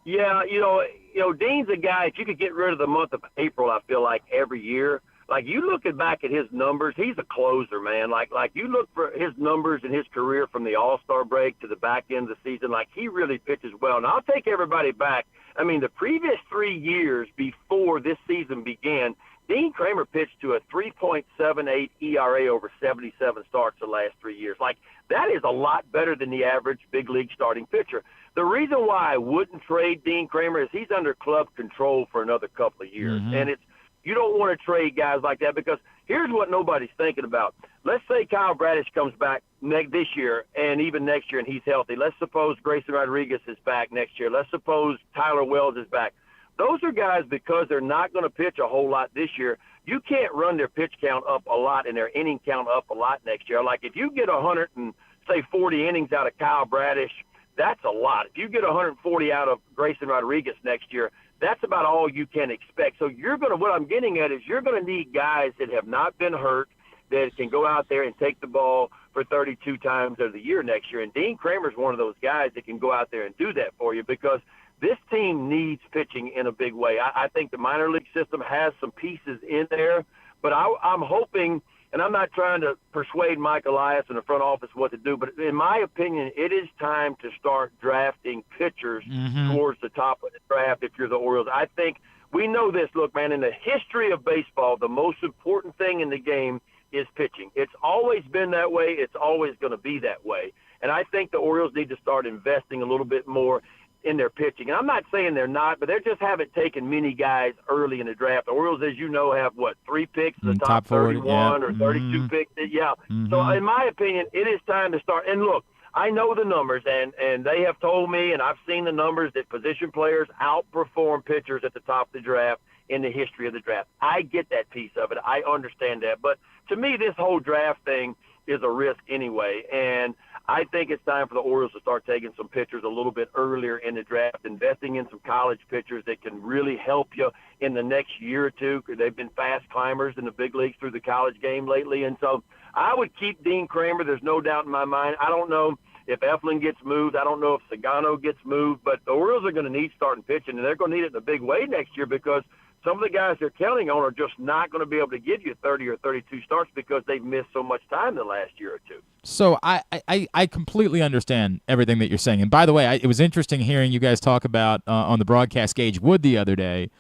Yeah, Dean's a guy, if you could get rid of the month of April, I feel like every year, like you looking back at his numbers, he's a closer, man. Like you look for his numbers in his career from the All-Star break to the back end of the season, like he really pitches well. And I'll take everybody back. I mean, the previous 3 years before this season began, Dean Kremer pitched to a 3.78 ERA over 77 starts the last 3 years. Like, that is a lot better than the average big league starting pitcher. The reason why I wouldn't trade Dean Kremer is he's under club control for another couple of years. Mm-hmm. And you don't want to trade guys like that because here's what nobody's thinking about. Let's say Kyle Bradish comes back this year and even next year and he's healthy. Let's suppose Grayson Rodriguez is back next year. Let's suppose Tyler Wells is back. Those are guys, because they're not going to pitch a whole lot this year, you can't run their pitch count up a lot and their inning count up a lot next year. Like if you get 40 innings out of Kyle Bradish, that's a lot. If you get 140 out of Grayson Rodriguez next year, that's about all you can expect. So what I'm getting at is you're going to need guys that have not been hurt, that can go out there and take the ball for 32 times of the year next year. And Dean Kremer's one of those guys that can go out there and do that for you because this team needs pitching in a big way. I think the minor league system has some pieces in there, but I'm hoping, and I'm not trying to persuade Mike Elias and the front office what to do, but in my opinion, it is time to start drafting pitchers towards the top of the draft if you're the Orioles. I think we know this. Look, man, in the history of baseball, the most important thing in the game is pitching. It's always been that way. It's always going to be that way. And I think the Orioles need to start investing a little bit more in their pitching. And I'm not saying they're not, but they just haven't taken many guys early in the draft. The Orioles, as you know, have, 3 picks in the top 31 or 32 picks? Yeah. So in my opinion, it is time to start. And look, I know the numbers, and they have told me, and I've seen the numbers, that position players outperform pitchers at the top of the draft in the history of the draft. I get that piece of it. I understand that. But to me, this whole draft thing is a risk anyway. And I think it's time for the Orioles to start taking some pitchers a little bit earlier in the draft, investing in some college pitchers that can really help you in the next year or two, because they've been fast climbers in the big leagues through the college game lately. And so I would keep Dean Kremer. There's no doubt in my mind. I don't know if Eflin gets moved. I don't know if Sagano gets moved, but the Orioles are going to need starting pitching, and they're going to need it in a big way next year, because some of the guys they're counting on are just not going to be able to give you 30 or 32 starts because they've missed so much time the last year or two. So I completely understand everything that you're saying. And by the way, it was interesting hearing you guys talk about on the broadcast Gage Wood the other day,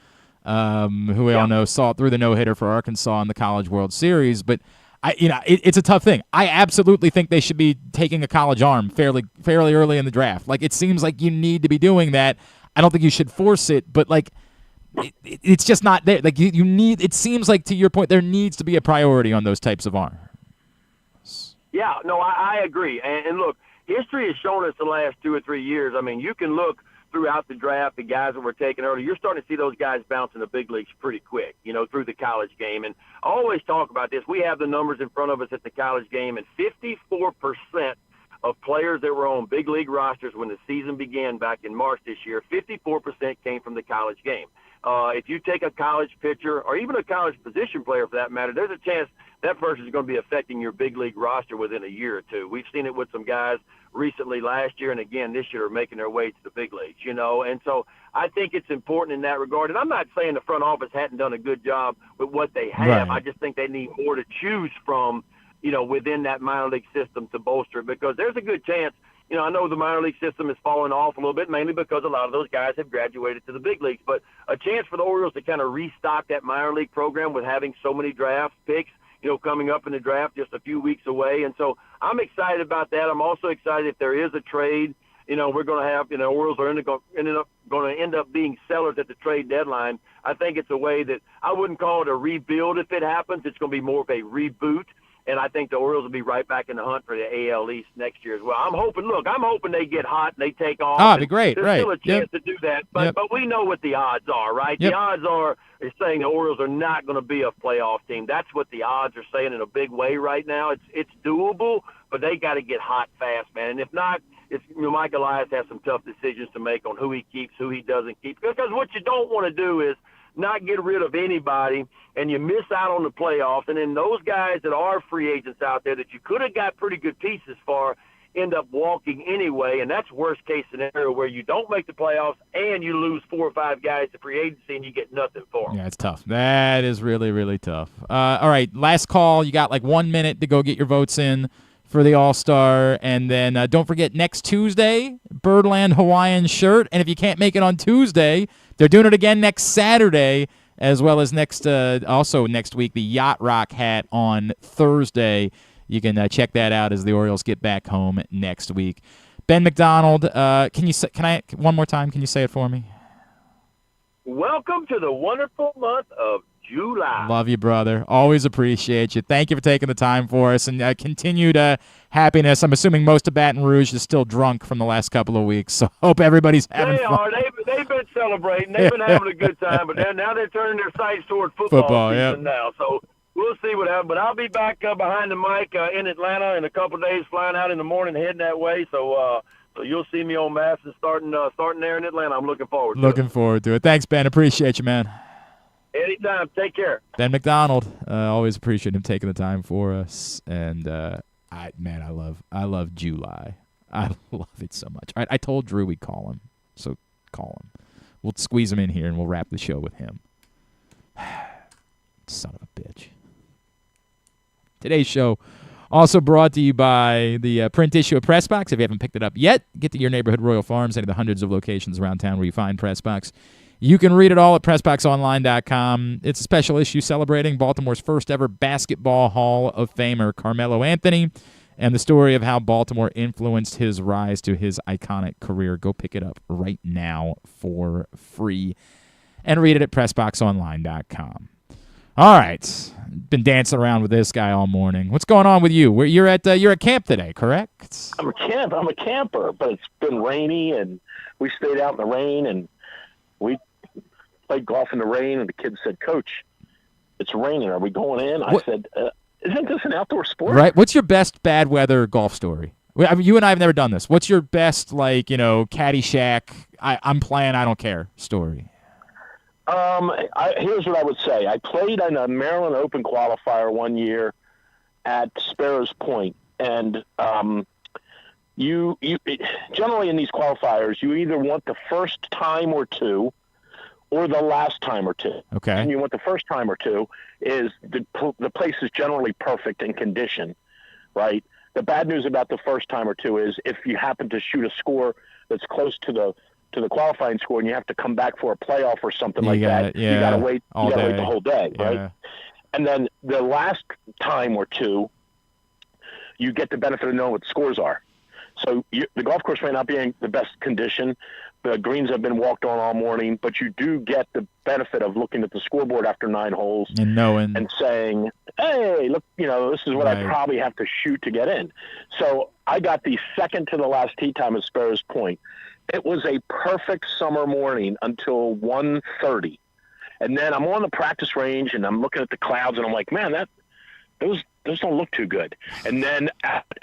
who we all know saw through the no-hitter for Arkansas in the College World Series. But it's a tough thing. I absolutely think they should be taking a college arm fairly early in the draft. Like, it seems like you need to be doing that. I don't think you should force it, but it's just not there. Like, you need. It seems like, to your point, there needs to be a priority on those types of arms. Yeah, no, I agree. And look, history has shown us the last 2 or 3 years. I mean, you can look throughout the draft, the guys that were taken early. You're starting to see those guys bounce in the big leagues pretty quick, through the college game. And I always talk about this. We have the numbers in front of us at the college game, and 54% of players that were on big league rosters when the season began back in March this year, 54% came from the college game. If you take a college pitcher or even a college position player for that matter, there's a chance that person is going to be affecting your big league roster within a year or two. We've seen it with some guys recently last year and again this year are making their way to the big leagues, and so I think it's important in that regard. And I'm not saying the front office hadn't done a good job with what they have. Right. I just think they need more to choose from, within that minor league system to bolster it, because there's a good chance. I know the minor league system has fallen off a little bit, mainly because a lot of those guys have graduated to the big leagues. But a chance for the Orioles to kind of restock that minor league program with having so many draft picks, coming up in the draft just a few weeks away. And so I'm excited about that. I'm also excited if there is a trade. We're going to have, Orioles are going to end up being sellers at the trade deadline. I think it's a way that I wouldn't call it a rebuild if it happens. It's going to be more of a reboot. And I think the Orioles will be right back in the hunt for the AL East next year as well. I'm hoping they get hot and they take off. Oh, it'd be great. There's still a chance to do that. But we know what the odds are, right? Yep. The odds are saying the Orioles are not going to be a playoff team. That's what the odds are saying in a big way right now. It's doable, but they got to get hot fast, man. And if not, Mike Elias has some tough decisions to make on who he keeps, who he doesn't keep. Because what you don't want to do is not get rid of anybody, and you miss out on the playoffs, and then those guys that are free agents out there that you could have got pretty good pieces for end up walking anyway, and that's worst-case scenario where you don't make the playoffs and you lose 4 or 5 guys to free agency and you get nothing for them. Yeah, it's tough. That is really, really tough. All right, last call. You got 1 minute to go get your votes in for the All-Star, and then don't forget next Tuesday, Birdland Hawaiian shirt, and if you can't make it on Tuesday, they're doing it again next Saturday, as well as also next week, the Yacht Rock hat on Thursday. You can check that out as the Orioles get back home next week. Ben McDonald, can I one more time? Can you say it for me? Welcome to the wonderful month of Joo-lye. Love you, brother. Always appreciate you. Thank you for taking the time for us, and continued happiness. I'm assuming most of Baton Rouge is still drunk from the last couple of weeks, so hope everybody's having fun. They've been celebrating. They've been having a good time, but now they're turning their sights toward football season now. So we'll see what happens. But I'll be back behind the mic in Atlanta in a couple of days, flying out in the morning, heading that way. So you'll see me on MASN starting there in Atlanta. I'm looking forward to it. Thanks, Ben. Appreciate you, man. Anytime. Take care. Ben McDonald. Always appreciate him taking the time for us. And I love Joo-lye. I love it so much. I told Drew we'd call him. So call him. We'll squeeze him in here, and we'll wrap the show with him. Son of a bitch. Today's show also brought to you by the print issue of Press Box. If you haven't picked it up yet, get to your neighborhood Royal Farms, any of the hundreds of locations around town where you find Press Box. You can read it all at PressBoxOnline.com. It's a special issue celebrating Baltimore's first ever Basketball Hall of Famer, Carmelo Anthony, and the story of how Baltimore influenced his rise to his iconic career. Go pick it up right now for free and read it at PressBoxOnline.com. All right. Been dancing around with this guy all morning. What's going on with you? You're at camp today, correct? I'm a camper, but it's been rainy, and we stayed out in the rain, and we played golf in the rain, and the kids said, "Coach, it's raining. Are we going in?" I said, "Isn't this an outdoor sport?" Right. What's your best bad weather golf story? I mean, you and I have never done this. What's your best, Caddyshack, I'm playing, I don't care story? Here's what I would say. I played in a Maryland Open qualifier one year at Sparrows Point, and you generally in these qualifiers, you either want the first time or two or the last time or two. Okay. And you want the first time or two is the place is generally perfect in condition, right? The bad news about the first time or two is if you happen to shoot a score that's close to the qualifying score and you have to come back for a playoff or something you gotta wait the whole day, right? And then the last time or two, you get the benefit of knowing what the scores are. So the golf course may not be in the best condition. The greens have been walked on all morning, but you do get the benefit of looking at the scoreboard after 9 holes and knowing and saying, "Hey, look, this is what I probably have to shoot to get in." So I got the second to the last tee time at Sparrows Point. It was a perfect summer morning until 1:30. And then I'm on the practice range and I'm looking at the clouds and I'm like, man, those don't look too good. And then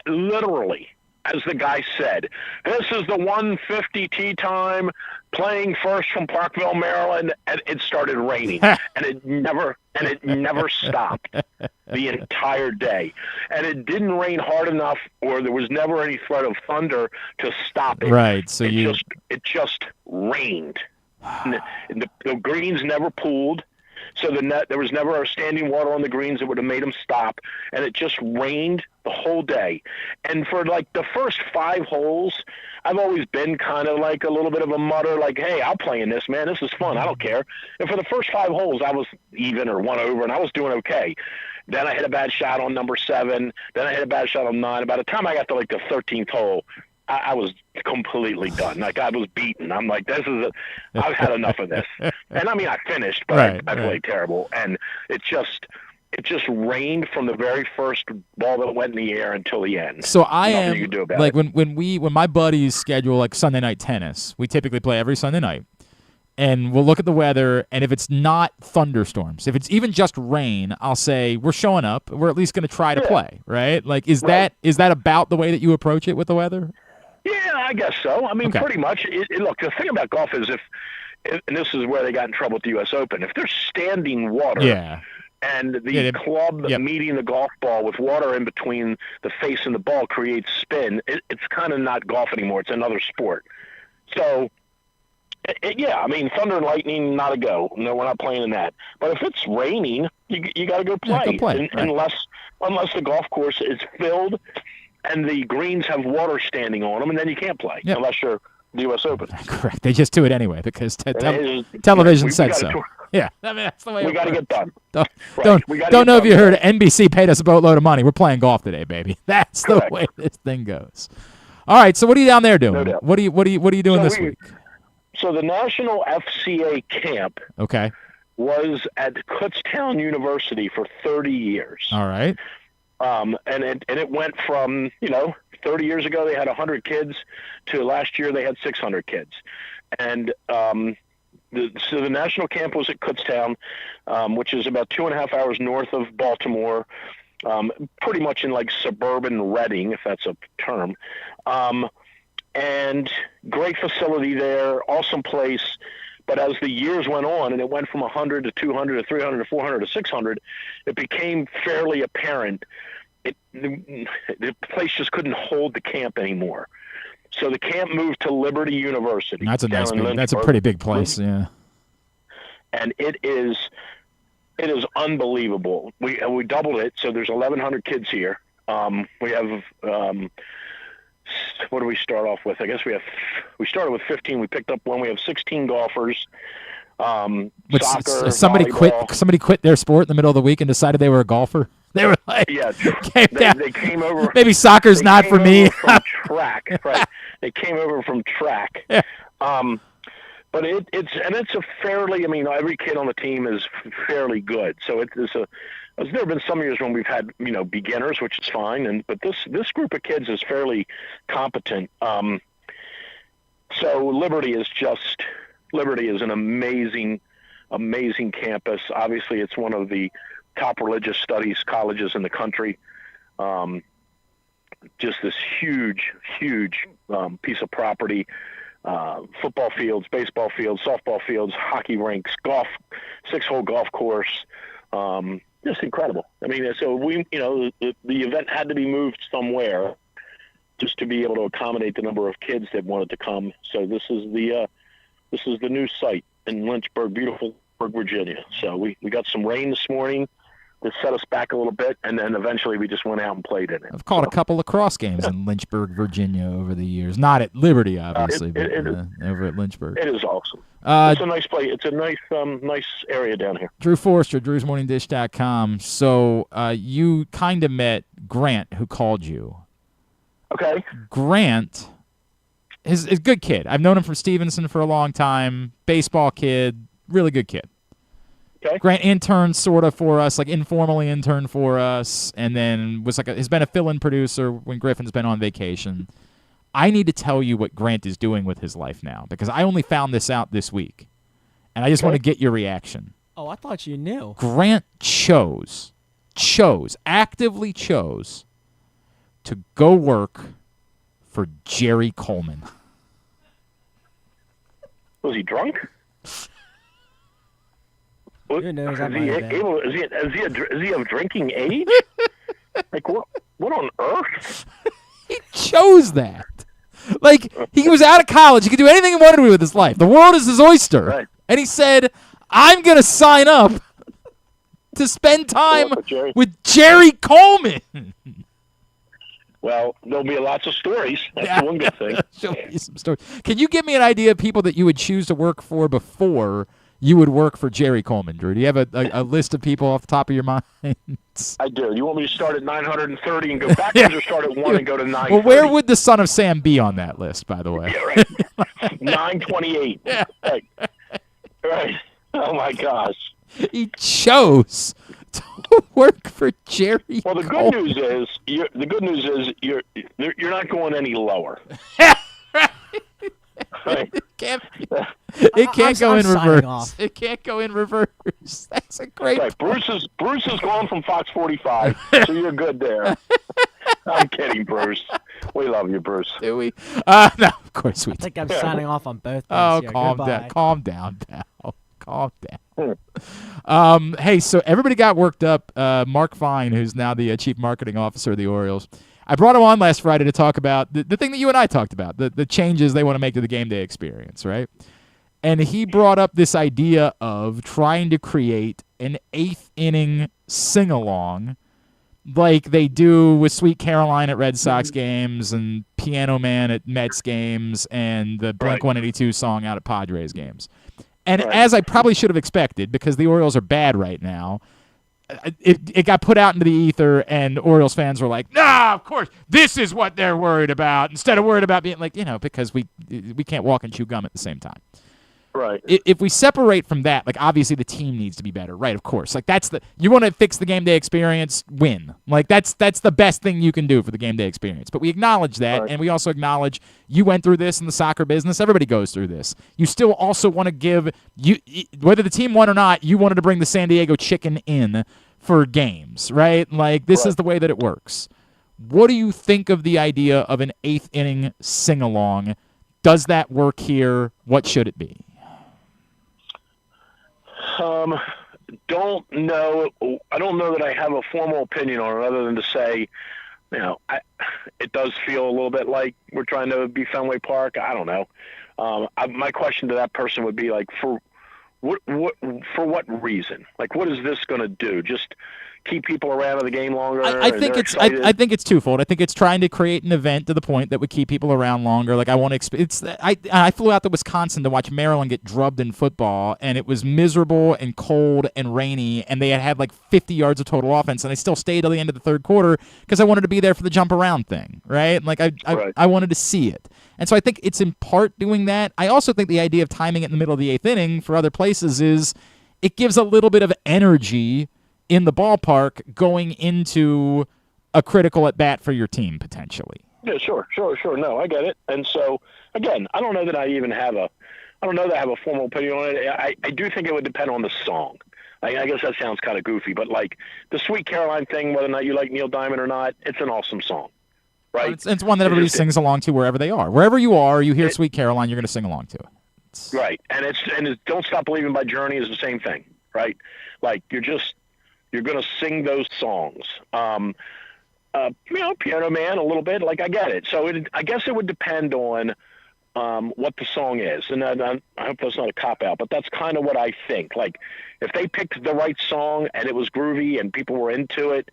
literally, as the guy said, this is the 1:50 tee time, playing first from Parkville, Maryland, and it started raining. and it never stopped the entire day. And it didn't rain hard enough, or there was never any threat of thunder to stop it. Right. So it just rained. And the greens never pooled. So there was never standing water on the greens that would have made them stop, and it just rained the whole day. And for the first 5 holes, I've always been kind of like a little bit of a mutter, like, "Hey, I'll play in this, man. This is fun. I don't care." And for the first 5 holes, I was even or 1 over, and I was doing okay. Then I hit a bad shot on number 7. Then I hit a bad shot on 9. By the time I got to the 13th hole, I was completely done. I was beaten. I'm like, I've had enough of this. And I mean, I finished, but I played terrible. And it just rained from the very first ball that went in the air until the end. So I Nothing am you could do about like it. when my buddies schedule Sunday night tennis, we typically play every Sunday night. And we'll look at the weather, and if it's not thunderstorms, if it's even just rain, I'll say we're showing up. We're at least going to try to play, right? Is that about the way that you approach it with the weather? Yeah, I guess so. I mean, pretty much. Look, the thing about golf is and this is where they got in trouble at the U.S. Open, if there's standing water and the club meeting the golf ball with water in between the face and the ball creates spin, it's kind of not golf anymore. It's another sport. So, I mean, thunder and lightning, not a go. No, we're not playing in that. But if it's raining, you got to go play. Go play. Unless the golf course is filled and the greens have water standing on them, and then you can't play unless you're the U.S. Open. Correct. They just do it anyway because television said so. Yeah, I mean, that's the way we got to get done. Don't know if you heard. NBC paid us a boatload of money. We're playing golf today, baby. That's the way this thing goes. All right. So what are you down there doing? No What are you doing this week? So the National FCA camp was at Kutztown University for 30 years. All right. And it went from 30 years ago they had 100 kids to last year they had 600 kids, and so the national camp was at Kutztown, which is about 2.5 hours north of Baltimore, pretty much in suburban Reading, if that's a term, and great facility there, awesome place. But as the years went on and it went from 100 to 200 to 300 to 400 to 600, it became fairly apparent the place just couldn't hold the camp anymore. So the camp moved to Liberty University. That's a down nice in big, that's a Lynchburg. pretty big place, yeah. And it is unbelievable. We doubled it, so there's 1,100 kids here. We have what do we start off with? I guess we started with 15. We picked up one. We have 16 golfers. Soccer, somebody volleyball. Somebody quit their sport in the middle of the week and decided they were a golfer. They were like, Yeah, they came over. Maybe soccer's they not came for me. over from track, right? They came over from track. Yeah. But it's a fairly. I mean, every kid on the team is fairly good. So there's never been some years when we've had beginners, which is fine, but this group of kids is fairly competent. So Liberty is an amazing campus. Obviously, it's one of the top religious studies colleges in the country. Just this huge piece of property. Football fields, baseball fields, softball fields, hockey rinks, golf, 6-hole golf course. Just incredible. I mean, so the event had to be moved somewhere just to be able to accommodate the number of kids that wanted to come. So this is the new site in Lynchburg, beautiful Virginia. So we got some rain this morning to set us back a little bit, and then eventually we just went out and played in it. I've called a couple lacrosse games in Lynchburg, Virginia over the years. Not at Liberty, obviously, but over at Lynchburg. It is awesome. It's a nice place. It's a nice area down here. Drew Forrester, drewsmorningdish.com. So you kind of met Grant, who called you. Okay. Grant is a good kid. I've known him from Stevenson for a long time. Baseball kid, really good kid. Okay. Grant interned sort of for us, like informally interned for us, and then has been a fill-in producer when Griffin's been on vacation. I need to tell you what Grant is doing with his life now, because I only found this out this week, and I just want to get your reaction. Oh, I thought you knew. Grant actively chose to go work for Jerry Coleman. Was he drunk? Who knows? Is he of drinking age? Like what on earth? He chose that. Like, he was out of college. He could do anything he wanted to with his life. The world is his oyster. Right. And he said, I'm going to sign up to spend time with Jerry Coleman. Well, there'll be lots of stories. That's one good thing. There'll be some stories. Can you give me an idea of people that you would choose to work for before you would work for Jerry Coleman, Drew? Do you have a list of people off the top of your mind? I do. You want me to start at 930 and go backwards, or start at 1 and go to 930? Well, where would the son of Sam be on that list, by the way? Yeah, right. 928. Yeah. Right. Oh, my gosh. He chose to work for Jerry Well, the Coleman. good news is you're not going any lower. Right. It can't go in reverse. It can't go in reverse. That's a great right. Bruce is gone from Fox 45, so you're good there. I'm kidding, Bruce. We love you, Bruce. Do we? No, of course we do. I think I'm signing off on both. Oh, here. calm Goodbye. down. Calm down. Hey, so everybody got worked up. Mark Fine, who's now the chief marketing officer of the Orioles, I brought him on last Friday to talk about the thing that you and I talked about, the changes they want to make to the game day experience, right? And he brought up this idea of trying to create an 8th inning sing-along like they do with Sweet Caroline at Red Sox games and Piano Man at Mets games and the Blink-182 song out at Padres games. And as I probably should have expected, because the Orioles are bad right now, it got put out into the ether, and Orioles fans were like, nah, of course, this is what they're worried about, instead of worried about being like, because we can't walk and chew gum at the same time. Right. If we separate from that, like, obviously the team needs to be better, right? Of course. Like, you want to fix the game day experience, win. Like, that's the best thing you can do for the game day experience. But we acknowledge that, and we also acknowledge you went through this in the soccer business. Everybody goes through this. You still also want to give, whether the team won or not, you wanted to bring the San Diego Chicken in for games, right? Like, this is the way that it works. What do you think of the idea of an 8th inning sing-along? Does that work here? What should it be? Don't know. I don't know that I have a formal opinion on it, other than to say it does feel a little bit like we're trying to be Fenway Park. I don't know. My question to that person would be like, for what reason? Like, what is this going to do? Just keep people around in the game longer? I think it's twofold. I think it's trying to create an event to the point that would keep people around longer. Like, I want to I flew out to Wisconsin to watch Maryland get drubbed in football, and it was miserable and cold and rainy, and they had like 50 yards of total offense, and I still stayed till the end of the third quarter because I wanted to be there for the jump around thing, right? Like, I wanted to see it. And so I think it's in part doing that. I also think the idea of timing it in the middle of the eighth inning for other places is it gives a little bit of energy in the ballpark going into a critical at bat for your team potentially. Yeah, sure. No, I get it. And so again, I don't know that I have a formal opinion on it. I do think it would depend on the song. I guess that sounds kind of goofy, but like the Sweet Caroline thing, whether or not you like Neil Diamond or not, it's an awesome song, right? It's one that everybody sings along to wherever they are. Wherever you are, you hear Sweet Caroline, you're going to sing along to it. Right, and it's Don't Stop Believing by Journey is the same thing, right? Like you're going to sing those songs. Piano Man a little bit, like I get it. So I guess it would depend on what the song is. And I hope that's not a cop-out, but that's kind of what I think. Like if they picked the right song and it was groovy and people were into it,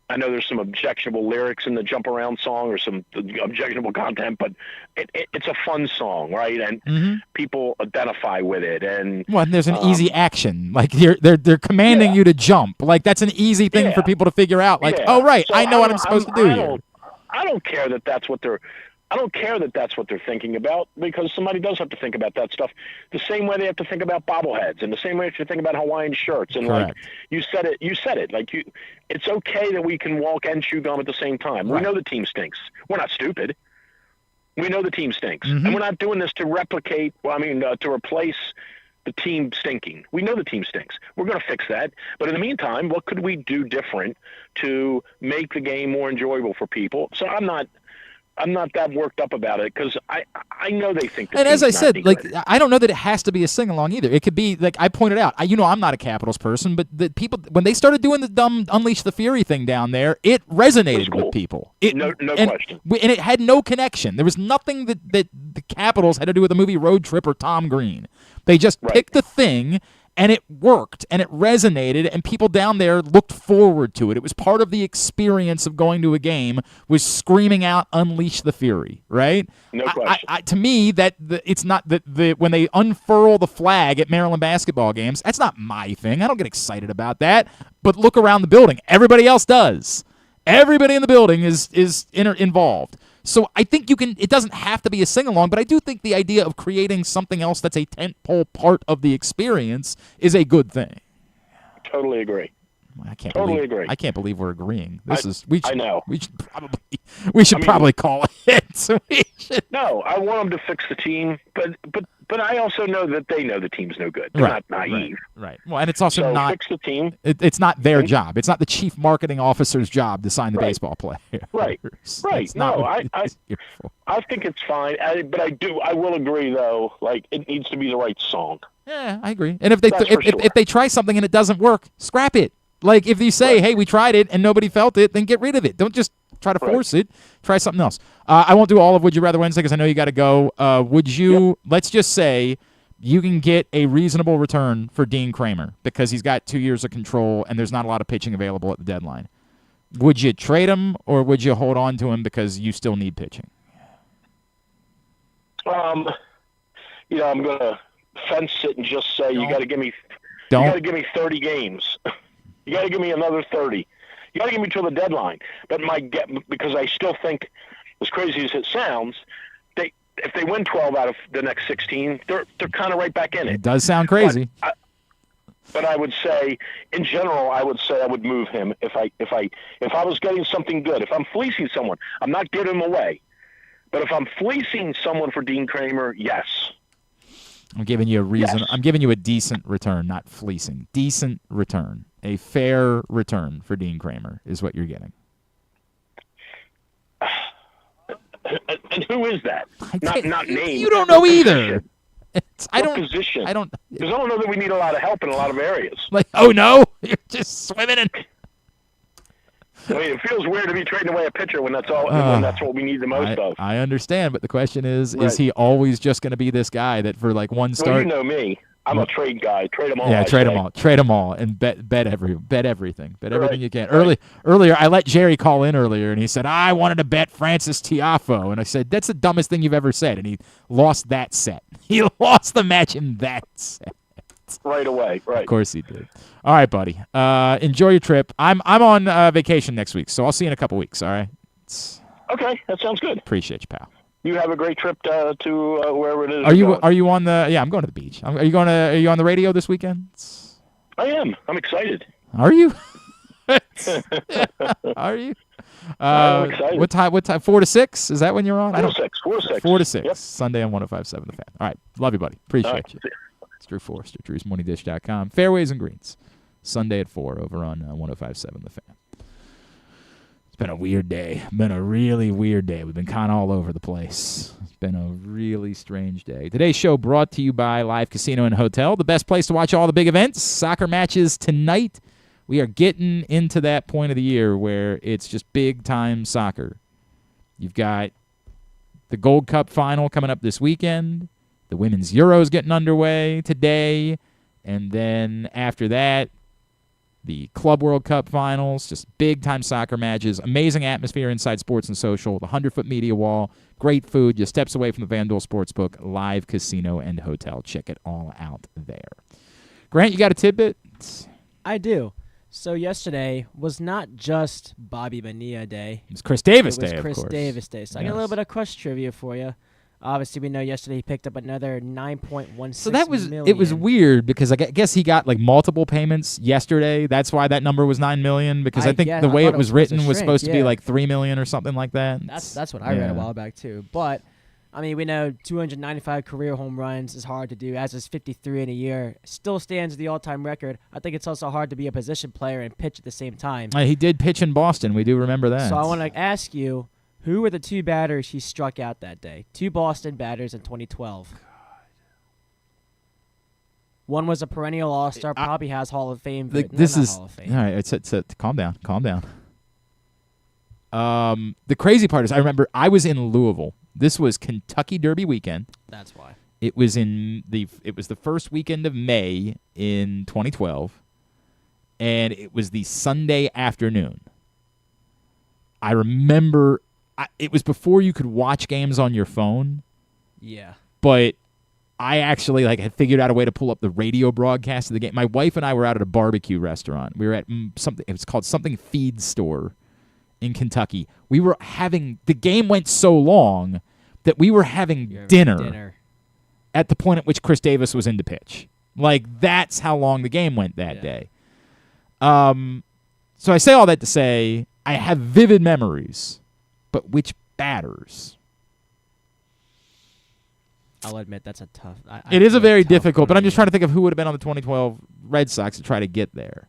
I know there's some objectionable lyrics in the Jump Around song or some objectionable content, but it's a fun song, right? And people identify with it. And there's an easy action. Like they're commanding you to jump. Like that's an easy thing for people to figure out. Like, oh right, so I know what I'm supposed to do here. I don't care that that's what they're. I don't care that that's what they're thinking about, because somebody does have to think about that stuff the same way they have to think about bobbleheads and the same way they have to think about Hawaiian shirts. And Correct. Like you said it. Like it's okay that we can walk and chew gum at the same time. Right. We know the team stinks. We're not stupid. We know the team stinks, and we're not doing this to replicate. To replace the team stinking. We know the team stinks. We're going to fix that. But in the meantime, what could we do different to make the game more enjoyable for people? So I'm not that worked up about it, because I know they think. And as I said, like I don't know that it has to be a sing along either. It could be like I pointed out. I'm not a Capitals person, but the people when they started doing the dumb Unleash the Fury thing down there, it resonated with people. No question. And it had no connection. There was nothing that the Capitals had to do with the movie Road Trip or Tom Green. They just picked the thing. And it worked, and it resonated, and people down there looked forward to it. It was part of the experience of going to a game, was screaming out, "Unleash the Fury!" Right? No question. To me, it's not that when they unfurl the flag at Maryland basketball games, that's not my thing. I don't get excited about that. But look around the building; everybody else does. Everybody in the building is involved. So I think it doesn't have to be a sing-along, but I do think the idea of creating something else that's a tentpole part of the experience is a good thing. Totally agree. I can't agree. I can't believe we're agreeing. I know. We should probably call it. No, I want them to fix the team, but I also know that they know the team's no good. They're not naive. Right. Well, and it's also not fix the team. It's not their job. It's not the chief marketing officer's job to sign the baseball player. Right. No, I think it's fine. But I will agree though. Like it needs to be the right song. Yeah, I agree. And if they try something and it doesn't work, scrap it. Like if you say, "Hey, we tried it and nobody felt it," then get rid of it. Don't just try to force it. Try something else. I won't do all of Would You Rather Wednesday because I know you got to go. Would you? Let's just say you can get a reasonable return for Dean Kremer because he's got 2 years of control and there's not a lot of pitching available at the deadline. Would you trade him or would you hold on to him because you still need pitching? I'm going to fence it and just say you got to give me 30 games. You got to give me another 30. You got to give me till the deadline. But because I still think, as crazy as it sounds, if they win 12 out of the next 16, they're kind of right back in it. It does sound crazy. But I would say, in general, I would move him if I was getting something good. If I'm fleecing someone, I'm not giving him away. But if I'm fleecing someone for Dean Kremer, yes. I'm giving you a reason. Yes. I'm giving you a decent return, not fleecing. Decent return. A fair return for Dean Kremer is what you're getting. And who is that? Not name. You don't know either. Position? I don't. Because I don't know that we need a lot of help in a lot of areas. Like, oh no, you're just swimming in. I mean, it feels weird to be trading away a pitcher when that's all. When that's what we need the most of. I understand, but the question is Right. he always just going to be this guy that for like one start? Well, you know me. I'm a trade guy. Trade them all. Yeah, I trade say. them all. Trade them all, and bet everything. Bet everything Right. you can. Earlier, I let Jerry call in earlier, and he said I wanted to bet Francis Tiafo, and I said that's the dumbest thing you've ever said, and he lost that set. He lost the match in that set. Right away. Right. Of course he did. All right, buddy. Enjoy your trip. I'm on vacation next week, so I'll see you in a couple weeks. All right. Okay, that sounds good. Appreciate you, pal. You have a great trip to wherever it is. Are you going. on the? Yeah, I'm going to the beach. Are you on the radio this weekend? I am. I'm excited. Are you? Are you? I'm excited. What time? 4 to 6? Is that when you're on? 4 to 6. 4 to 6. 4 to 6. Yep. Sunday on 105.7 The Fan. All right. Love you, buddy. Appreciate All right. you. It's Drew Forrester, Drew'sMorningDish.com. Fairways and Greens. Sunday at 4 over on 105.7 The Fan. It's been a weird day. Been a really weird day. We've been kind of all over the place. It's been a really strange day. Today's show brought to you by Live Casino and Hotel, the best place to watch all the big events. Soccer matches tonight. We are getting into that point of the year where it's just big-time soccer. You've got the Gold Cup final coming up this weekend. The Women's Euros getting underway today. And then after that, the Club World Cup finals, just big-time soccer matches, amazing atmosphere inside Sports and Social, the 100-foot media wall, great food, just steps away from the FanDuel Sportsbook, Live Casino and Hotel. Check it all out there. Grant, you got a tidbit? I do. So yesterday was not just Bobby Bonilla Day. It was Chris Davis Day, It was of Chris course. Davis Day. So I got a little bit of Crush trivia for you. Obviously, we know yesterday he picked up another $9.16 So that was million. it was weird because I guess he got like multiple payments yesterday. That's why that number was $9 million because I think the way it was written was supposed to be like $3 million or something like that. That's what I read a while back too. But I mean, we know 295 career home runs is hard to do, as is 53 in a year. Still stands the all-time record. I think it's also hard to be a position player and pitch at the same time. He did pitch in Boston. We do remember that. So I want to ask you, who were the two batters he struck out that day? Two Boston batters in 2012. One was a perennial All-Star, probably has Hall of Fame. This is Hall of all Fame. right. It's calm down. The crazy part is I remember I was in Louisville. This was Kentucky Derby weekend. That's why. It was the first weekend of May in 2012, and it was the Sunday afternoon. I remember it was before you could watch games on your phone. Yeah. But I actually had figured out a way to pull up the radio broadcast of the game. My wife and I were out at a barbecue restaurant. We were at something. It was called something Feed Store in Kentucky. We were having the game went so long that we were having dinner at the point at which Chris Davis was in to pitch. That's how long the game went that day. So I say all that to say I have vivid memories, but which batters? I'll admit that's a tough. It is a very difficult, but I'm just trying to think of who would have been on the 2012 Red Sox to try to get there.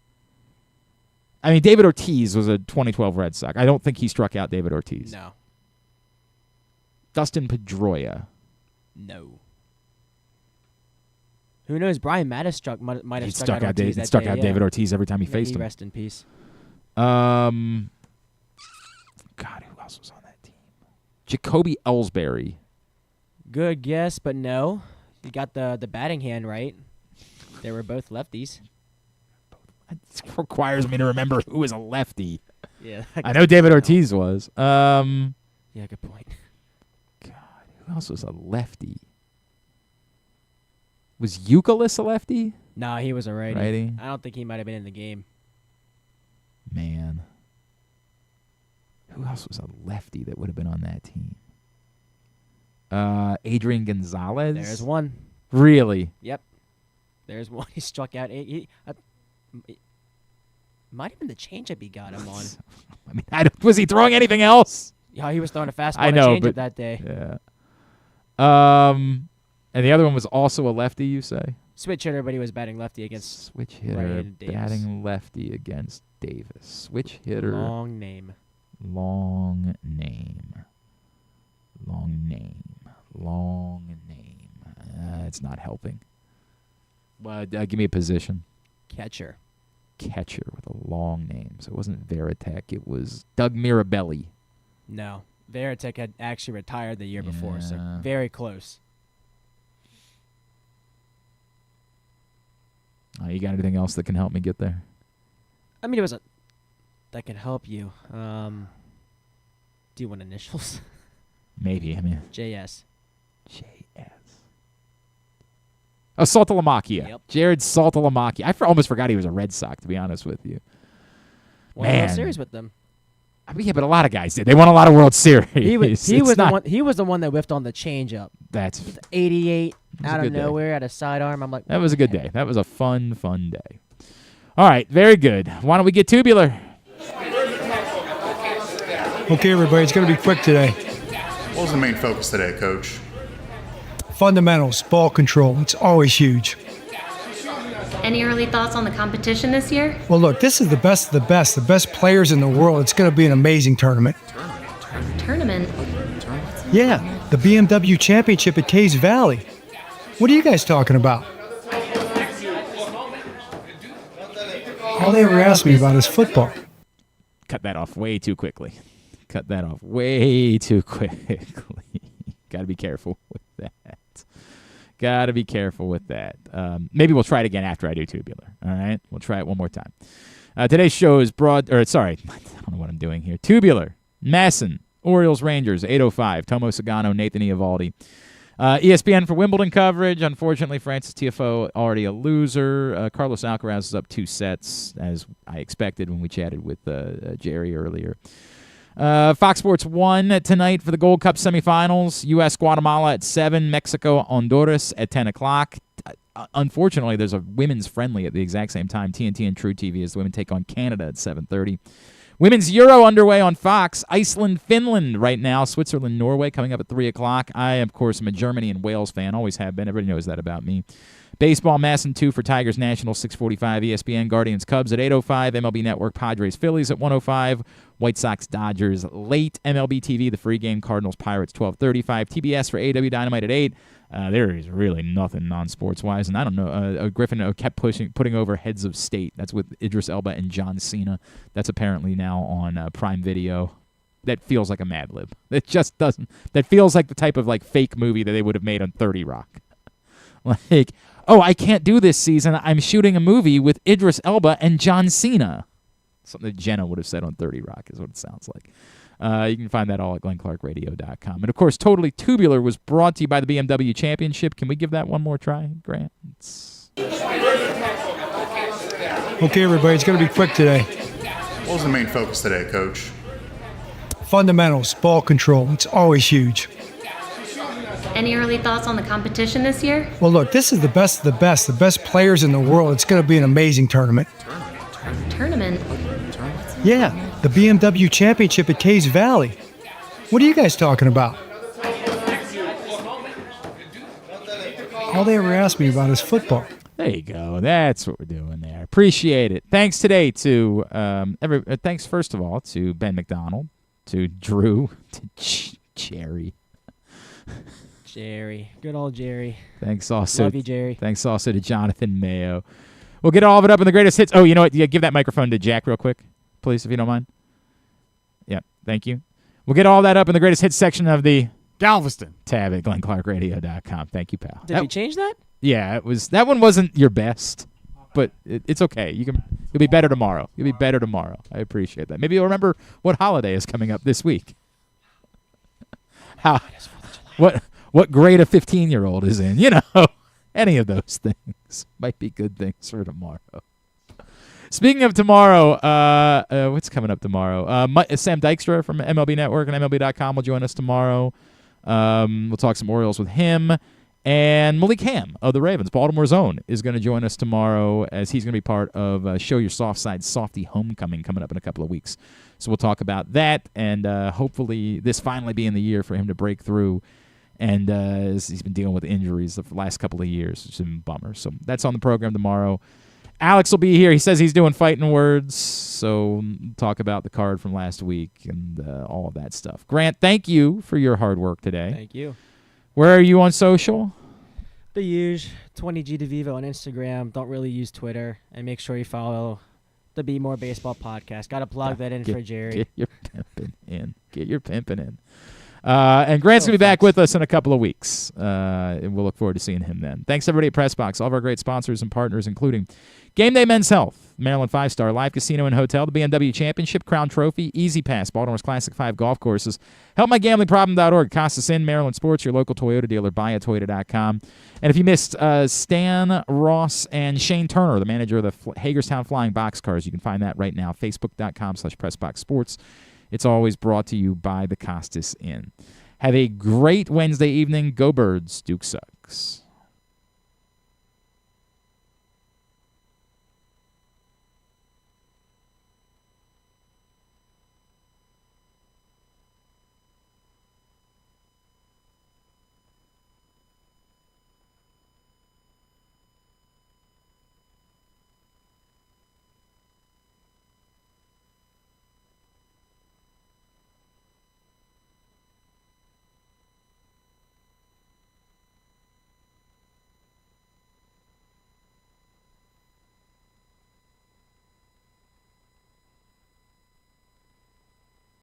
I mean, David Ortiz was a 2012 Red Sox. I don't think he struck out David Ortiz. No. Dustin Pedroia. No. Who knows? Brian Mattis might have struck out Ortiz that struck day, out David Ortiz every time he May faced he him. Rest in peace. God, who else was on that team? Jacoby Ellsbury. Good guess, but no. You got the batting hand right. They were both lefties. It requires me to remember who was a lefty. Yeah. I know David Ortiz was. Yeah, good point. God, who else was a lefty? Was Euclid a lefty? No, he was a righty. Righty? I don't think he might have been in the game. Man. Who else was a lefty that would have been on that team? Adrian Gonzalez? There's one. Really? Yep. There's one. He struck out. Might have been the changeup he got him on. I mean, was he throwing anything else? Yeah, he was throwing a fastball I know, and a changeup but that day. Yeah. And the other one was also a lefty, you say? Switch hitter, but he was batting lefty against Switch hitter, right-handed Davis. batting lefty against Davis. Switch hitter. Long name. It's not helping. Give me a position. Catcher. Catcher with a long name. So it wasn't Veritek. It was Doug Mirabelli. No. Veritek had actually retired the year before, so very close. You got anything else that can help me get there? I mean, that can help you. Do you want initials? Maybe. I mean, JS. Oh, Saltalamacchia. Yep. Jared Saltalamacchia. I almost forgot he was a Red Sox, to be honest with you. Won a World Series with them. I mean, yeah, but a lot of guys did. They won a lot of World Series. He was the one that whiffed on the changeup. That's 88 was out a of good day. nowhere at a sidearm. I'm like, that was a good day. That was a fun day. All right, very good. Why don't we get tubular? Okay, everybody, it's going to be quick today. What was the main focus today, Coach? Fundamentals, ball control. It's always huge. Any early thoughts on the competition this year? Well, look, this is the best of the best players in the world. It's going to be an amazing tournament. Tournament? Yeah, the BMW Championship at Caves Valley. What are you guys talking about? All they ever ask me about is football. Cut that off way too quickly. Got to be careful with that. Maybe we'll try it again after I do tubular. All right? We'll try it one more time. Today's show is I don't know what I'm doing here. Tubular, MASN, Orioles, Rangers, 8:05. Tomo Sagano, Nathan Eovaldi. ESPN for Wimbledon coverage. Unfortunately, Francis Tiafoe already a loser. Carlos Alcaraz is up 2 sets, as I expected when we chatted with Jerry earlier. Fox Sports 1 tonight for the Gold Cup semifinals. U.S. Guatemala at 7. Mexico Honduras at 10 o'clock. Unfortunately, there's a women's friendly at the exact same time. TNT and True TV as the women take on Canada at 7:30. Women's Euro underway on Fox. Iceland, Finland right now. Switzerland, Norway coming up at 3 o'clock. I, of course, am a Germany and Wales fan. Always have been. Everybody knows that about me. Baseball, MASN 2 for Tigers Nationals, 6:45. ESPN, Guardians, Cubs at 8:05. MLB Network, Padres, Phillies at 1:05. White Sox, Dodgers late. MLB TV, the free game, Cardinals, Pirates, 12:35. TBS for AW Dynamite at 8. There is really nothing non-sports-wise, and I don't know. Griffin kept putting over Heads of State. That's with Idris Elba and John Cena. That's apparently now on Prime Video. That feels like a Mad Lib. It just doesn't. That feels like the type of fake movie that they would have made on 30 Rock. I can't do this season. I'm shooting a movie with Idris Elba and John Cena. Something that Jenna would have said on 30 Rock is what it sounds like. You can find that all at glennclarkradio.com. And, of course, Totally Tubular was brought to you by the BMW Championship. Can we give that one more try, Grant? Okay, everybody, it's going to be quick today. What was the main focus today, Coach? Fundamentals, ball control. It's always huge. Any early thoughts on the competition this year? Well, look, this is the best of the best players in the world. It's going to be an amazing tournament. Tournament? Yeah, the BMW Championship at Caves Valley. What are you guys talking about? All they ever ask me about is football. There you go. That's what we're doing there. Appreciate it. Thanks today to thanks first of all to Ben McDonald, to Drew, to Jerry. Jerry. Good old Jerry. Thanks also. Love you, Jerry. Thanks also to Jonathan Mayo. We'll get all of it up in the greatest hits. Oh, you know what? Yeah, give that microphone to Jack real quick, please, if you don't mind. Yeah, thank you. We'll get all that up in the greatest hits section of the Galveston tab at glennclarkradio.com. Thank you, pal. Did we change that? Yeah, that one wasn't your best, but it's okay. You'll be better tomorrow. You'll be better tomorrow. I appreciate that. Maybe you'll remember what holiday is coming up this week. What grade a 15-year-old is in, any of those things might be good things for tomorrow. Speaking of tomorrow, what's coming up tomorrow? Sam Dykstra from MLB Network and MLB.com will join us tomorrow. We'll talk some Orioles with him. And Malik Ham of the Ravens, Baltimore's own, is going to join us tomorrow as he's going to be part of Show Your Soft Side Softy Homecoming coming up in a couple of weeks. So we'll talk about that, and hopefully this finally being the year for him to break through. And he's been dealing with injuries the last couple of years. It's been a bummer. So that's on the program tomorrow. Alex will be here. He says he's doing Fighting Words, so talk about the card from last week and all of that stuff. Grant, thank you for your hard work today. Thank you. Where are you on social? The huge 20G DeVivo on Instagram. Don't really use Twitter. And make sure you follow the Bmore Baseball Podcast. Got to plug that in for Jerry. Get your pimping in. Get your pimping in. And Grant's going to be back with us in a couple of weeks, and we'll look forward to seeing him then. Thanks, everybody at PressBox, all of our great sponsors and partners, including Game Day Men's Health, Maryland 5-Star, Live Casino and Hotel, the BMW Championship, Crown Trophy, Easy Pass, Baltimore's Classic 5 Golf Courses, HelpMyGamblingProblem.org, Costas Inn, Maryland Sports, your local Toyota dealer, buyatoyota.com. And if you missed Stan Ross and Shane Turner, the manager of the Hagerstown Flying Boxcars, you can find that right now, Facebook.com/PressBoxSports. It's always brought to you by the Costas Inn. Have a great Wednesday evening. Go Birds. Duke sucks.